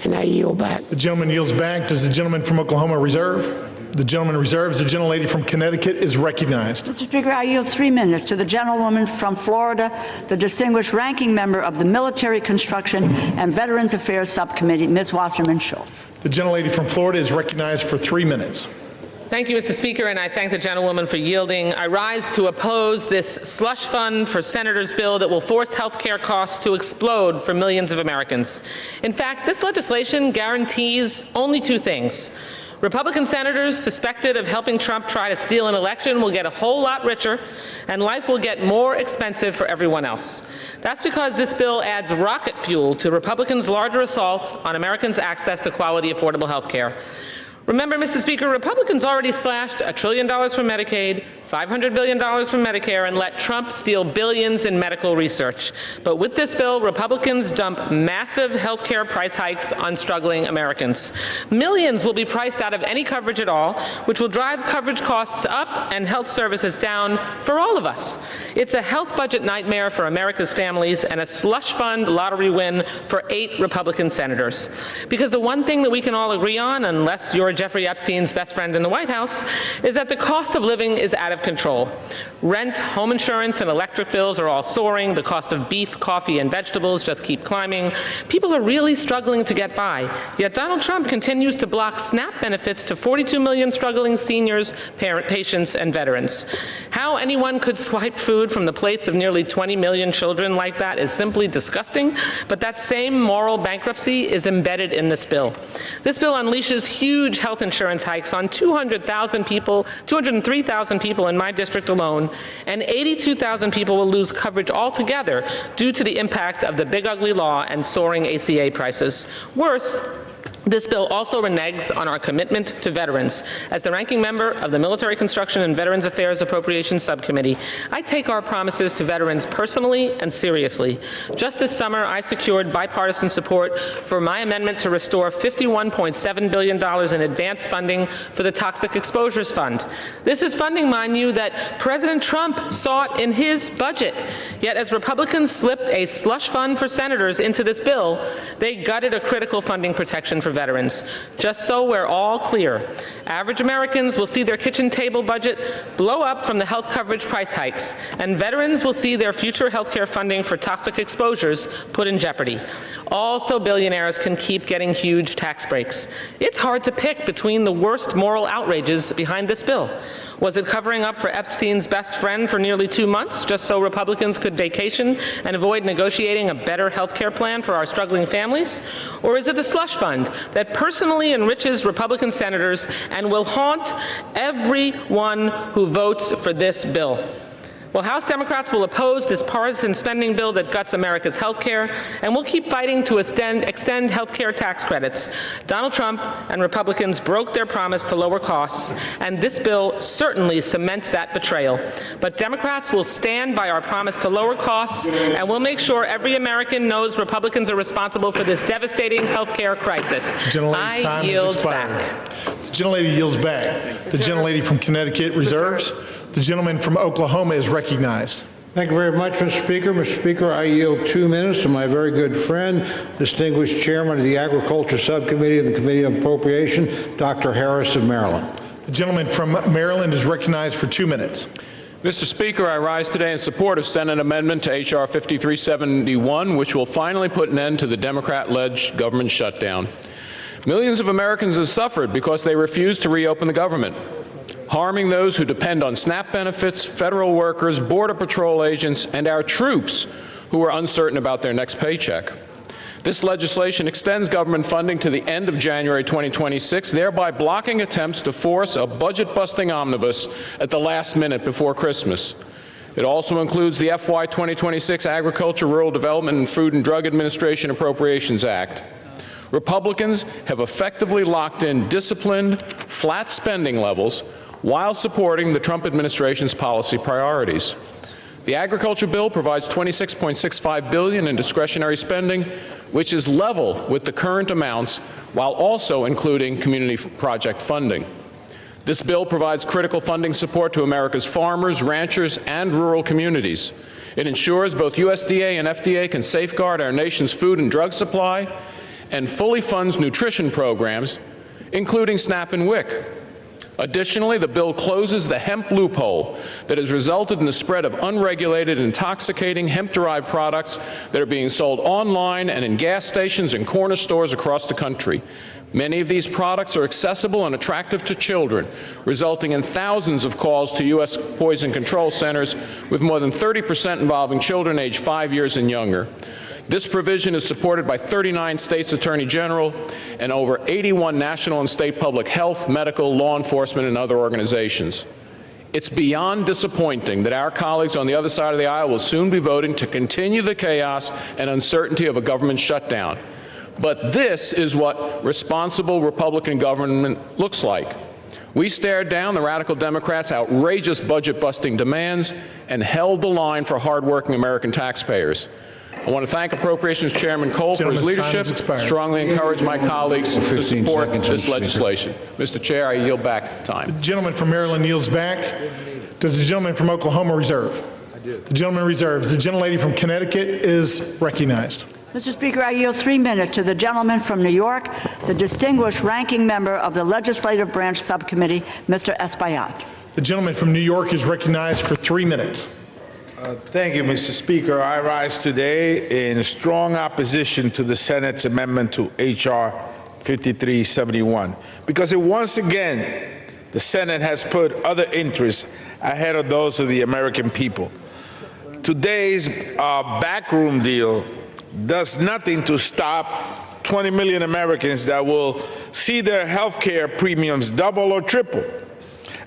and I yield back. The gentleman yields back. Does the gentleman from Oklahoma reserve? The gentleman reserves. The gentlelady from Connecticut is recognized. Mr. Speaker, I yield 3 minutes to the gentlewoman from Florida, the distinguished ranking member of the Military Construction and Veterans Affairs Subcommittee, Ms. Wasserman Schultz. The gentlelady from Florida is recognized for 3 minutes. Thank you, Mr. Speaker, and I thank the gentlewoman for yielding. I rise to oppose this slush fund for senators bill that will force health care costs to explode for millions of Americans. In fact, this legislation guarantees only 2 things. Republican senators suspected of helping Trump try to steal an election will get a whole lot richer, and life will get more expensive for everyone else. That's because this bill adds rocket fuel to Republicans' larger assault on Americans' access to quality, affordable health care. Remember, Mr. Speaker, Republicans already slashed $1 trillion from Medicaid, $500 billion from Medicare, and let Trump steal billions in medical research. But with this bill, Republicans dump massive health care price hikes on struggling Americans. Millions will be priced out of any coverage at all, which will drive coverage costs up and health services down for all of us. It's a health budget nightmare for America's families and a slush fund lottery win for 8 Republican senators. Because the one thing that we can all agree on, unless you're Jeffrey Epstein's best friend in the White House, is that the cost of living is out of control. Rent, home insurance, and electric bills are all soaring. The cost of beef, coffee, and vegetables just keep climbing. People are really struggling to get by. Yet Donald Trump continues to block SNAP benefits to 42 million struggling seniors, patients, and veterans. How anyone could swipe food from the plates of nearly 20 million children like that is simply disgusting, but that same moral bankruptcy is embedded in this bill. This bill unleashes huge health insurance hikes on 203,000 people in my district alone, and 82,000 people will lose coverage altogether due to the impact of the big ugly law and soaring ACA prices. Worse, this bill also reneges on our commitment to veterans. As the ranking member of the Military Construction and Veterans Affairs Appropriations Subcommittee, I take our promises to veterans personally and seriously. Just this summer, I secured bipartisan support for my amendment to restore $51.7 billion in advance funding for the Toxic Exposures Fund. This is funding, mind you, that President Trump sought in his budget. Yet as Republicans slipped a slush fund for senators into this bill, they gutted a critical funding protection for veterans. Just so we're all clear, average Americans will see their kitchen table budget blow up from the health coverage price hikes, and veterans will see their future health care funding for toxic exposures put in jeopardy. Also, billionaires can keep getting huge tax breaks. It's hard to pick between the worst moral outrages behind this bill. Was it covering up for Epstein's best friend for nearly 2 months, just so Republicans could vacation and avoid negotiating a better health care plan for our struggling families? Or is it the slush fund that personally enriches Republican senators and will haunt everyone who votes for this bill? Well, House Democrats will oppose this partisan spending bill that guts America's health care, and we'll keep fighting to extend health care tax credits. Donald Trump and Republicans broke their promise to lower costs, and this bill certainly cements that betrayal. But Democrats will stand by our promise to lower costs, and we'll make sure every American knows Republicans are responsible for this devastating health care crisis. I yield back. The gentlelady yields back. The gentlelady from Connecticut reserves. The gentleman from Oklahoma is recognized. Thank you very much, Mr. Speaker. Mr. Speaker, I yield 2 minutes to my very good friend, distinguished chairman of the Agriculture Subcommittee of the Committee on Appropriation, Dr. Harris of Maryland. The gentleman from Maryland is recognized for 2 minutes. Mr. Speaker, I rise today in support of Senate amendment to H.R. 5371, which will finally put an end to the Democrat-led government shutdown. Millions of Americans have suffered because they refuse to reopen the government, harming those who depend on SNAP benefits, federal workers, Border Patrol agents, and our troops who are uncertain about their next paycheck. This legislation extends government funding to the end of January 2026, thereby blocking attempts to force a budget-busting omnibus at the last minute before Christmas. It also includes the FY 2026 Agriculture, Rural Development, and Food and Drug Administration Appropriations Act. Republicans have effectively locked in disciplined, flat spending levels while supporting the Trump administration's policy priorities. The agriculture bill provides $26.65 billion in discretionary spending, which is level with the current amounts, while also including community project funding. This bill provides critical funding support to America's farmers, ranchers, and rural communities. It ensures both USDA and FDA can safeguard our nation's food and drug supply, and fully funds nutrition programs, including SNAP and WIC. Additionally, the bill closes the hemp loophole that has resulted in the spread of unregulated, intoxicating hemp-derived products that are being sold online and in gas stations and corner stores across the country. Many of these products are accessible and attractive to children, resulting in thousands of calls to U.S. poison control centers, with more than 30% involving children aged 5 years and younger. This provision is supported by 39 states' attorney general and over 81 national and state public health, medical, law enforcement, and other organizations. It's beyond disappointing that our colleagues on the other side of the aisle will soon be voting to continue the chaos and uncertainty of a government shutdown. But this is what responsible Republican government looks like. We stared down the radical Democrats' outrageous budget-busting demands and held the line for hardworking American taxpayers. I want to thank Appropriations Chairman Cole for his leadership, strongly encourage my colleagues to support this legislation. Mr. Chair, I yield back time. The gentleman from Maryland yields back. Does the gentleman from Oklahoma reserve? I do. The gentleman reserves. The gentlelady from Connecticut is recognized. Mr. Speaker, I yield 3 minutes to the gentleman from New York, the distinguished ranking member of the Legislative Branch Subcommittee, Mr. Espaillat. The gentleman from New York is recognized for 3 minutes. Thank you, Mr. Speaker. I rise today in strong opposition to the Senate's amendment to H.R. 5371 because once again, the Senate has put other interests ahead of those of the American people. Today's backroom deal does nothing to stop 20 million Americans that will see their health care premiums double or triple.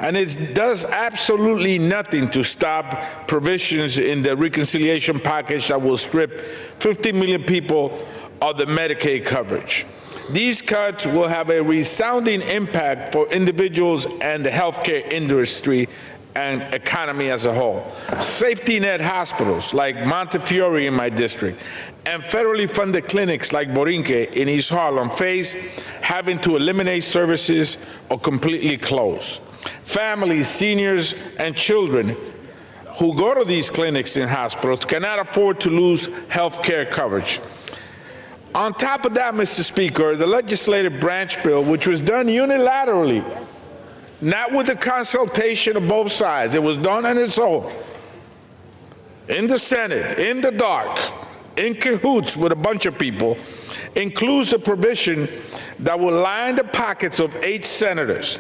And it does absolutely nothing to stop provisions in the reconciliation package that will strip 50 million people of the Medicaid coverage. These cuts will have a resounding impact for individuals and the healthcare industry and economy as a whole. Safety net hospitals like Montefiore in my district and federally funded clinics like Borinque in East Harlem face having to eliminate services or completely close. Families, seniors, and children who go to these clinics and hospitals cannot afford to lose health care coverage. On top of that, Mr. Speaker, the legislative branch bill, which was done unilaterally, not with the consultation of both sides, it was done on its own, in the Senate, in the dark, in cahoots with a bunch of people, includes a provision that will line the pockets of 8 senators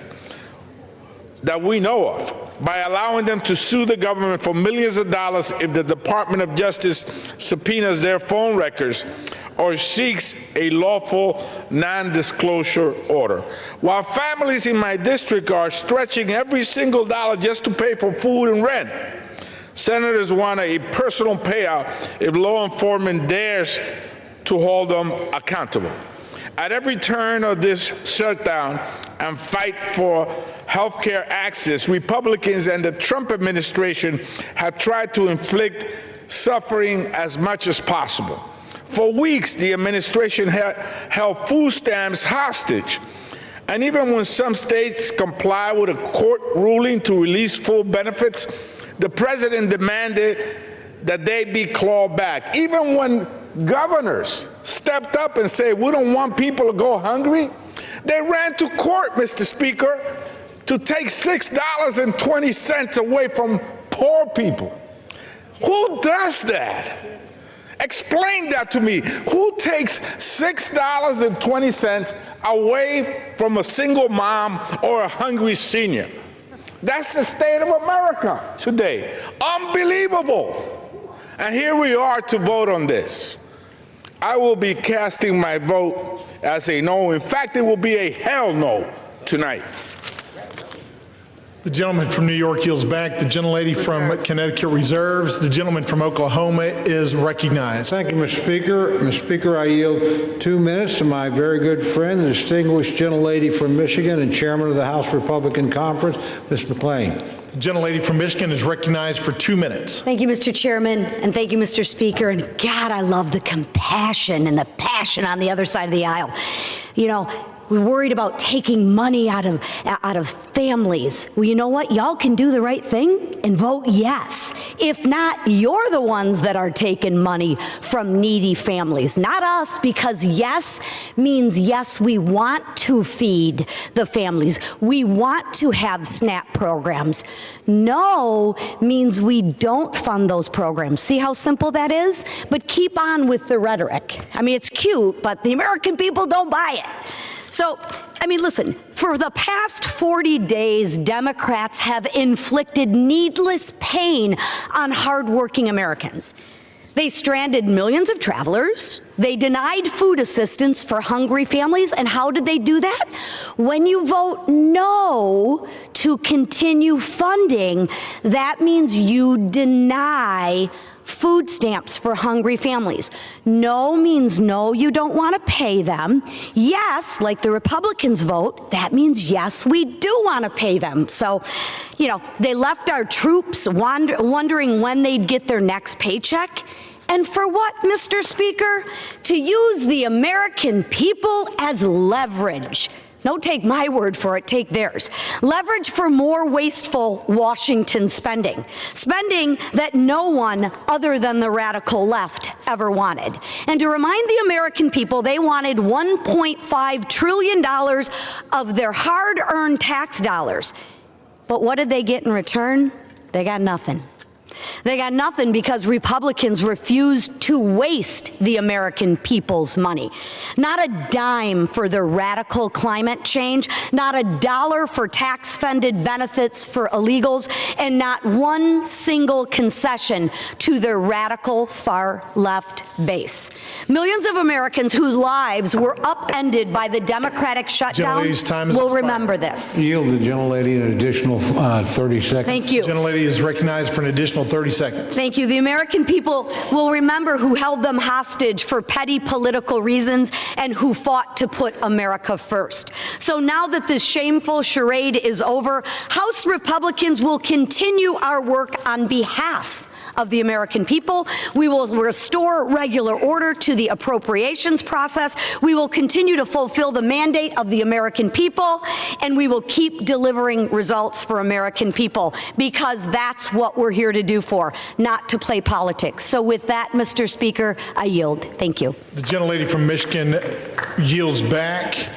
that we know of by allowing them to sue the government for millions of dollars if the Department of Justice subpoenas their phone records or seeks a lawful non-disclosure order. While families in my district are stretching every single dollar just to pay for food and rent, senators want a personal payout if law enforcement dares to hold them accountable. At every turn of this shutdown and fight for health care access, Republicans and the Trump administration have tried to inflict suffering as much as possible. For weeks, the administration held food stamps hostage. And even when some states comply with a court ruling to release full benefits, the president demanded that they be clawed back. Even when governors stepped up and said, we don't want people to go hungry, they ran to court, Mr. Speaker, to take $6.20 away from poor people. Who does that? Explain that to me. Who takes $6.20 away from a single mom or a hungry senior? That's the state of America today. Unbelievable. And here we are to vote on this. I will be casting my vote as a no. In fact, it will be a hell no tonight. The gentleman from New York yields back. The gentlelady from Connecticut reserves. The gentleman from Oklahoma is recognized. Thank you, Mr. Speaker. Mr. Speaker, I yield 2 minutes to my very good friend, the distinguished gentlelady from Michigan and chairman of the House Republican Conference, Ms. McClain. The gentlelady from Michigan is recognized for 2 minutes. Thank you, Mr. Chairman, and thank you, Mr. Speaker. And God, I love the compassion and the passion on the other side of the aisle. You know, we're worried about taking money out of families. Well, you know what? Y'all can do the right thing and vote yes. If not, you're the ones that are taking money from needy families, not us, because yes means yes, we want to feed the families. We want to have SNAP programs. No means we don't fund those programs. See how simple that is? But keep on with the rhetoric. I mean, it's cute, but the American people don't buy it. So, I mean, listen, for the past 40 days, Democrats have inflicted needless pain on hardworking Americans. They stranded millions of travelers. They denied food assistance for hungry families. And how did they do that? When you vote no to continue funding, that means you deny food stamps for hungry families. No means no, you don't want to pay them. Yes, like the Republicans vote, that means yes, we do want to pay them. So, you know, they left our troops wondering when they'd get their next paycheck. And for what, Mr. Speaker? To use the American people as leverage. Don't take my word for it, take theirs. Leverage for more wasteful Washington spending. Spending that no one other than the radical left ever wanted. And to remind the American people, they wanted $1.5 trillion of their hard-earned tax dollars. But what did they get in return? They got nothing. They got nothing because Republicans refused to waste the American people's money. Not a dime for their radical climate change, not a dollar for tax-funded benefits for illegals, and not one single concession to their radical far-left base. Millions of Americans whose lives were upended by the Democratic shutdown will remember this. Yield the gentlelady an additional 30 seconds. Thank you. The gentlelady is recognized for an additional 30 seconds. Thank you. The American people will remember who held them hostage for petty political reasons and who fought to put America first. So now that this shameful charade is over, House Republicans will continue our work on behalf of the American people. We will restore regular order to the appropriations process. We will continue to fulfill the mandate of the American people, and we will keep delivering results for American people, because that's what we're here to do for, not to play politics. So with that, Mr. Speaker, I yield. Thank you. The gentlelady from Michigan yields back.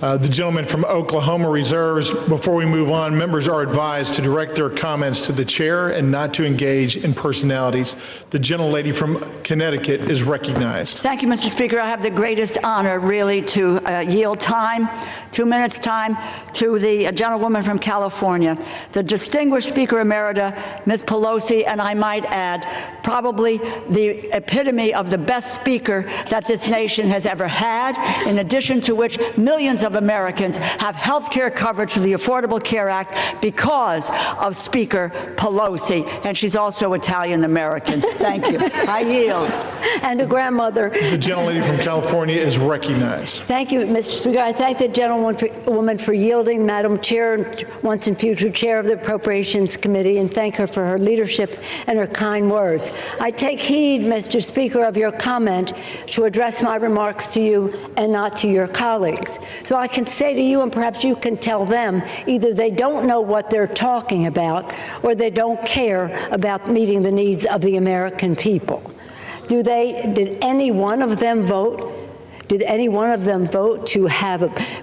The gentleman from Oklahoma reserves. Before we move on, members are advised to direct their comments to the chair and not to engage in personalities. The gentlelady from Connecticut is recognized. Thank you, Mr. Speaker. I have the greatest honor, really, to yield time, 2 minutes time, to the gentlewoman from California, the distinguished Speaker Emerita, Ms. Pelosi, and I might add, probably the epitome of the best speaker that this nation has ever had, in addition to which millions of Americans have health care coverage through the Affordable Care Act because of Speaker Pelosi, and she's also Italian-American. Thank you. I yield. And a grandmother. The gentlelady from California is recognized. Thank you, Mr. Speaker. I thank the gentlewoman for yielding, Madam Chair, once and future Chair of the Appropriations Committee, and thank her for her leadership and her kind words. I take heed, Mr. Speaker, of your comment to address my remarks to you and not to your colleagues. So I can say to you, and perhaps you can tell them, either they don't know what they're talking about or they don't care about meeting the needs of the American people. Did any one of them vote? Did any one of them vote to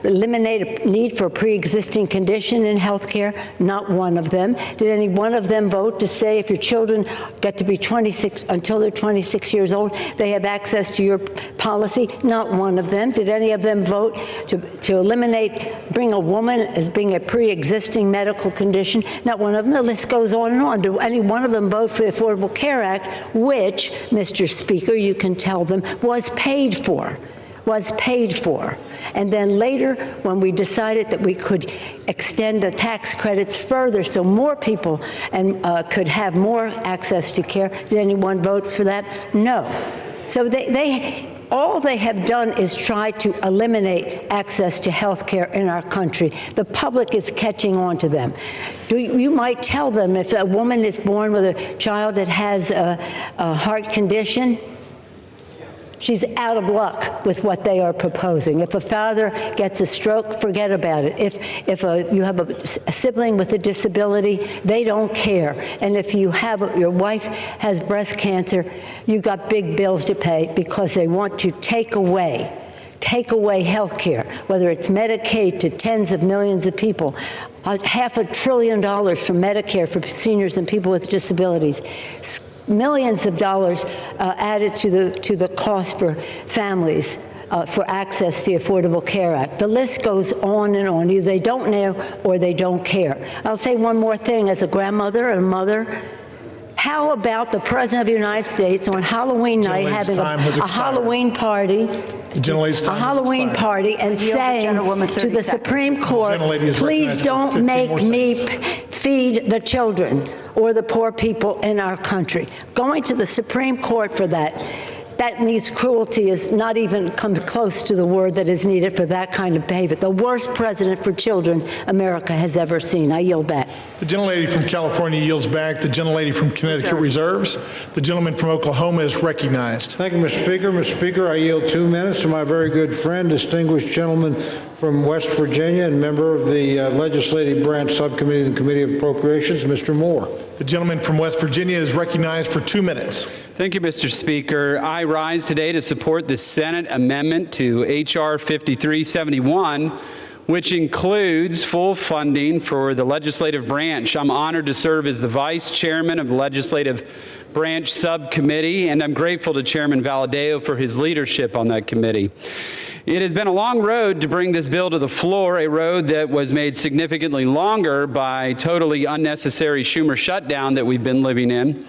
eliminate a need for a pre-existing condition in health care? Not one of them. Did any one of them vote to say if your children get to be 26, until they're 26 years old, they have access to your policy? Not one of them. Did any of them vote to eliminate, bring a woman as being a pre-existing medical condition? Not one of them. The list goes on and on. Did any one of them vote for the Affordable Care Act, which, Mr. Speaker, you can tell them, was paid for? And then later, when we decided that we could extend the tax credits further so more people could have more access to care, did anyone vote for that? No. So all they have done is try to eliminate access to health care in our country. The public is catching on to them. You might tell them if a woman is born with a child that has a heart condition, she's out of luck with what they are proposing. If a father gets a stroke, forget about it. If you have a sibling with a disability, they don't care. And if your wife has breast cancer, you've got big bills to pay because they want to take away health care, whether it's Medicaid to tens of millions of people, $500 billion from Medicare for seniors and people with disabilities, millions of dollars added to the cost for families for access to the Affordable Care Act. The list goes on and on. Either they don't know or they don't care. I'll say one more thing as a grandmother and a mother. How about the President of the United States on Halloween night having a Halloween party, and saying to the Supreme Court, please don't make me feed the children or the poor people in our country. Going to the Supreme Court for that means cruelty is not even comes close to the word that is needed for that kind of behavior. The worst president for children America has ever seen. I yield back. The gentlelady from California yields back. The gentlelady from Connecticut reserves. The gentleman from Oklahoma is recognized. Thank you, Mr. Speaker. Mr. Speaker, I yield 2 minutes to my very good friend, distinguished gentleman from West Virginia and member of the Legislative Branch Subcommittee and Committee of Appropriations, Mr. Moore. The gentleman from West Virginia is recognized for 2 minutes. Thank you, Mr. Speaker. I rise today to support the Senate amendment to H.R. 5371, which includes full funding for the legislative branch. I'm honored to serve as the vice chairman of the Legislative Branch Subcommittee, and I'm grateful to Chairman Valadao for his leadership on that committee. It has been a long road to bring this bill to the floor, a road that was made significantly longer by totally unnecessary Schumer shutdown that we've been living in.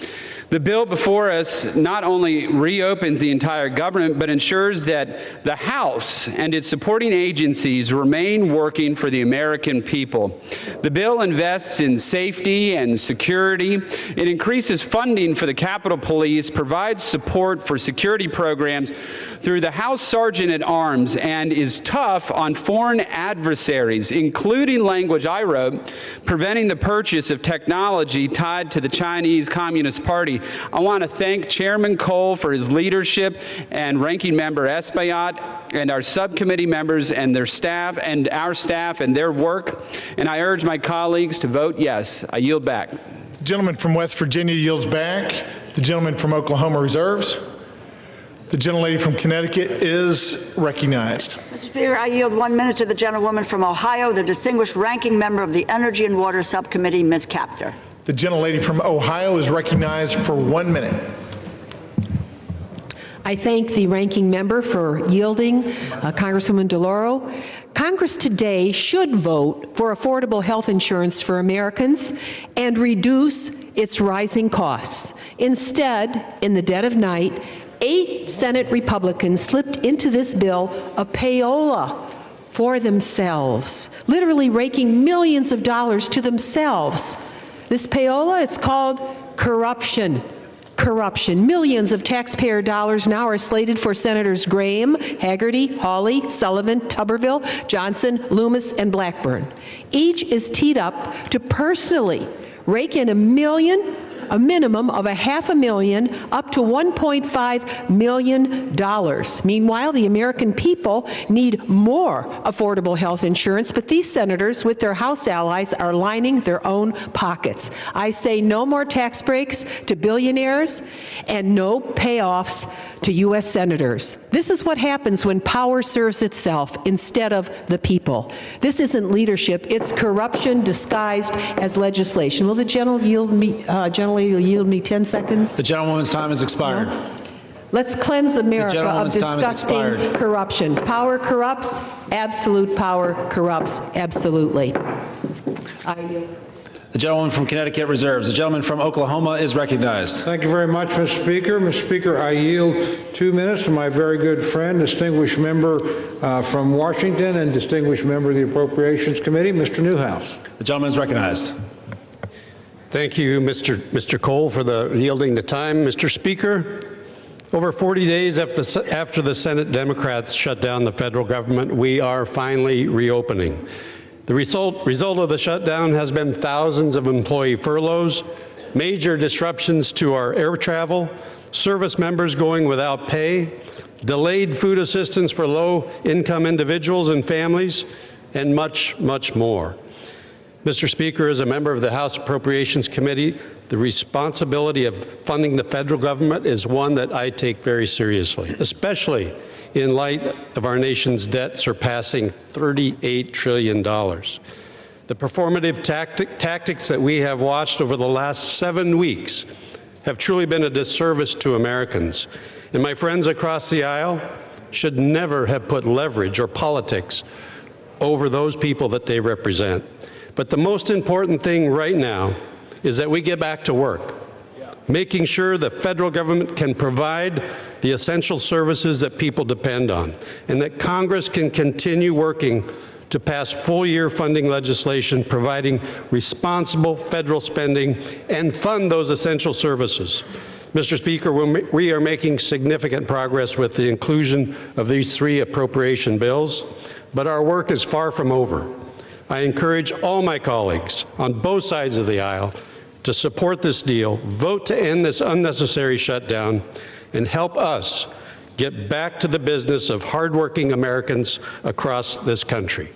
The bill before us not only reopens the entire government, but ensures that the House and its supporting agencies remain working for the American people. The bill invests in safety and security. It increases funding for the Capitol Police, provides support for security programs through the House Sergeant at Arms, and is tough on foreign adversaries, including language I wrote, preventing the purchase of technology tied to the Chinese Communist Party. majority. I want to thank Chairman Cole for his leadership and Ranking Member Espaillat and our subcommittee members and their staff and our staff and their work. And I urge my colleagues to vote yes. I yield back. The gentleman from West Virginia yields back. The gentleman from Oklahoma reserves. The gentlelady from Connecticut is recognized. Mr. Speaker, I yield 1 minute to the gentlewoman from Ohio, the distinguished ranking member of the Energy and Water Subcommittee, Ms. Capter. The gentlelady from Ohio is recognized for 1 minute. I thank the ranking member for yielding, Congresswoman DeLauro. Congress today should vote for affordable health insurance for Americans and reduce its rising costs. Instead, in the dead of night, 8 Senate Republicans slipped into this bill a payola for themselves, literally raking millions of dollars to themselves. This payola, it's called corruption. Corruption. Millions of taxpayer dollars now are slated for Senators Graham, Hagerty, Hawley, Sullivan, Tuberville, Johnson, Loomis, and Blackburn. Each is teed up to personally rake in a minimum of $500,000 up to $1.5 million. Meanwhile, the American people need more affordable health insurance, but these senators, with their House allies, are lining their own pockets. I say no more tax breaks to billionaires and no payoffs to U.S. senators. This is what happens when power serves itself instead of the people. This isn't leadership, it's corruption disguised as legislation. Will the gentleman yield me 10 seconds? The gentlewoman's time has expired. No? Let's cleanse America of disgusting corruption. Power corrupts, absolute power corrupts absolutely. I yield. The gentleman from Connecticut reserves. The gentleman from Oklahoma is recognized. Thank you very much, Mr. Speaker. Mr. Speaker, I yield 2 minutes to my very good friend, distinguished member from Washington and distinguished member of the Appropriations Committee, Mr. Newhouse. The gentleman is recognized. Thank you, Mr. Cole, for yielding the time. Mr. Speaker, over 40 days after the Senate Democrats shut down the federal government, we are finally reopening. The result of the shutdown has been thousands of employee furloughs, major disruptions to our air travel, service members going without pay, delayed food assistance for low-income individuals and families, and much, much more. Mr. Speaker, as a member of the House Appropriations Committee, the responsibility of funding the federal government is one that I take very seriously, especially in light of our nation's debt surpassing $38 trillion. The performative tactics that we have watched over the last 7 weeks have truly been a disservice to Americans. And my friends across the aisle should never have put leverage or politics over those people that they represent. But the most important thing right now is that we get back to work, making sure the federal government can provide the essential services that people depend on, and that Congress can continue working to pass full-year funding legislation providing responsible federal spending and fund those essential services. Mr. Speaker, we are making significant progress with the inclusion of these 3 appropriation bills, but our work is far from over. I encourage all my colleagues on both sides of the aisle to support this deal, vote to end this unnecessary shutdown, and help us get back to the business of hardworking Americans across this country.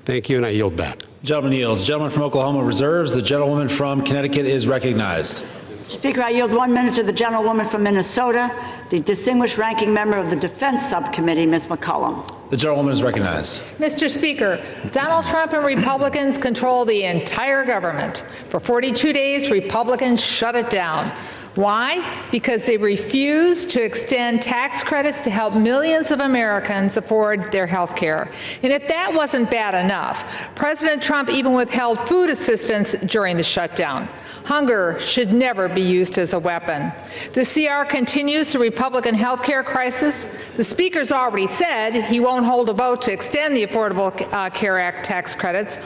Thank you, and I yield back. The gentleman yields. The gentleman from Oklahoma reserves. The gentlewoman from Connecticut is recognized. Speaker, I yield 1 minute to the gentlewoman from Minnesota, the distinguished ranking member of the Defense Subcommittee, Ms. McCollum. The gentlewoman is recognized. Mr. Speaker, Donald Trump and Republicans control the entire government. For 42 days, Republicans shut it down. Why? Because they refuse to extend tax credits to help millions of Americans afford their health care. And if that wasn't bad enough, President Trump even withheld food assistance during the shutdown. Hunger should never be used as a weapon. The CR continues the Republican health care crisis. The Speaker's already said he won't hold a vote to extend the Affordable Care Act tax credits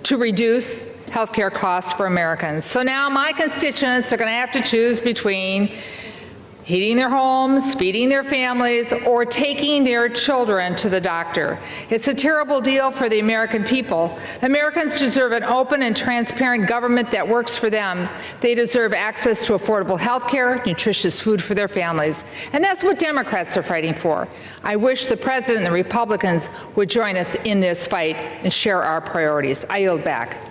to reduce health care costs for Americans. So now my constituents are going to have to choose between heating their homes, feeding their families, or taking their children to the doctor. It's a terrible deal for the American people. Americans deserve an open and transparent government that works for them. They deserve access to affordable health care, nutritious food for their families. And that's what Democrats are fighting for. I wish the President and the Republicans would join us in this fight and share our priorities. I yield back.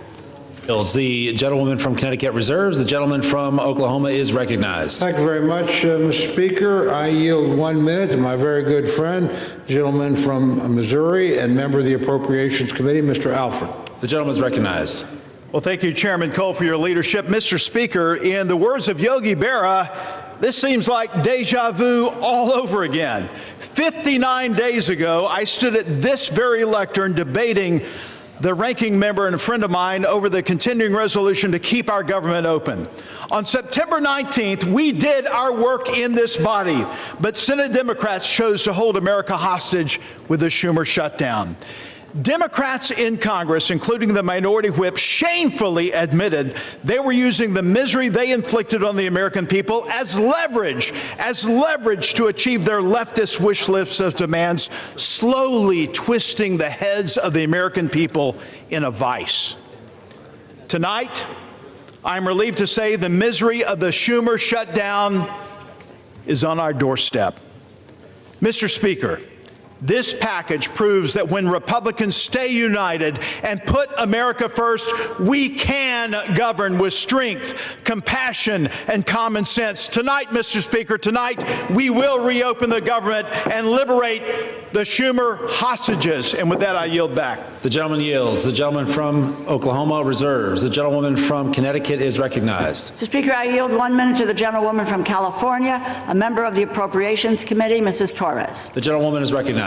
The gentlewoman from Connecticut reserves. The gentleman from Oklahoma is recognized. Thank you very much, Mr. Speaker. I yield 1 minute to my very good friend, gentleman from Missouri and member of the Appropriations Committee, Mr. Alford. The gentleman is recognized. Well, thank you, Chairman Cole, for your leadership. Mr. Speaker, in the words of Yogi Berra, this seems like deja vu all over again. 59 days ago, I stood at this very lectern debating the ranking member and a friend of mine over the continuing resolution to keep our government open. On September 19th, we did our work in this body, but Senate Democrats chose to hold America hostage with the Schumer shutdown. Democrats in Congress, including the minority whip, shamefully admitted they were using the misery they inflicted on the American people as leverage to achieve their leftist wish lists of demands, slowly twisting the heads of the American people in a vice. Tonight, I'm relieved to say the misery of the Schumer shutdown is on our doorstep. Mr. Speaker, this package proves that when Republicans stay united and put America first, we can govern with strength, compassion, and common sense. Tonight, Mr. Speaker, tonight we will reopen the government and liberate the Schumer hostages. And with that, I yield back. The gentleman yields. The gentleman from Oklahoma reserves. The gentlewoman from Connecticut is recognized. Mr. Speaker, I yield 1 minute to the gentlewoman from California, a member of the Appropriations Committee, Mrs. Torres. The gentlewoman is recognized.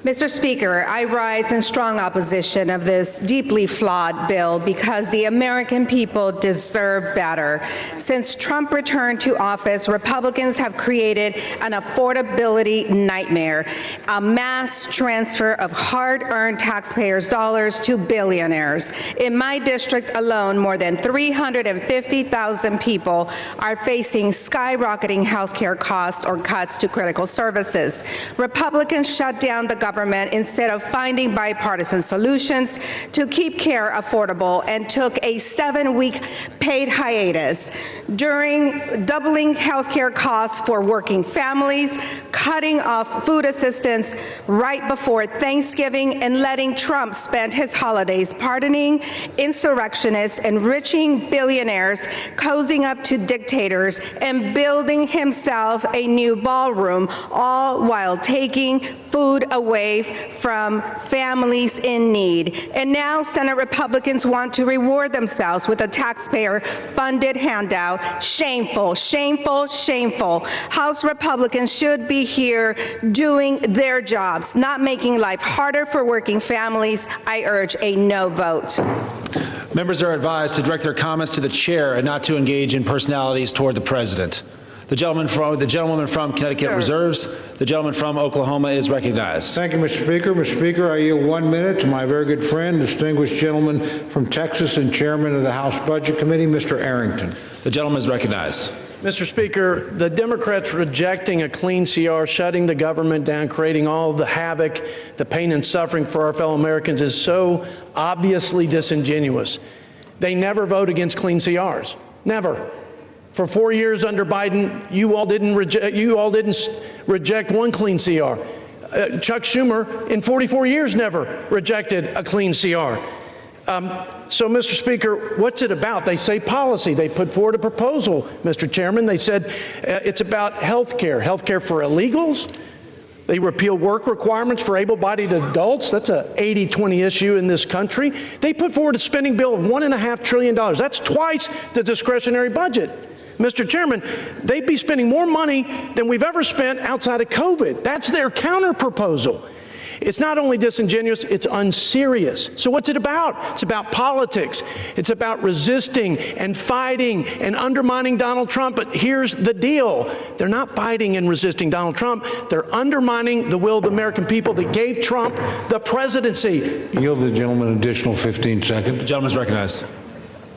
Mr. Speaker, I rise in strong opposition of this deeply flawed bill because the American people deserve better. Since Trump returned to office, Republicans have created an affordability nightmare, a mass transfer of hard-earned taxpayers' dollars to billionaires. In my district alone, more than 350,000 people are facing skyrocketing health care costs or cuts to critical services. Republicans shut down the government instead of finding bipartisan solutions to keep care affordable and took a 7-week paid hiatus, during doubling health care costs for working families, cutting off food assistance right before Thanksgiving, and letting Trump spend his holidays pardoning insurrectionists, enriching billionaires, cozying up to dictators, and building himself a new ballroom, all while taking food away from families in need. And now Senate Republicans want to reward themselves with a taxpayer-funded handout. Shameful, shameful, shameful. House Republicans should be here doing their jobs, not making life harder for working families. I urge a no vote. Members are advised to direct their comments to the chair and not to engage in personalities toward the president. The gentlewoman from Connecticut reserves. The gentleman from Oklahoma is recognized. Thank you, Mr. Speaker. Mr. Speaker, I yield 1 minute to my very good friend, distinguished gentleman from Texas and chairman of the House Budget Committee, Mr. Arrington. The gentleman is recognized. Mr. Speaker, the Democrats rejecting a clean CR, shutting the government down, creating all the havoc, the pain and suffering for our fellow Americans is so obviously disingenuous. They never vote against clean CRs. Never. For 4 years under Biden, you all didn't reject one clean CR. Chuck Schumer, in 44 years, never rejected a clean CR. So, Mr. Speaker, what's it about? They say policy. They put forward a proposal, Mr. Chairman. They said it's about health care for illegals. They repeal work requirements for able-bodied adults. That's a 80-20 issue in this country. They put forward a spending bill of $1.5 trillion. That's twice the discretionary budget. Mr. Chairman, they'd be spending more money than we've ever spent outside of COVID. That's their counter-proposal. It's not only disingenuous, it's unserious. So what's it about? It's about politics. It's about resisting and fighting and undermining Donald Trump. But here's the deal. They're not fighting and resisting Donald Trump. They're undermining the will of the American people that gave Trump the presidency. Yield the gentleman an additional 15 seconds. The gentleman is recognized.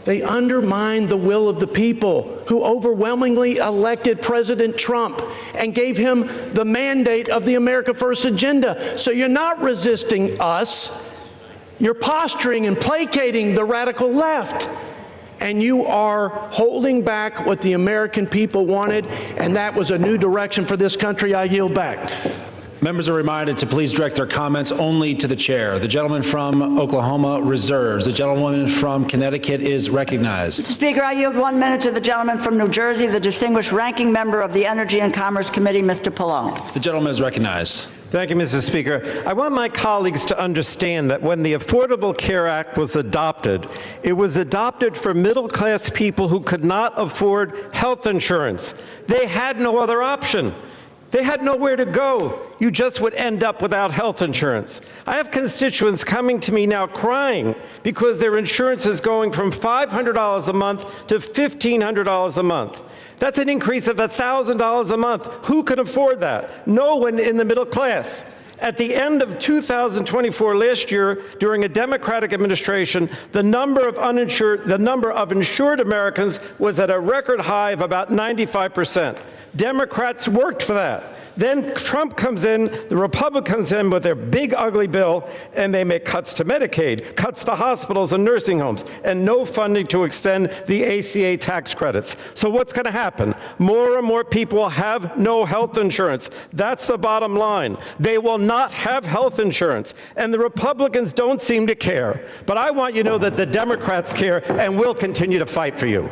They undermine the will of the people who overwhelmingly elected President Trump and gave him the mandate of the America First agenda. So you're not resisting us. You're posturing and placating the radical left. And you are holding back what the American people wanted, and that was a new direction for this country. I yield back. Members are reminded to please direct their comments only to the chair. The gentleman from Oklahoma reserves. The gentlewoman from Connecticut is recognized. Mr. Speaker, I yield 1 minute to the gentleman from New Jersey, the distinguished ranking member of the Energy and Commerce Committee, Mr. Pallone. The gentleman is recognized. Thank you, Mr. Speaker. I want my colleagues to understand that when the Affordable Care Act was adopted, it was adopted for middle-class people who could not afford health insurance. They had no other option. They had nowhere to go. You just would end up without health insurance. I have constituents coming to me now crying because their insurance is going from $500 a month to $1,500 a month. That's an increase of $1,000 a month. Who can afford that? No one in the middle class. At the end of 2024, last year, during a Democratic administration, the number of insured Americans was at a record high of about 95%. Democrats worked for that. Then Trump comes in, the Republicans in with their big ugly bill, and they make cuts to Medicaid, cuts to hospitals and nursing homes, and no funding to extend the ACA tax credits. So what's going to happen? More and more people will have no health insurance. That's the bottom line. They will not have health insurance, and the Republicans don't seem to care. But I want you to know that the Democrats care and will continue to fight for you.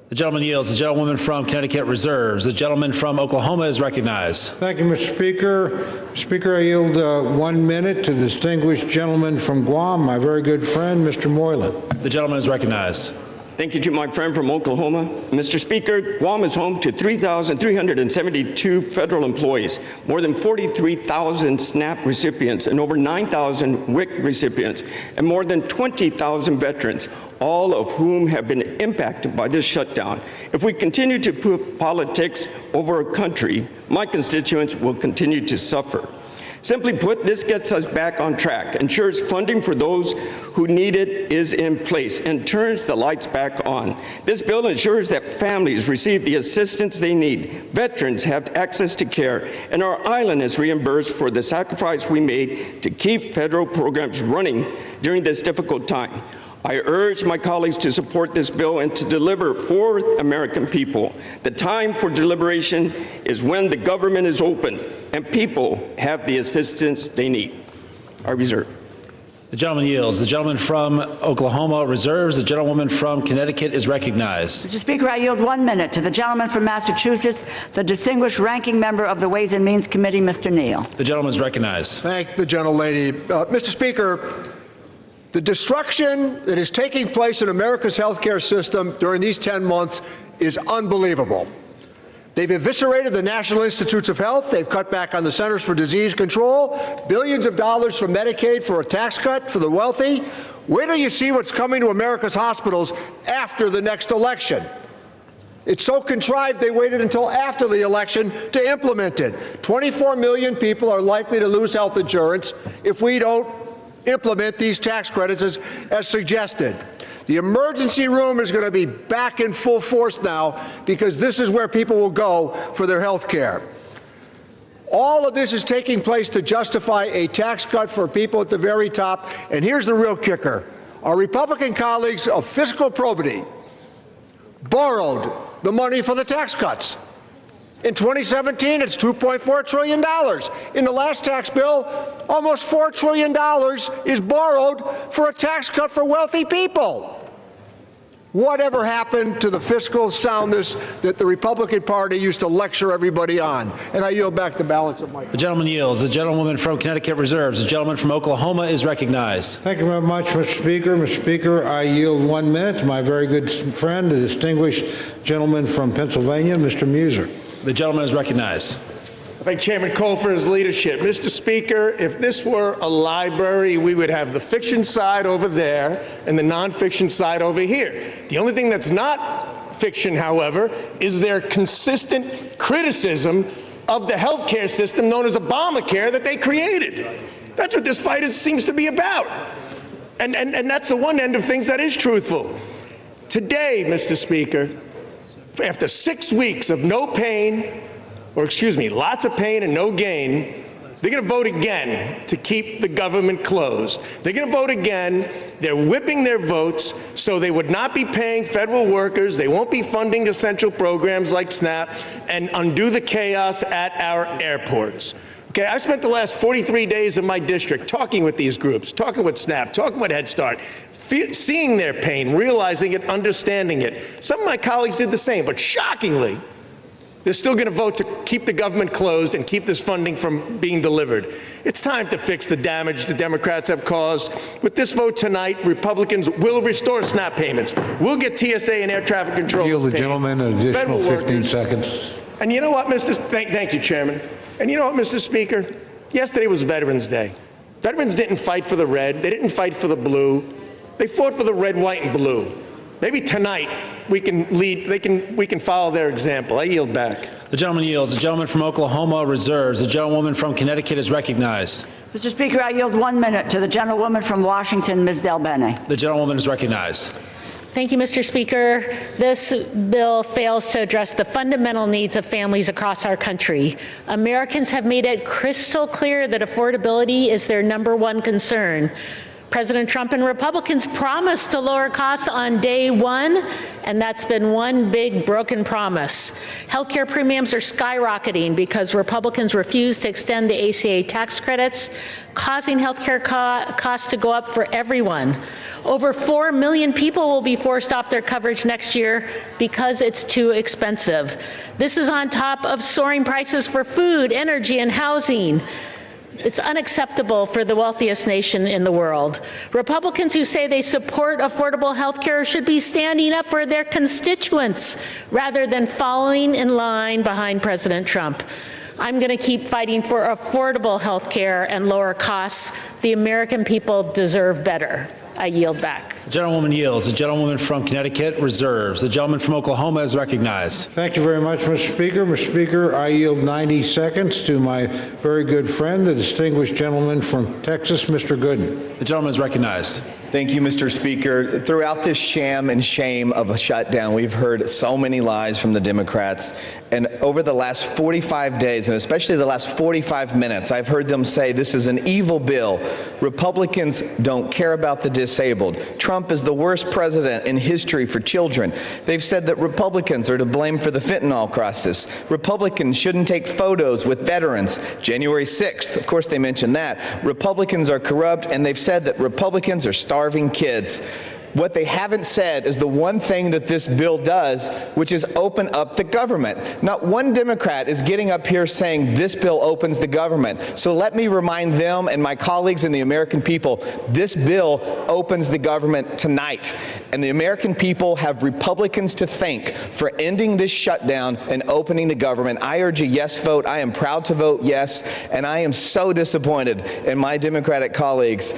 The gentleman yields. The gentlewoman from Connecticut reserves. The gentleman from Oklahoma is recognized. Thank you, Mr. Speaker. Speaker, I yield 1 minute to the distinguished gentleman from Guam, my very good friend, Mr. Moylan. The gentleman is recognized. Thank you to my friend from Oklahoma. Mr. Speaker, Guam is home to 3,372 federal employees, more than 43,000 SNAP recipients, and over 9,000 WIC recipients, and more than 20,000 veterans, all of whom have been impacted by this shutdown. If we continue to put politics over a country, my constituents will continue to suffer. Simply put, this gets us back on track, ensures funding for those who need it is in place, and turns the lights back on. This bill ensures that families receive the assistance they need, veterans have access to care, and our island is reimbursed for the sacrifice we made to keep federal programs running during this difficult time. I urge my colleagues to support this bill and to deliver for American people. The time for deliberation is when the government is open and people have the assistance they need. I reserve. The gentleman yields. The gentleman from Oklahoma reserves. The gentlewoman from Connecticut is recognized. Mr. Speaker, I yield 1 minute to the gentleman from Massachusetts, the distinguished ranking member of the Ways and Means Committee, Mr. Neal. The gentleman is recognized. Thank the gentlelady. Mr. Speaker, the destruction that is taking place in America's healthcare system during these 10 months is unbelievable. They've eviscerated the National Institutes of Health. They've cut back on the Centers for Disease Control, billions of dollars from Medicaid for a tax cut for the wealthy. Where do you see what's coming to America's hospitals after the next election? It's so contrived they waited until after the election to implement it. 24 million people are likely to lose health insurance if we don't implement these tax credits as suggested. The emergency room is going to be back in full force now because this is where people will go for their health care. All of this is taking place to justify a tax cut for people at the very top. And here's the real kicker. Our Republican colleagues of fiscal probity borrowed the money for the tax cuts. In 2017, it's $2.4 trillion. In the last tax bill, almost $4 trillion is borrowed for a tax cut for wealthy people. Whatever happened to the fiscal soundness that the Republican Party used to lecture everybody on? And I yield back the balance of my time. The gentleman yields. The gentlewoman from Connecticut reserves. The gentleman from Oklahoma is recognized. Thank you very much, Mr. Speaker. Mr. Speaker, I yield 1 minute to my very good friend, the distinguished gentleman from Pennsylvania, Mr. Muser. The gentleman is recognized. I thank Chairman Cole for his leadership. Mr. Speaker, if this were a library, we would have the fiction side over there and the nonfiction side over here. The only thing that's not fiction, however, is their consistent criticism of the healthcare system known as Obamacare that they created. That's what this fight seems to be about. And that's the one end of things that is truthful. Today, Mr. Speaker, after 6 weeks of no pain, or excuse me, lots of pain and no gain, they're going to vote again to keep the government closed. They're going to vote again. They're whipping their votes so they would not be paying federal workers. They won't be funding essential programs like SNAP and undo the chaos at our airports. Okay, I spent the last 43 days in my district talking with these groups, talking with SNAP, talking with Head Start, seeing their pain, realizing it, understanding it. Some of my colleagues did the same, but shockingly, they're still going to vote to keep the government closed and keep this funding from being delivered. It's time to fix the damage the Democrats have caused. With this vote tonight, Republicans will restore SNAP payments. We'll get TSA and air traffic control. Yield the gentleman an additional 15 seconds. And you know what, thank you, Chairman. And you know what, Mr. Speaker? Yesterday was Veterans Day. Veterans didn't fight for the red. They didn't fight for the blue. They fought for the red, white, and blue. Maybe tonight we can we can follow their example. I yield back. The gentleman yields. The gentleman from Oklahoma reserves. The gentlewoman from Connecticut is recognized. Mr. Speaker, I yield 1 minute to the gentlewoman from Washington, Ms. Del Bene. The gentlewoman is recognized. Thank you, Mr. Speaker. This bill fails to address the fundamental needs of families across our country. Americans have made it crystal clear that affordability is their #1 concern. President Trump and Republicans promised to lower costs on day one, and that's been one big broken promise. Healthcare premiums are skyrocketing because Republicans refuse to extend the ACA tax credits, causing healthcare costs to go up for everyone. Over 4 million people will be forced off their coverage next year because it's too expensive. This is on top of soaring prices for food, energy, and housing. It's unacceptable for the wealthiest nation in the world. Republicans who say they support affordable health care should be standing up for their constituents rather than following in line behind President Trump. I'm going to keep fighting for affordable health care and lower costs. The American people deserve better. I yield back. The gentlewoman yields. The gentlewoman from Connecticut reserves. The gentleman from Oklahoma is recognized. Thank you very much, Mr. Speaker. Mr. Speaker, I yield 90 seconds to my very good friend, the distinguished gentleman from Texas, Mr. Gooden. The gentleman is recognized. Thank you, Mr. Speaker. Throughout this sham and shame of a shutdown, we've heard so many lies from the Democrats. And over the last 45 days, and especially the last 45 minutes, I've heard them say this is an evil bill. Republicans don't care about the disabled. Trump is the worst president in history for children. They've said that Republicans are to blame for the fentanyl crisis. Republicans shouldn't take photos with veterans. January 6th, of course they mentioned that. Republicans are corrupt, and they've said that Republicans are starving kids. What they haven't said is the one thing that this bill does, which is open up the government. Not one Democrat is getting up here saying this bill opens the government. So let me remind them and my colleagues and the American people, this bill opens the government tonight. And the American people have Republicans to thank for ending this shutdown and opening the government. I urge a yes vote. I am proud to vote yes. And I am so disappointed in my Democratic colleagues,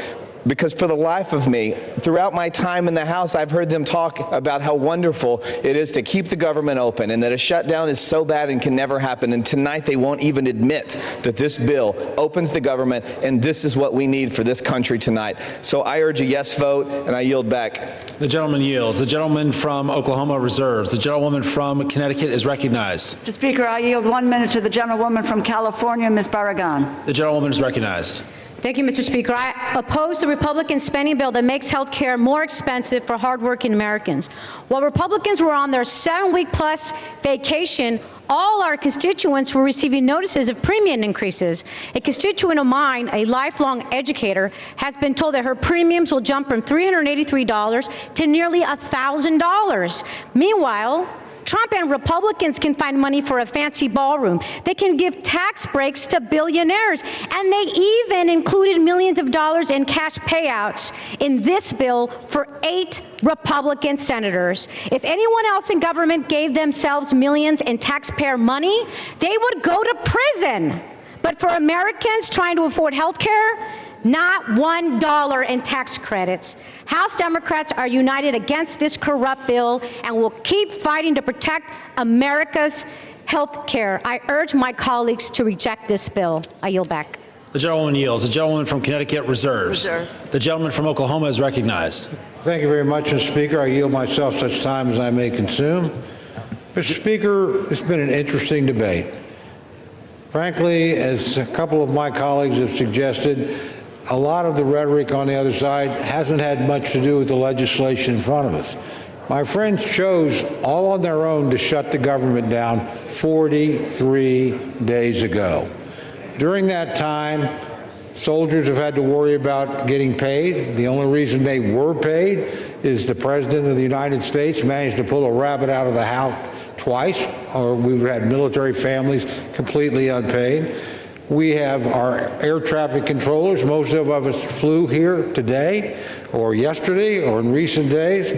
because for the life of me, throughout my time in the House, I've heard them talk about how wonderful it is to keep the government open and that a shutdown is so bad and can never happen. And tonight they won't even admit that this bill opens the government, and this is what we need for this country tonight. So I urge a yes vote, and I yield back. The gentleman yields. The gentleman from Oklahoma reserves. The gentlewoman from Connecticut is recognized. Mr. Speaker, I yield 1 minute to the gentlewoman from California, Ms. Barragan. The gentlewoman is recognized. Thank you, Mr. Speaker. I oppose the Republican spending bill that makes health care more expensive for hardworking Americans. While Republicans were on their 7-week-plus vacation, all our constituents were receiving notices of premium increases. A constituent of mine, a lifelong educator, has been told that her premiums will jump from $383 to nearly $1,000. Meanwhile, Trump and Republicans can find money for a fancy ballroom. They can give tax breaks to billionaires. And they even included millions of dollars in cash payouts in this bill for 8 Republican senators. If anyone else in government gave themselves millions in taxpayer money, they would go to prison. But for Americans trying to afford health care, not $1 in tax credits. House Democrats are united against this corrupt bill and will keep fighting to protect America's health care. I urge my colleagues to reject this bill. I yield back. The gentlewoman yields. The gentlewoman from Connecticut reserves. The gentleman from Oklahoma is recognized. Thank you very much, Mr. Speaker. I yield myself such time as I may consume. Mr. Speaker, it's been an interesting debate. Frankly, as a couple of my colleagues have suggested, a lot of the rhetoric on the other side hasn't had much to do with the legislation in front of us. My friends chose all on their own to shut the government down 43 days ago. During that time, soldiers have had to worry about getting paid. The only reason they were paid is the President of the United States managed to pull a rabbit out of the hat twice, or we've had military families completely unpaid. We have our air traffic controllers. Most of us flew here today or yesterday or in recent days.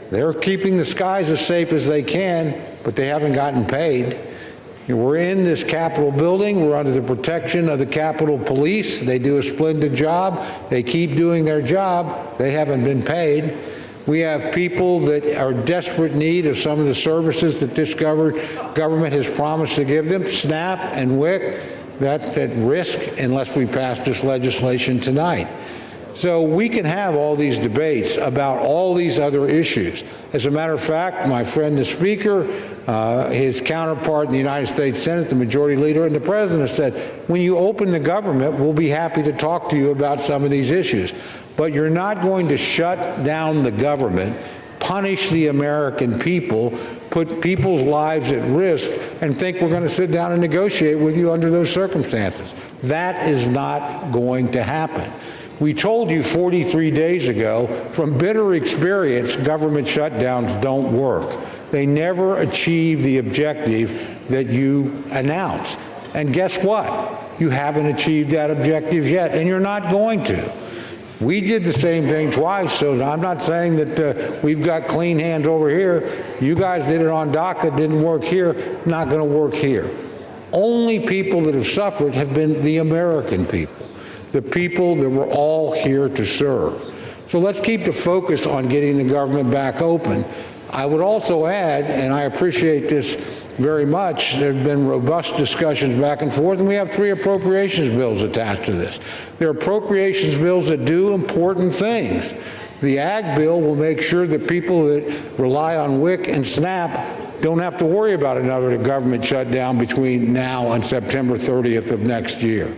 They're keeping the skies as safe as they can, but they haven't gotten paid. We're in this Capitol building. We're under the protection of the Capitol Police. They do a splendid job. They keep doing their job. They haven't been paid. We have people that are in desperate need of some of the services that this government has promised to give them. SNAP and WIC, that's at risk unless we pass this legislation tonight. So we can have all these debates about all these other issues. As a matter of fact, my friend the Speaker, his counterpart in the United States Senate, the Majority Leader, and the President said, when you open the government, we'll be happy to talk to you about some of these issues. But you're not going to shut down the government, punish the American people, put people's lives at risk, and think we're going to sit down and negotiate with you under those circumstances. That is not going to happen. We told you 43 days ago, from bitter experience, government shutdowns don't work. They never achieve the objective that you announced. And guess what? You haven't achieved that objective yet, and you're not going to. We did the same thing twice, so I'm not saying that we've got clean hands over here. You guys did it on DACA, didn't work here, not going to work here. Only people that have suffered have been the American people, the people that we're all here to serve. So let's keep the focus on getting the government back open. I would also add, and I appreciate this very much, there have been robust discussions back and forth, and we have 3 appropriations bills attached to this. They're appropriations bills that do important things. The Ag bill will make sure that people that rely on WIC and SNAP don't have to worry about another government shutdown between now and September 30th of next year.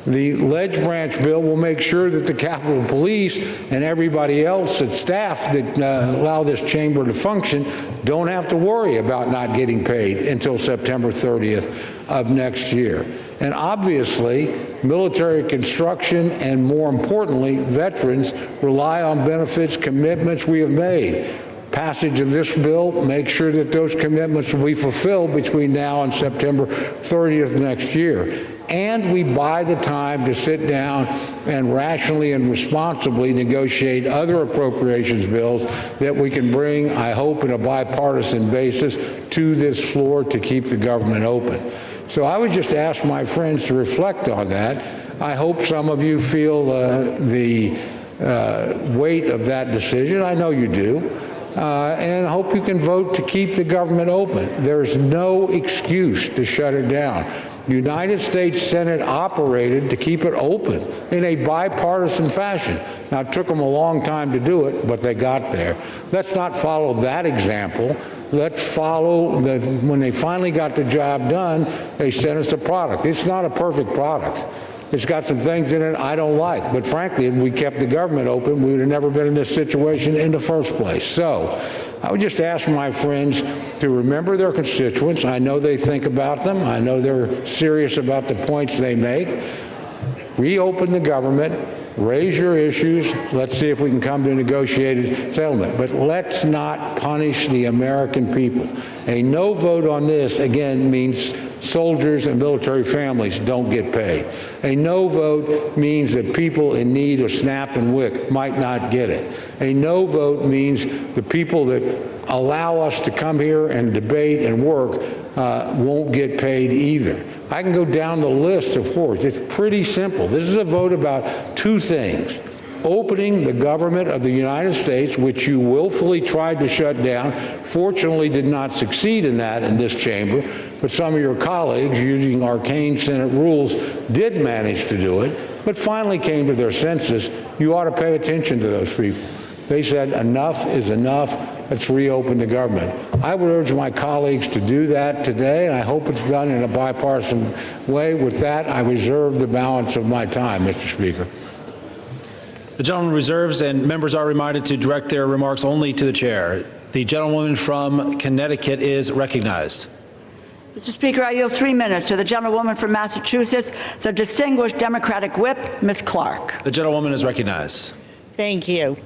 The Ledge Branch bill will make sure that the Capitol Police and everybody else at staff that allow this chamber to function don't have to worry about not getting paid until September 30th of next year. And obviously, military construction and, more importantly, veterans rely on benefits commitments we have made. Passage of this bill makes sure that those commitments will be fulfilled between now and September 30th next year. And we buy the time to sit down and rationally and responsibly negotiate other appropriations bills that we can bring, I hope, in a bipartisan basis to this floor to keep the government open. So I would just ask my friends to reflect on that. I hope some of you feel the weight of that decision. I know you do. And I hope you can vote to keep the government open. There's no excuse to shut it down. The United States Senate operated to keep it open in a bipartisan fashion. Now, it took them a long time to do it, but they got there. Let's not follow that example. Let's follow when they finally got the job done, they sent us a product. It's not a perfect product. It's got some things in it I don't like, but frankly, if we kept the government open, we would have never been in this situation in the first place. So I would just ask my friends to remember their constituents. I know they think about them. I know they're serious about the points they make. Reopen the government, raise your issues. Let's see if we can come to a negotiated settlement. But let's not punish the American people. A no vote on this, again, means soldiers and military families don't get paid. A no vote means that people in need of SNAP and WIC might not get it. A no vote means the people that allow us to come here and debate and work won't get paid either. I can go down the list of course. It's pretty simple. This is a vote about 2 things. Opening the government of the United States, which you willfully tried to shut down, fortunately did not succeed in that in this chamber. but some of your colleagues, using arcane Senate rules, did manage to do it, but finally came to their senses. You ought to pay attention to those people. They said, enough is enough. Let's reopen the government. I would urge my colleagues to do that today, and I hope it's done in a bipartisan way. With that, I reserve the balance of my time, Mr. Speaker. The gentleman reserves, and members are reminded to direct their remarks only to the chair. The gentlewoman from Connecticut is recognized. Mr. Speaker, I yield 3 minutes to the gentlewoman from Massachusetts, the distinguished Democratic whip, Ms. Clark. The gentlewoman is recognized. Thank you.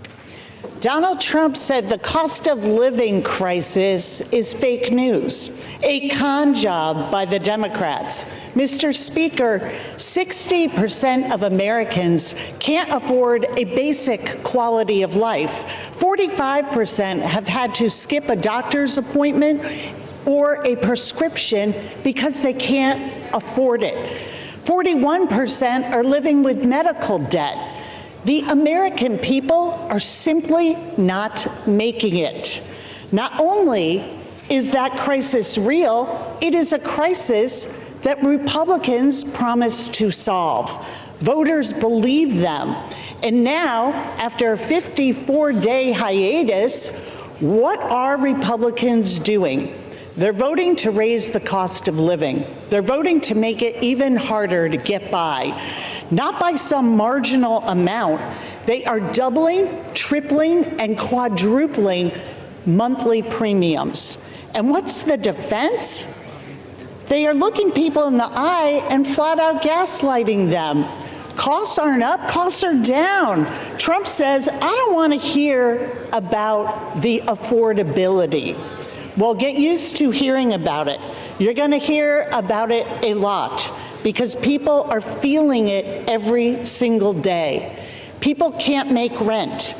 Donald Trump said the cost of living crisis is fake news, a con job by the Democrats. Mr. Speaker, 60% of Americans can't afford a basic quality of life. 45% have had to skip a doctor's appointment or a prescription because they can't afford it. 41% are living with medical debt. The American people are simply not making it. Not only is that crisis real, it is a crisis that Republicans promised to solve. Voters believe them. And now, after a 54-day hiatus, what are Republicans doing? They're voting to raise the cost of living. They're voting to make it even harder to get by. Not by some marginal amount. They are doubling, tripling, and quadrupling monthly premiums. And what's the defense? They are looking people in the eye and flat out gaslighting them. Costs aren't up, costs are down. Trump says, I don't want to hear about the affordability. Well, get used to hearing about it. You're going to hear about it a lot because people are feeling it every single day. People can't make rent.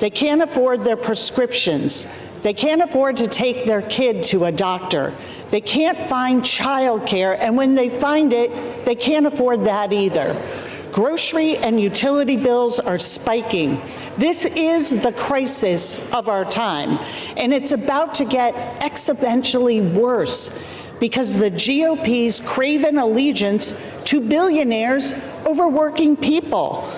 They can't afford their prescriptions. They can't afford to take their kid to a doctor. They can't find childcare, and when they find it, they can't afford that either. Grocery and utility bills are spiking. This is the crisis of our time, and it's about to get exponentially worse because the GOP's craven allegiance to billionaires over working people.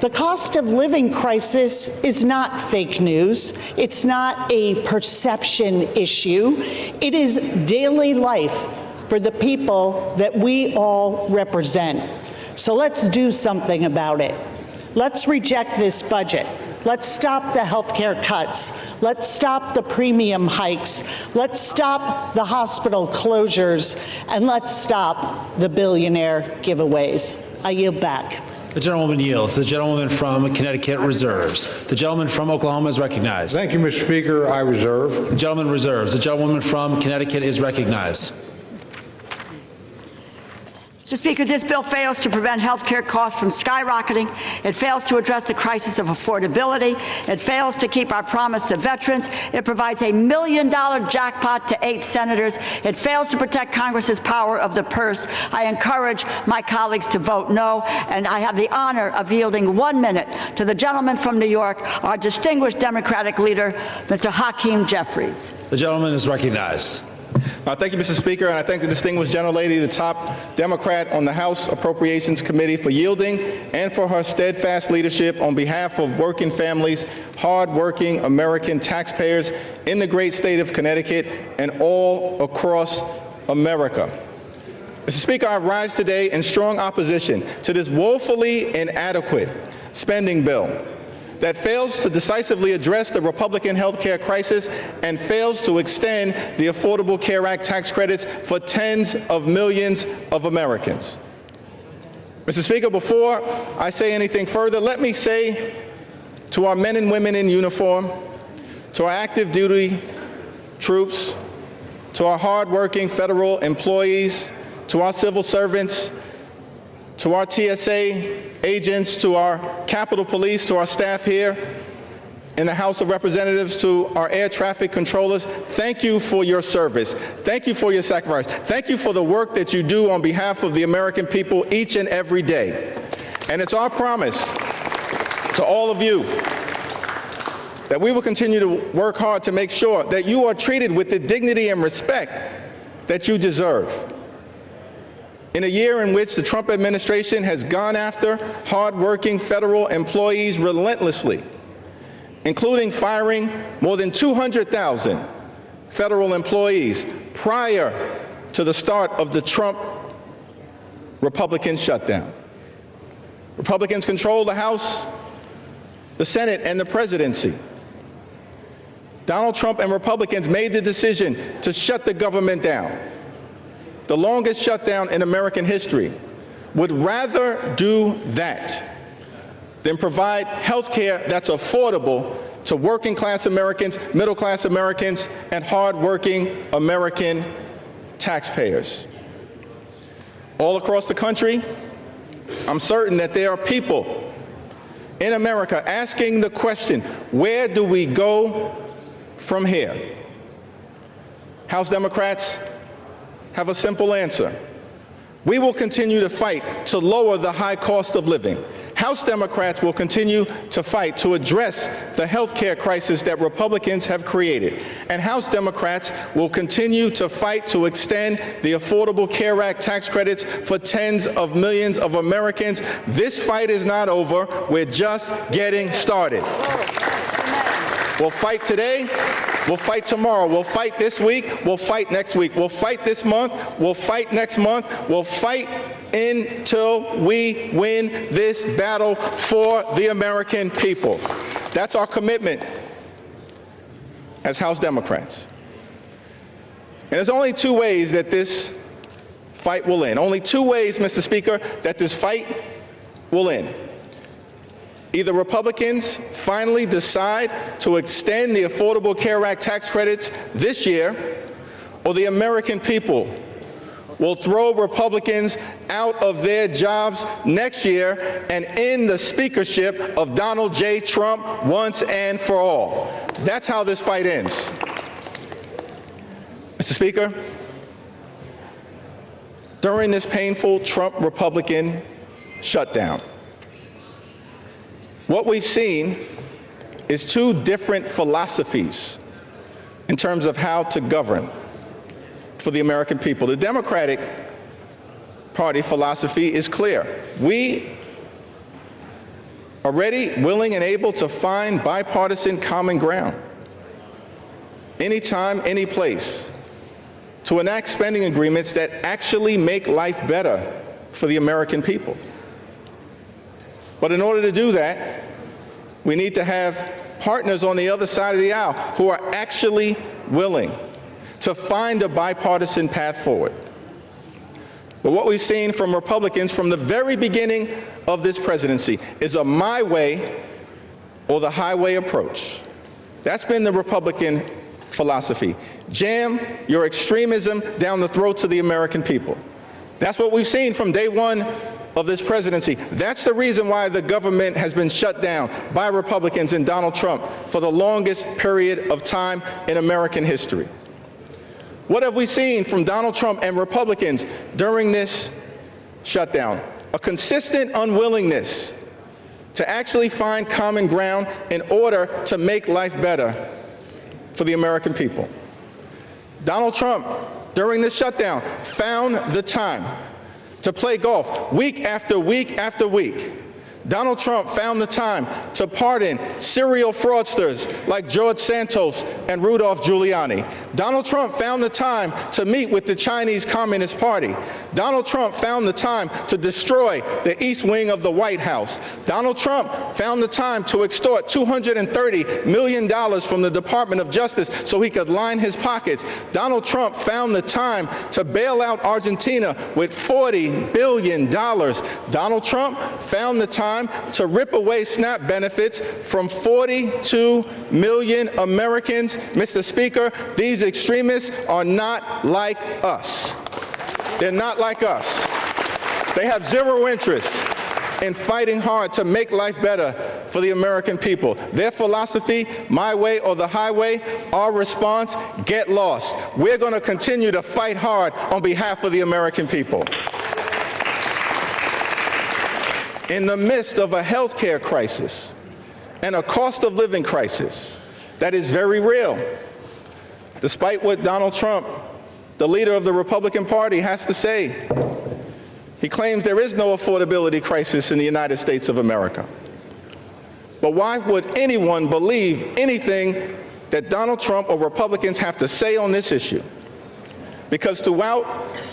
The cost of living crisis is not fake news. It's not a perception issue. It is daily life for the people that we all represent. So let's do something about it. Let's reject this budget. Let's stop the health care cuts. Let's stop the premium hikes. Let's stop the hospital closures. And let's stop the billionaire giveaways. I yield back. The gentlewoman yields. The gentlewoman from Connecticut reserves. The gentleman from Oklahoma is recognized. Thank you, Mr. Speaker. I reserve. The gentleman reserves. The gentlewoman from Connecticut is recognized. Mr. Speaker, this bill fails to prevent health care costs from skyrocketing. It fails to address the crisis of affordability. It fails to keep our promise to veterans. It provides a $1 million jackpot to 8 senators. It fails to protect Congress's power of the purse. I encourage my colleagues to vote no, and I have the honor of yielding 1 minute to the gentleman from New York, our distinguished Democratic leader, Mr. Hakeem Jeffries. The gentleman is recognized. Thank you, Mr. Speaker, and I thank the distinguished gentlelady, the top Democrat on the House Appropriations Committee, for yielding and for her steadfast leadership on behalf of working families, hard-working American taxpayers in the great state of Connecticut and all across America. Mr. Speaker, I rise today in strong opposition to this woefully inadequate spending bill that fails to decisively address the Republican health care crisis and fails to extend the Affordable Care Act tax credits for tens of millions of Americans. Mr. Speaker, before I say anything further, let me say to our men and women in uniform, to our active duty troops, to our hardworking federal employees, to our civil servants, to our TSA agents, to our Capitol Police, to our staff here in the House of Representatives, to our air traffic controllers, thank you for your service. Thank you for your sacrifice. Thank you for the work that you do on behalf of the American people each and every day. And it's our promise to all of you that we will continue to work hard to make sure that you are treated with the dignity and respect that you deserve. In a year in which the Trump administration has gone after hardworking federal employees relentlessly, including firing more than 200,000 federal employees prior to the start of the Trump Republican shutdown. Republicans control the House, the Senate, and the presidency. Donald Trump and Republicans made the decision to shut the government down, the longest shutdown in American history. Would rather do that than provide health care that's affordable to working class Americans, middle class Americans, and hardworking American taxpayers. All across the country, I'm certain that there are people in America asking the question, where do we go from here? House Democrats have a simple answer. We will continue to fight to lower the high cost of living. House Democrats will continue to fight to address the health care crisis that Republicans have created. And House Democrats will continue to fight to extend the Affordable Care Act tax credits for tens of millions of Americans. This fight is not over. We're just getting started. We'll fight today. We'll fight tomorrow. We'll fight this week. We'll fight next week. We'll fight this month. We'll fight next month. We'll fight until we win this battle for the American people. That's our commitment as House Democrats. And there's only two ways that this fight will end. Only two ways, Mr. Speaker, that this fight will end. Either Republicans finally decide to extend the Affordable Care Act tax credits this year, or the American people will throw Republicans out of their jobs next year and end the speakership of Donald J. Trump once and for all. That's how this fight ends. Mr. Speaker, during this painful Trump-Republican shutdown, what we've seen is two different philosophies in terms of how to govern for the American people. The Democratic Party philosophy is clear. We are ready, willing, and able to find bipartisan common ground anytime, any place, to enact spending agreements that actually make life better for the American people. But in order to do that, we need to have partners on the other side of the aisle who are actually willing to find a bipartisan path forward. But what we've seen from Republicans from the very beginning of this presidency is a my way or the highway approach. That's been the Republican philosophy. Jam your extremism down the throats of the American people. That's what we've seen from day one of this presidency. That's the reason why the government has been shut down by Republicans and Donald Trump for the longest period of time in American history. What have we seen from Donald Trump and Republicans during this shutdown? A consistent unwillingness to actually find common ground in order to make life better for the American people. Donald Trump, during this shutdown, found the time to play golf week after week after week. Donald Trump found the time to pardon serial fraudsters like George Santos and Rudolph Giuliani. Donald Trump found the time to meet with the Chinese Communist Party. Donald Trump found the time to destroy the East Wing of the White House. Donald Trump found the time to extort $230 million from the Department of Justice so he could line his pockets. Donald Trump found the time to bail out Argentina with $40 billion. Donald Trump found the time to rip away SNAP benefits from 42 million Americans. Mr. Speaker, these extremists are not like us. They're not like us. They have zero interest in fighting hard to make life better for the American people. Their philosophy, my way or the highway, our response, get lost. We're going to continue to fight hard on behalf of the American people. In the midst of a health care crisis and a cost of living crisis that is very real, despite what Donald Trump the leader of the Republican Party, has to say. He claims there is no affordability crisis in the United States of America. But why would anyone believe anything that Donald Trump or Republicans have to say on this issue? Because throughout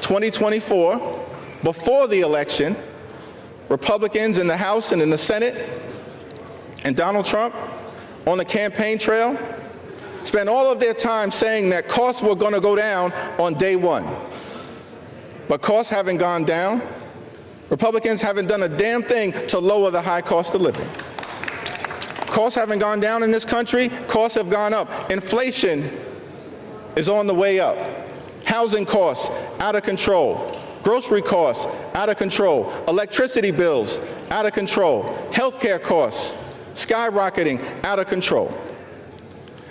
2024, before the election, Republicans in the House and in the Senate and Donald Trump on the campaign trail spent all of their time saying that costs were going to go down on day one. But costs haven't gone down. Republicans haven't done a damn thing to lower the high cost of living. Costs haven't gone down in this country. Costs have gone up. Inflation is on the way up. Housing costs out of control. Grocery costs out of control. Electricity bills out of control. Healthcare costs skyrocketing out of control.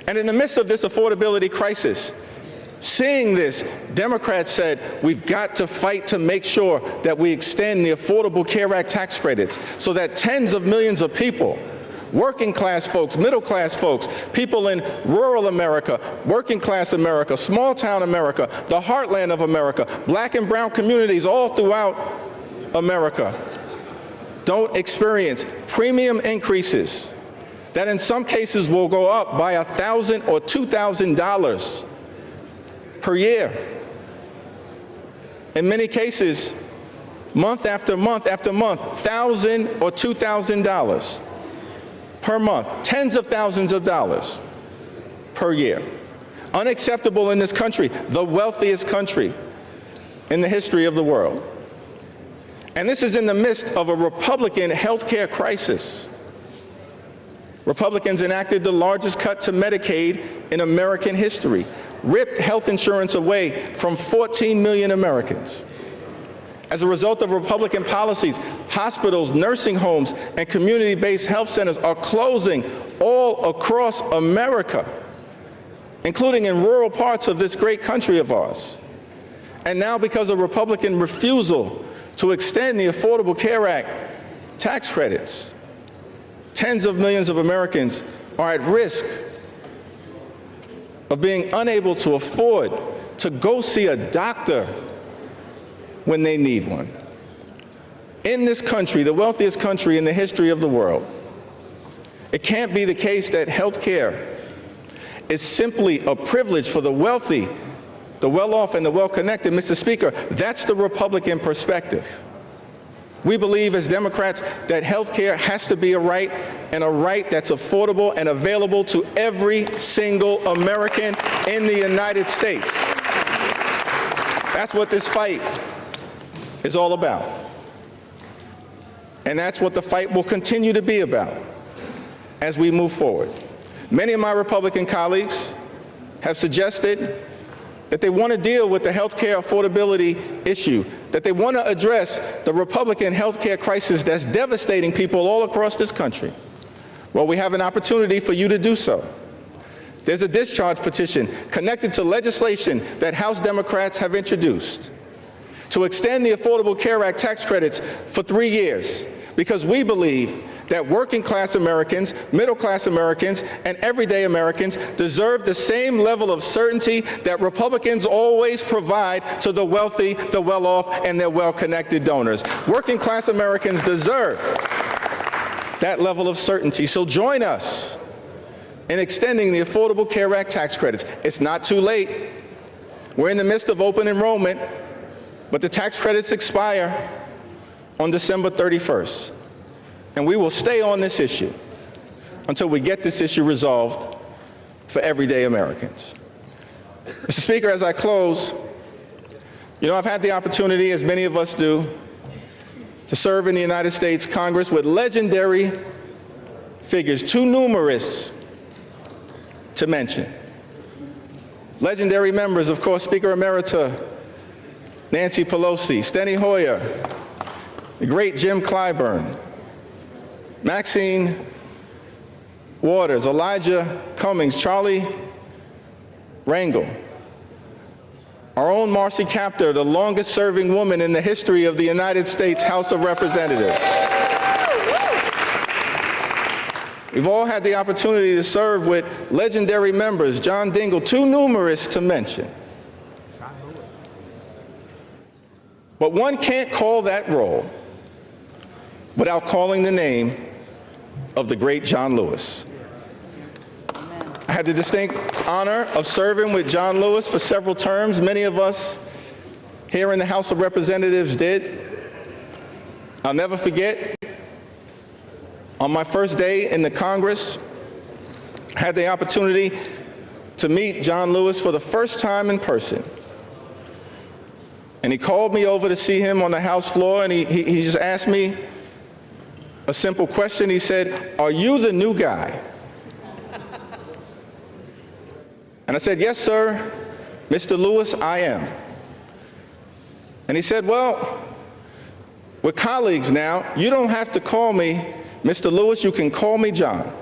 And in the midst of this affordability crisis, seeing this, Democrats said, we've got to fight to make sure that we extend the Affordable Care Act tax credits so that tens of millions of people, working class folks, middle class folks, people in rural America, working class America, small town America, the heartland of America, black and brown communities all throughout America, don't experience premium increases that in some cases will go up by $1,000 or $2,000 per year. In many cases, month after month after month, $1,000 or $2,000 per month, tens of thousands of dollars per year. Unacceptable in this country, the wealthiest country in the history of the world. And this is in the midst of a Republican health care crisis. Republicans enacted the largest cut to Medicaid in American history, ripped health insurance away from 14 million Americans. As a result of Republican policies, hospitals, nursing homes, and community-based health centers are closing all across America, including in rural parts of this great country of ours. And now, because of Republican refusal to extend the Affordable Care Act tax credits, tens of millions of Americans are at risk of being unable to afford to go see a doctor when they need one. In this country, the wealthiest country in the history of the world, it can't be the case that health care is simply a privilege for the wealthy, the well-off, and the well-connected. Mr. Speaker, that's the Republican perspective. We believe as Democrats that health care has to be a right, and a right that's affordable and available to every single American in the United States. That's what this fight is all about. And that's what the fight will continue to be about as we move forward. Many of my Republican colleagues have suggested that they want to deal with the health care affordability issue, that they want to address the Republican health care crisis that's devastating people all across this country. Well, we have an opportunity for you to do so. There's a discharge petition connected to legislation that House Democrats have introduced to extend the Affordable Care Act tax credits for 3 years, because we believe that working class Americans, middle class Americans, and everyday Americans deserve the same level of certainty that Republicans always provide to the wealthy, the well-off, and their well-connected donors. Working class Americans deserve that level of certainty. So join us in extending the Affordable Care Act tax credits. It's not too late. We're in the midst of open enrollment, but the tax credits expire on December 31st. And we will stay on this issue until we get this issue resolved for everyday Americans. Mr. Speaker, as I close, I've had the opportunity, as many of us do, to serve in the United States Congress with legendary figures, too numerous to mention. Legendary members, of course, Speaker Emerita Nancy Pelosi, Steny Hoyer, the great Jim Clyburn, Maxine Waters, Elijah Cummings, Charlie Rangel, our own Marcy Kaptur, the longest-serving woman in the history of the United States House of Representatives. We've all had the opportunity to serve with legendary members, John Dingell, too numerous to mention. But one can't call that roll without calling the name of the great John Lewis. I had the distinct honor of serving with John Lewis for several terms. Many of us here in the House of Representatives did. I'll never forget, on my first day in the Congress, I had the opportunity to meet John Lewis for the first time in person. And he called me over to see him on the House floor, and he just asked me a simple question. He said, "Are you the new guy?" And I said, "Yes, sir, Mr. Lewis, I am." And he said, "Well, we're colleagues now. You don't have to call me Mr. Lewis, you can call me John."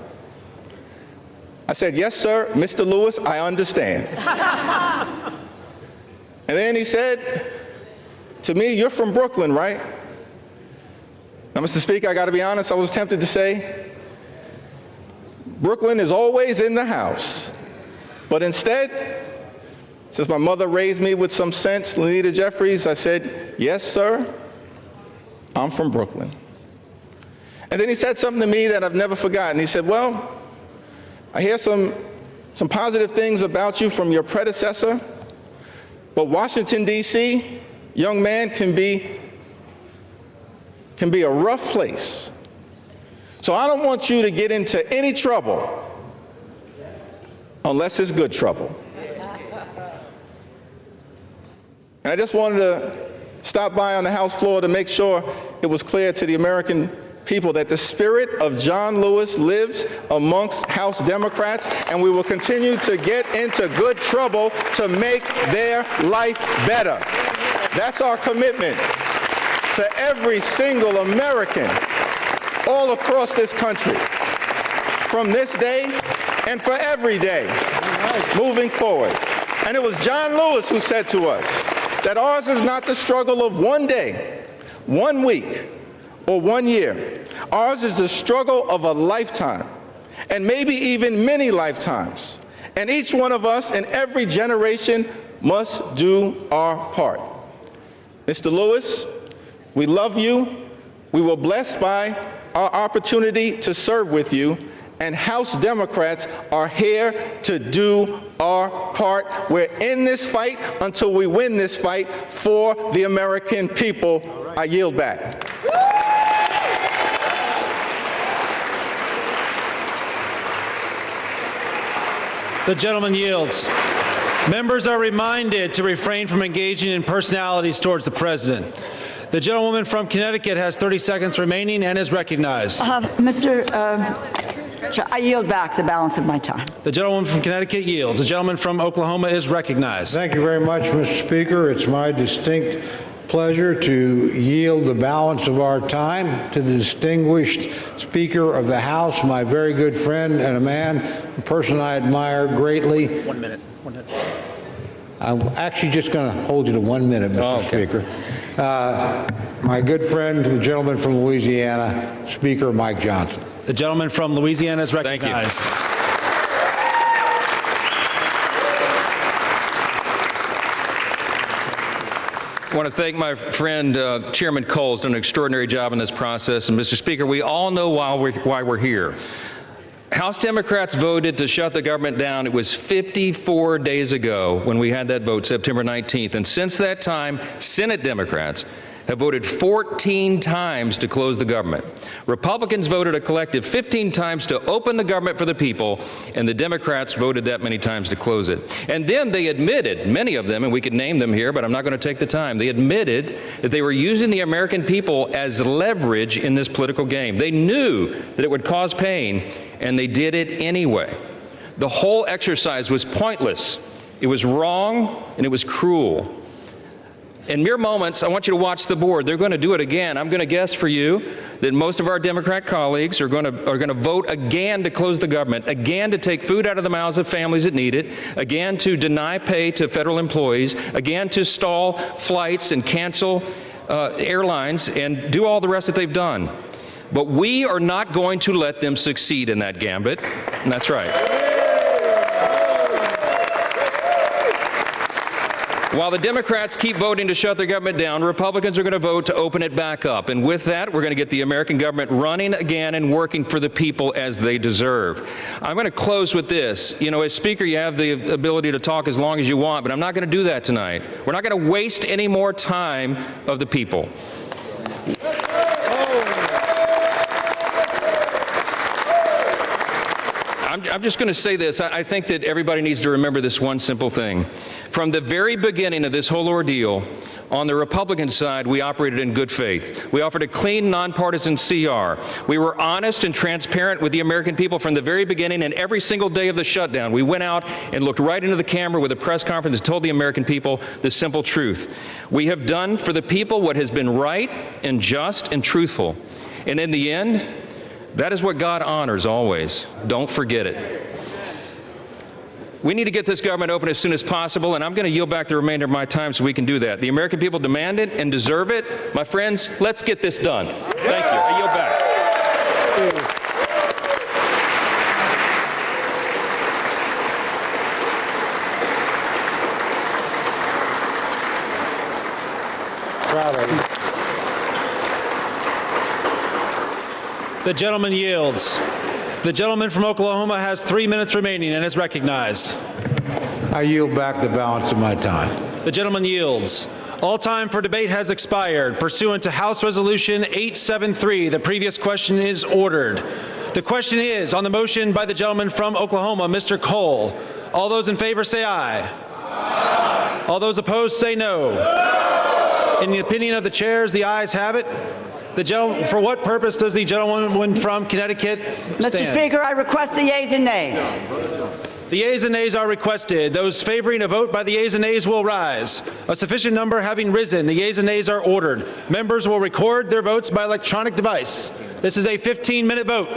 I said, "Yes, sir, Mr. Lewis, I understand." And then he said to me, "You're from Brooklyn, right?" Now, Mr. Speaker, I got to be honest, I was tempted to say, Brooklyn is always in the house. But instead, since my mother raised me with some sense, Lenita Jeffries, I said, "Yes, sir, I'm from Brooklyn." And then he said something to me that I've never forgotten. He said, "Well, I hear some positive things about you from your predecessor, but Washington, D.C., young man, can be a rough place. So I don't want you to get into any trouble unless it's good trouble." And I just wanted to stop by on the House floor to make sure it was clear to the American people that the spirit of John Lewis lives amongst House Democrats, and we will continue to get into good trouble to make their life better. That's our commitment to every single American all across this country, from this day and for every day moving forward. And it was John Lewis who said to us that ours is not the struggle of one day, 1 week, or 1 year. Ours is the struggle of a lifetime, and maybe even many lifetimes. And each one of us in every generation must do our part. Mr. Lewis, we love you. We were blessed by our opportunity to serve with you, and House Democrats are here to do our part. We're in this fight until we win this fight for the American people. I yield back. The gentleman yields. Members are reminded to refrain from engaging in personalities towards the president. The gentlewoman from Connecticut has 30 seconds remaining and is recognized. I yield back the balance of my time. The gentlewoman from Connecticut yields. The gentleman from Oklahoma is recognized. Thank you very much, Mr. Speaker. It's my distinct pleasure to yield the balance of our time to the distinguished Speaker of the House, my very good friend and a person I admire greatly. 1 minute. 1 minute. I'm actually just going to hold you to 1 minute, Mr. Speaker. My good friend, the gentleman from Louisiana, Speaker Mike Johnson. The gentleman from Louisiana is recognized. Thank you. I want to thank my friend Chairman Cole. Has done an extraordinary job in this process. And Mr. Speaker, we all know why we're here. House Democrats voted to shut the government down. It was 54 days ago when we had that vote, September 19th. And since that time, Senate Democrats have voted 14 times to close the government. Republicans voted a collective 15 times to open the government for the people, and the Democrats voted that many times to close it. And then they admitted, many of them, and we could name them here, but I'm not going to take the time, they admitted that they were using the American people as leverage in this political game. They knew that it would cause pain, and they did it anyway. The whole exercise was pointless. It was wrong, and it was cruel. In mere moments, I want you to watch the board. They're going to do it again. I'm going to guess for you that most of our Democrat colleagues are going to vote again to close the government, again to take food out of the mouths of families that need it, again to deny pay to federal employees, again to stall flights and cancel airlines and do all the rest that they've done. But we are not going to let them succeed in that gambit. And that's right. While the Democrats keep voting to shut the government down, Republicans are going to vote to open it back up. And with that, we're going to get the American government running again and working for the people as they deserve. I'm going to close with this. You know, as Speaker, you have the ability to talk as long as you want, but I'm not going to do that tonight. We're not going to waste any more time of the people. I'm just going to say this. I think that everybody needs to remember this one simple thing. From the very beginning of this whole ordeal, on the Republican side, we operated in good faith. We offered a clean, nonpartisan CR. We were honest and transparent with the American people from the very beginning, and every single day of the shutdown, we went out and looked right into the camera with a press conference and told the American people the simple truth. We have done for the people what has been right and just and truthful. And in the end, that is what God honors always. Don't forget it. We need to get this government open as soon as possible, and I'm going to yield back the remainder of my time so we can do that. The American people demand it and deserve it. My friends, let's get this done. Thank you. I yield back. The gentleman yields. The gentleman from Oklahoma has 3 minutes remaining and is recognized. I yield back the balance of my time. The gentleman yields. All time for debate has expired. Pursuant to House Resolution 873, the previous question is ordered. The question is on the motion by the gentleman from Oklahoma, Mr. Cole. All those in favor say aye. Aye. All those opposed say no. In the opinion of the chairs, the ayes have it. For what purpose does the gentlewoman from Connecticut stand? Mr. Speaker, I request the yeas and nays. The yeas and nays are requested. Those favoring a vote by the yeas and nays will rise. A sufficient number having risen, the yeas and nays are ordered. Members will record their votes by electronic device. This is a 15-minute vote.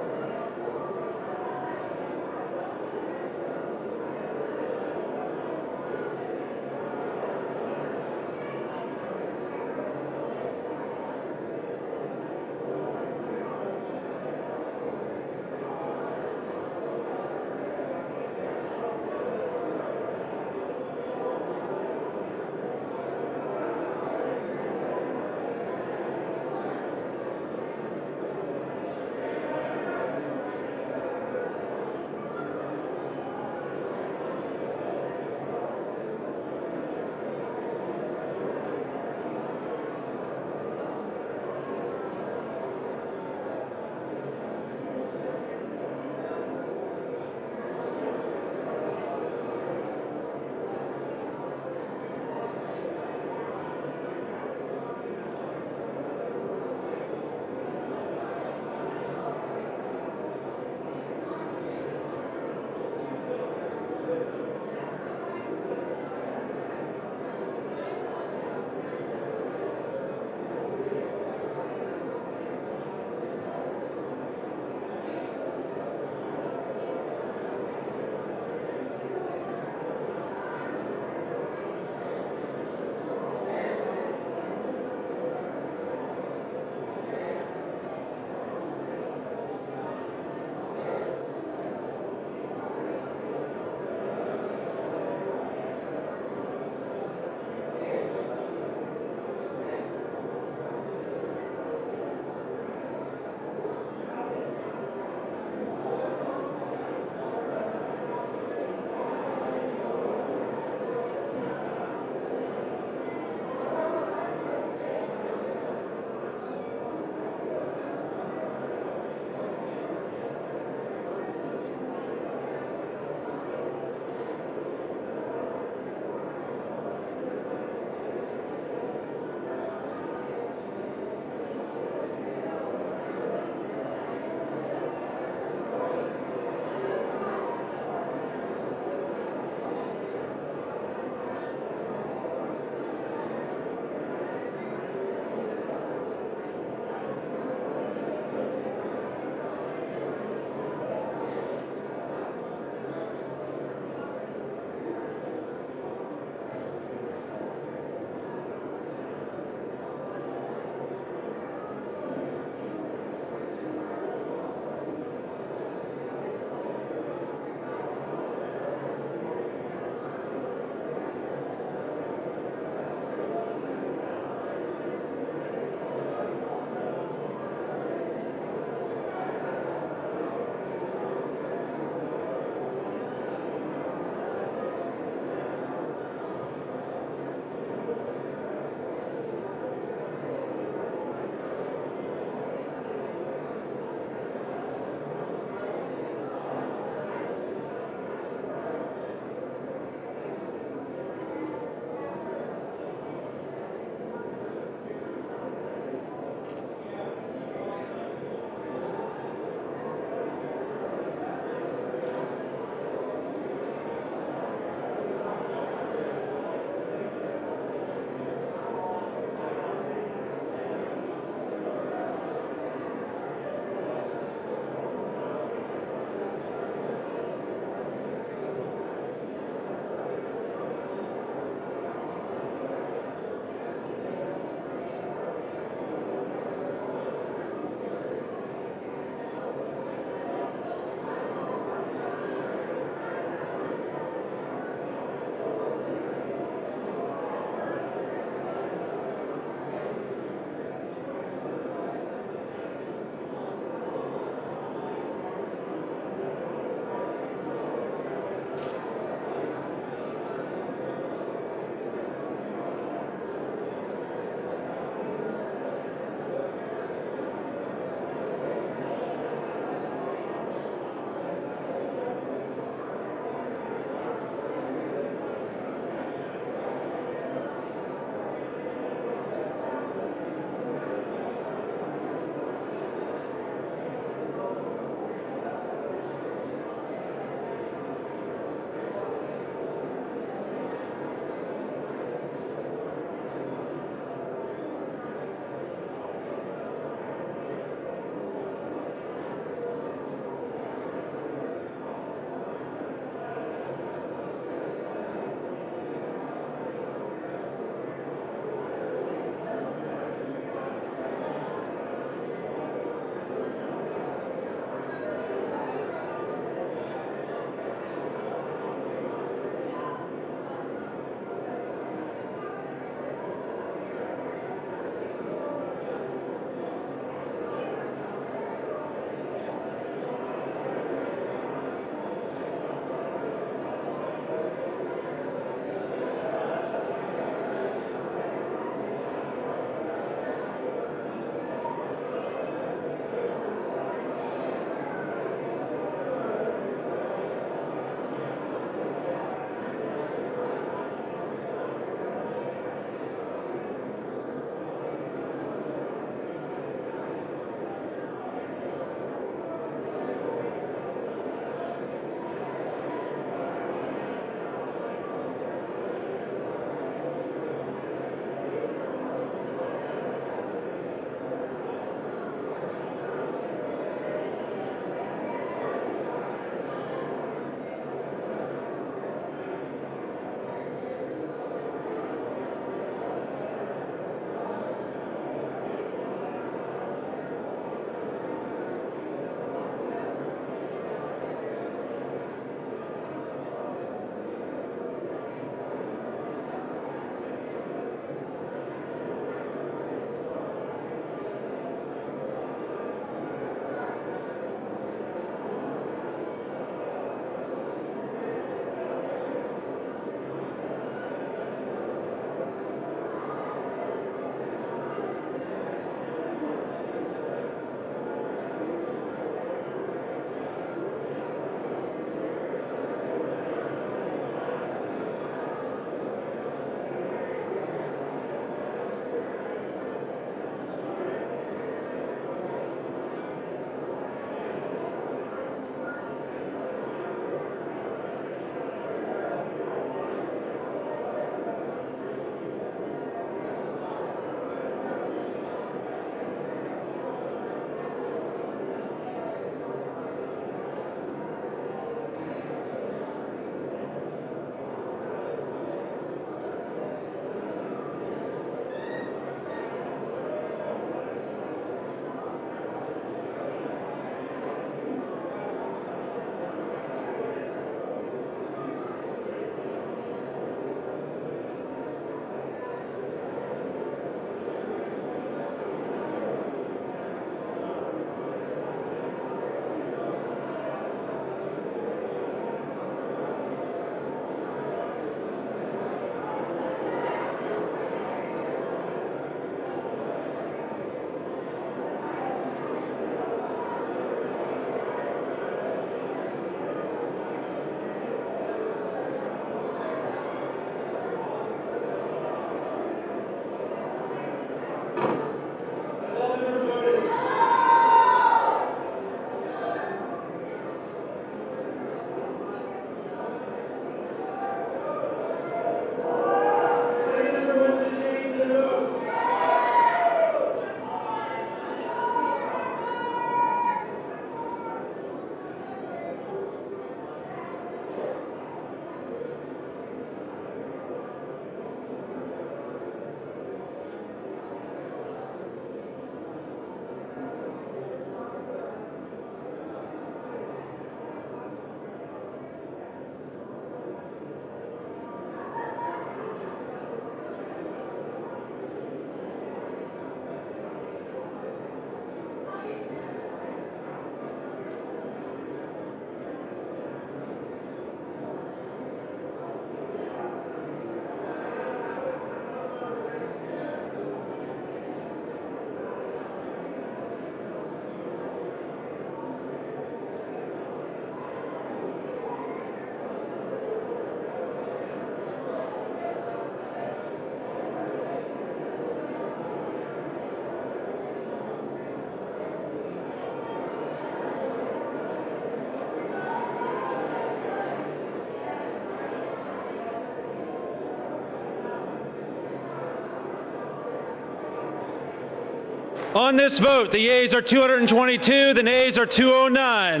On this vote, the yeas are 222, the nays are 209.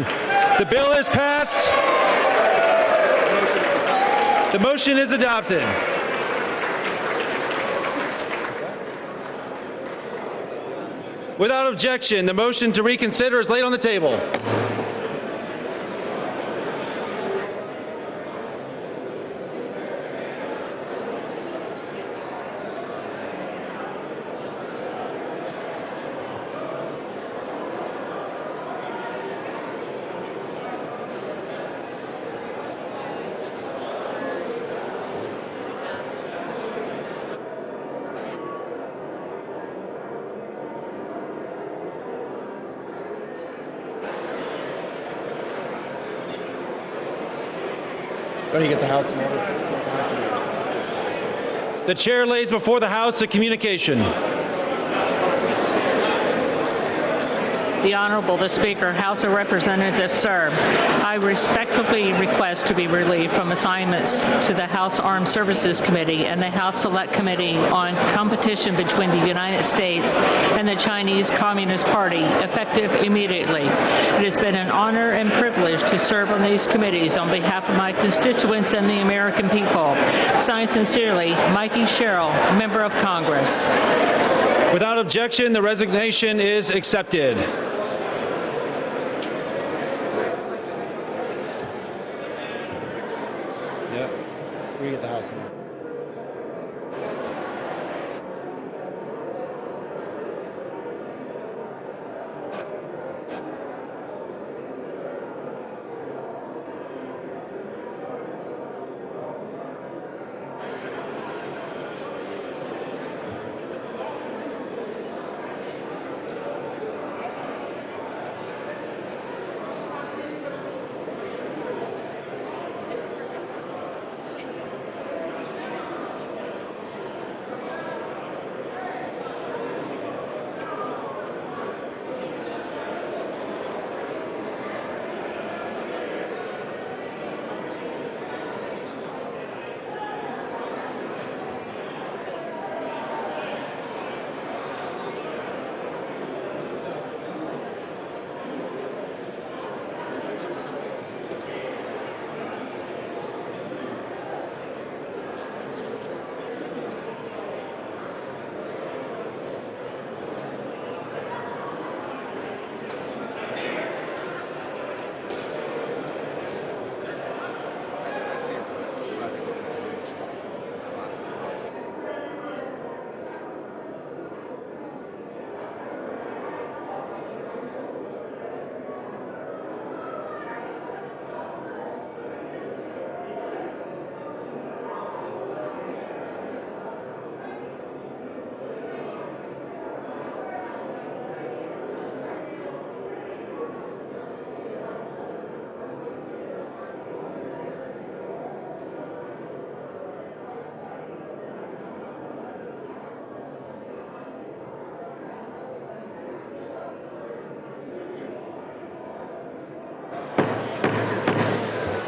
The bill is passed. The motion is adopted. Without objection, the motion to reconsider is laid on the table. Going to get the House in order. The chair lays before the House a communication. The Honorable the Speaker, House of Representatives, sir. I respectfully request to be relieved from assignments to the House Armed Services Committee and the House Select Committee on Competition between the United States and the Chinese Communist Party, effective immediately. It has been an honor and privilege to serve on these committees on behalf of my constituents and the American people. Signed sincerely, Mikey Sherrill, Member of Congress. Without objection, the resignation is accepted. We get the House in order.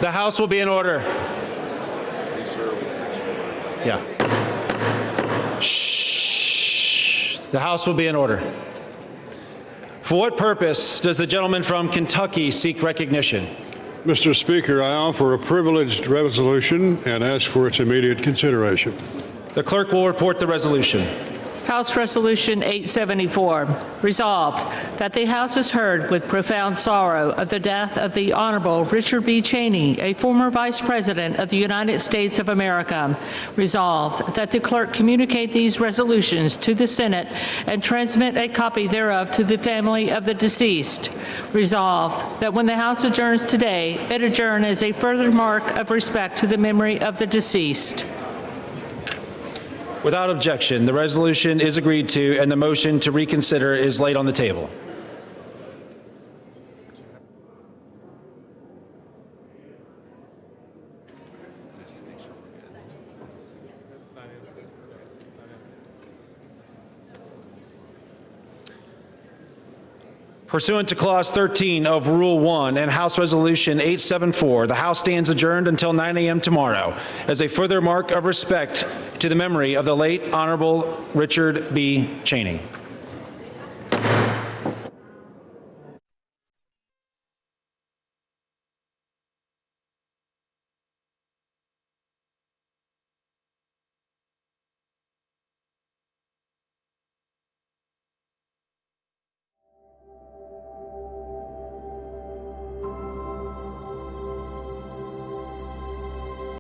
The House will be in order. Yeah. Shh. The House will be in order. For what purpose does the gentleman from Kentucky seek recognition? Mr. Speaker, I offer a privileged resolution and ask for its immediate consideration. The clerk will report the resolution. House Resolution 874, resolved that the House has heard with profound sorrow of the death of the Honorable Richard B. Cheney, a former Vice President of the United States of America. Resolved that the clerk communicate these resolutions to the Senate and transmit a copy thereof to the family of the deceased. Resolved that when the House adjourns today, it adjourn as a further mark of respect to the memory of the deceased. Without objection, the resolution is agreed to and the motion to reconsider is laid on the table. Pursuant to Clause 13 of Rule 1 and House Resolution 874, the House stands adjourned until 9 a.m. tomorrow as a further mark of respect to the memory of the late Honorable Richard B. Cheney.